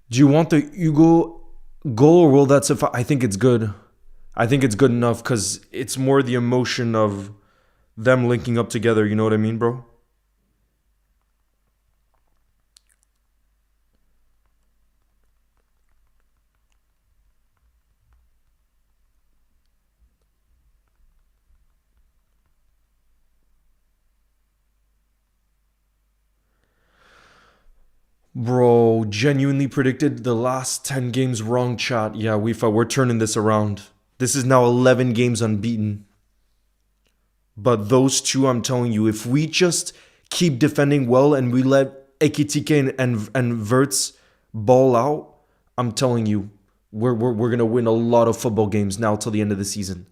Speaker 1: Do you want the Hugo goal or will that suffice? I think it's good. I think it's good enough because it's more the emotion of them linking up together. You know what I mean, bro? Bro, genuinely predicted the last 10 games wrong, chat. Yeah, we're turning this around. This is now 11 games unbeaten. But those two, I'm telling you, if we just keep defending well and we let Ekitike and Wirtz ball out, I'm telling you, we're going to win a lot of football games now till the end of the season.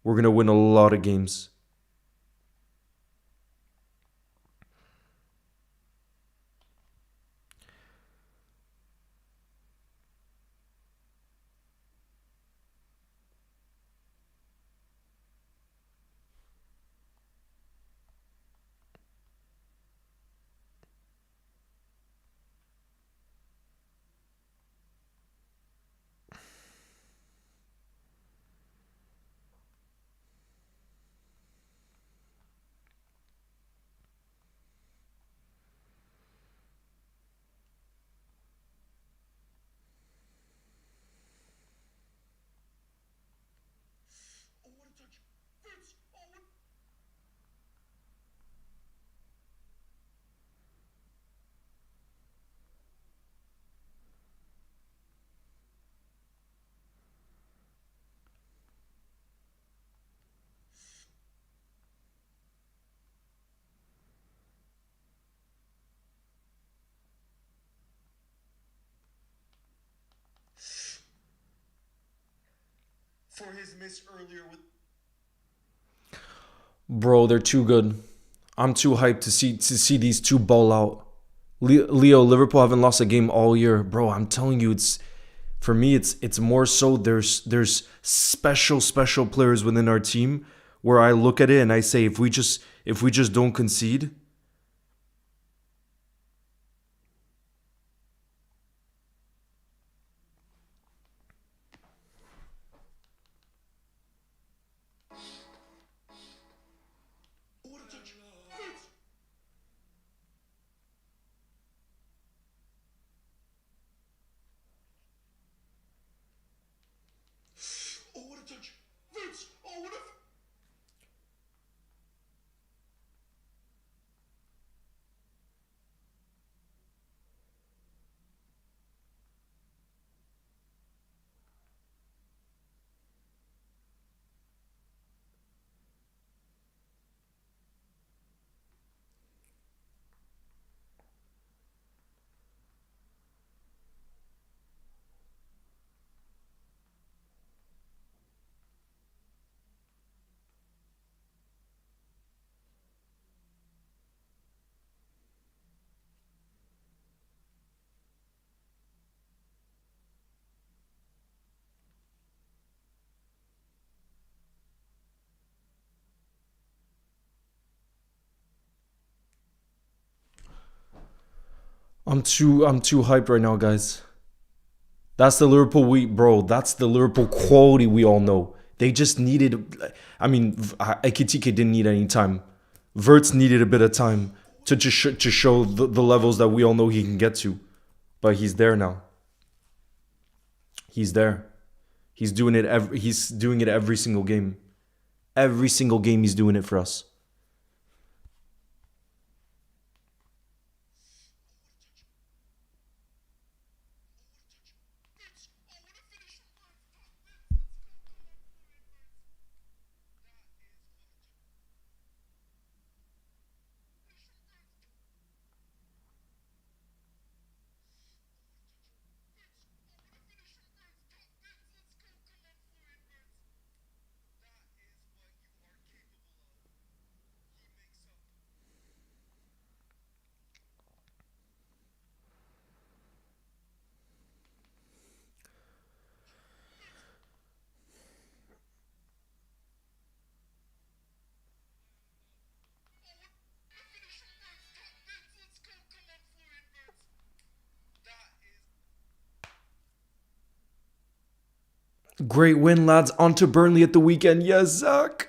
Speaker 1: We're going to win a lot of games. For his miss earlier with... Bro, they're too good. I'm too hyped to see these two ball out. Leo, Liverpool haven't lost a game all year, bro. I'm telling you, for me, it's more so there's special players within our team where I look at it and I say if we just don't concede. I'm too hyped right now, guys. That's the Liverpool that's the Liverpool quality we all know. They just needed, I mean, Ekitike didn't need any time. Wirtz needed a bit of time to show the levels that we all know he can get to. But he's there now. He's there. He's doing it every single game. Every single game he's doing it for us. Great win, lads. On to Burnley at the weekend. Yes, Zach.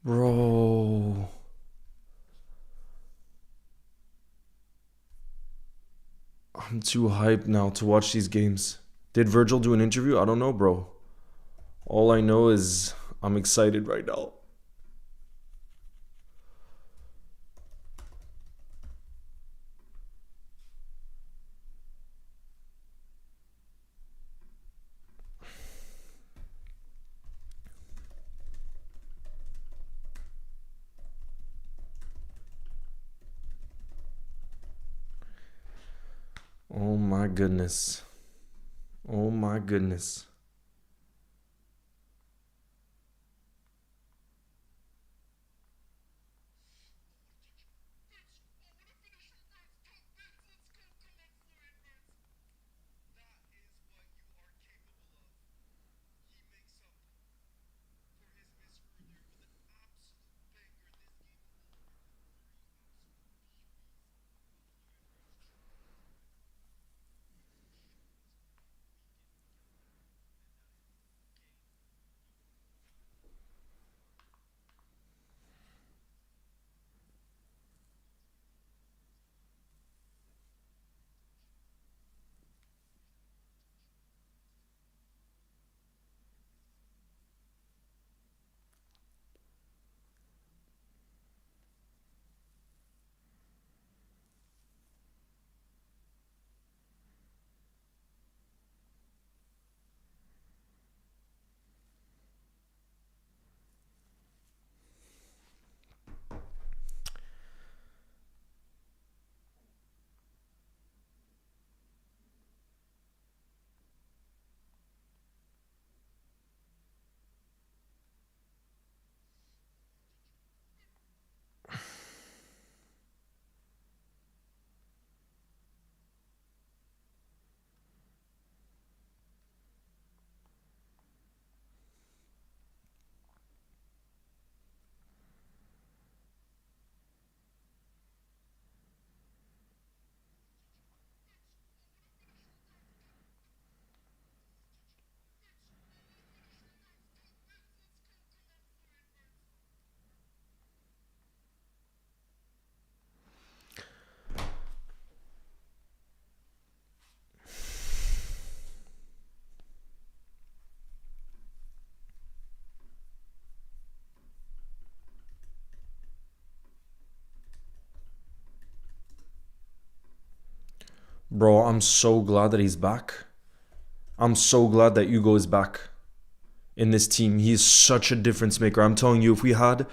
Speaker 1: Bro. I'm too hyped now to watch these games. Did Virgil do an interview? I don't know, bro. All I know is I'm excited right now. Oh my goodness. Oh my goodness. Bro, I'm so glad that he's back. I'm so glad that Hugo is back in this team. He is such a difference maker. I'm telling you, if we had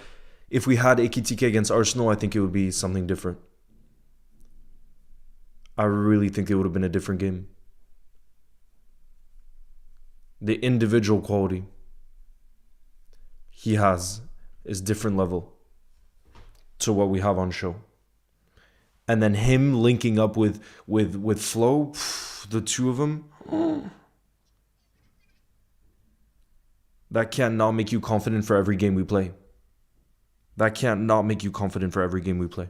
Speaker 1: Ekitike against Arsenal, I think it would be something different. I really think it would have been a different game. The individual quality he has is different level to what we have on show. And then him linking up with Flo, the two of them, that can't not make you confident for every game we play. That can't not make you confident for every game we play.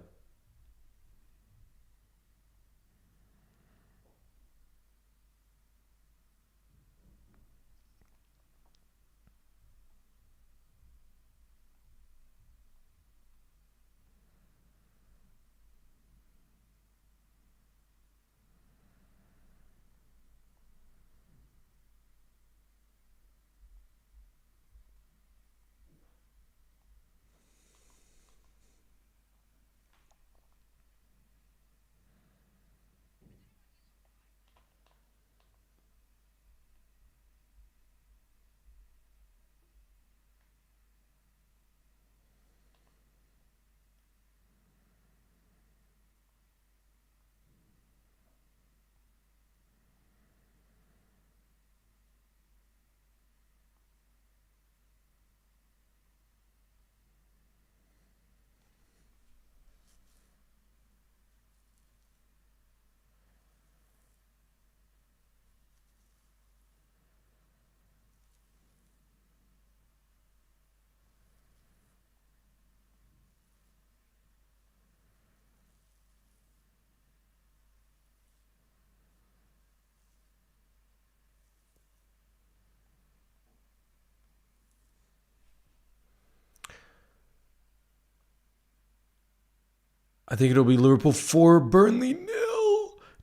Speaker 1: I think it'll be Liverpool 4, Burnley 0.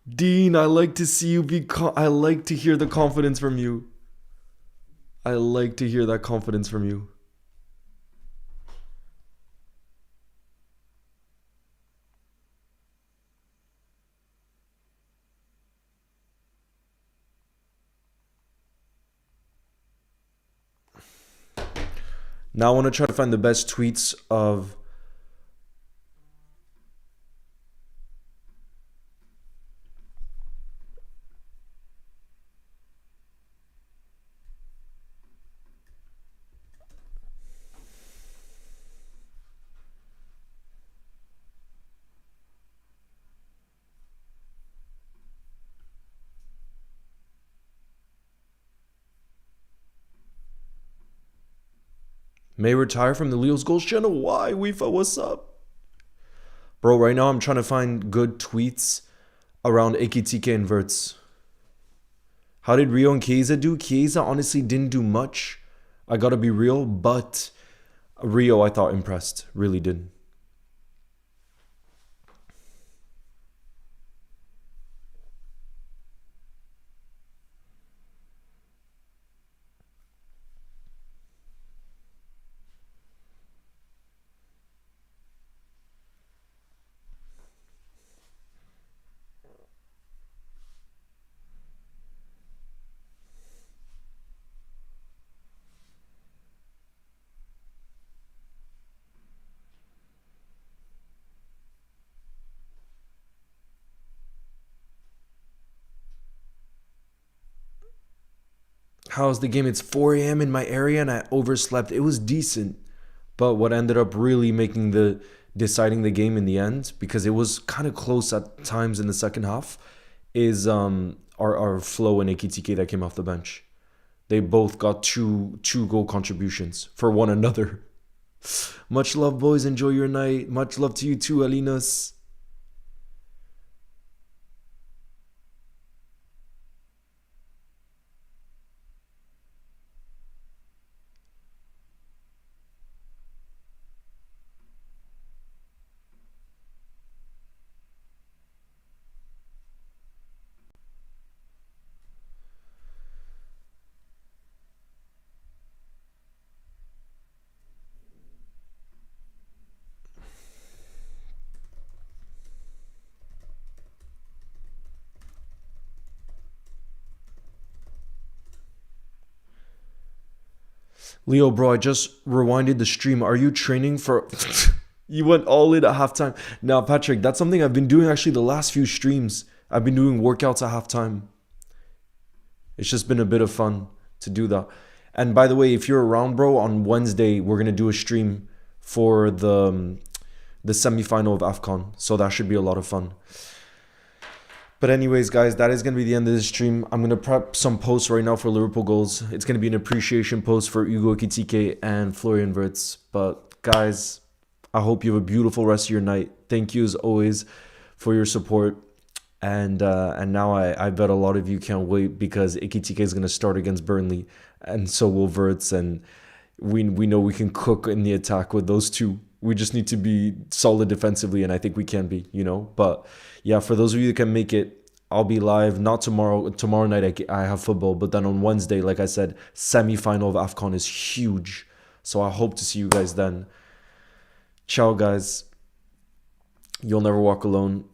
Speaker 1: Dean, I like to see you be... I like to hear the confidence from you. I like to hear that confidence from you. Now I want to try to find the best tweets of... May retire from the Leo's Goals channel. Why? Weefa, what's up? Bro, right now I'm trying to find good tweets around Ekitike and Wirtz. How did Rio and Chiesa do? Chiesa honestly didn't do much. I gotta be real, but Rio I thought impressed. Really did. How's the game? It's 4 a.m. in my area and I overslept. It was decent. But what ended up really making deciding the game in the end, because it was kind of close at times in the second half, is our Flo and Ekitike that came off the bench. They both got two goal contributions for one another. Much love, boys. Enjoy your night. Much love to you too, Alinas. Leo, bro, I just rewinded the stream. Are you training for... You went all in at halftime. Now, Patrick, that's something I've been doing actually the last few streams. I've been doing workouts at halftime. It's just been a bit of fun to do that. And by the way, if you're around, bro, on Wednesday, we're going to do a stream for the semi-final of AFCON. So that should be a lot of fun. But anyways, guys, that is going to be the end of this stream. I'm going to prep some posts right now for Liverpool goals. It's going to be an appreciation post for Hugo Ekitike and Florian Wirtz. But guys, I hope you have a beautiful rest of your night. Thank you as always for your support. And now I bet a lot of you can't wait, because Ekitike is going to start against Burnley. And so will Wirtz. And we know we can cook in the attack with those two. We just need to be solid defensively, and I think we can be, you know. But yeah, for those of you that can make it, I'll be live. Not tomorrow. Tomorrow night I have football, but then on Wednesday, like I said, semi-final of AFCON is huge. So I hope to see you guys then. Ciao, guys. You'll never walk alone.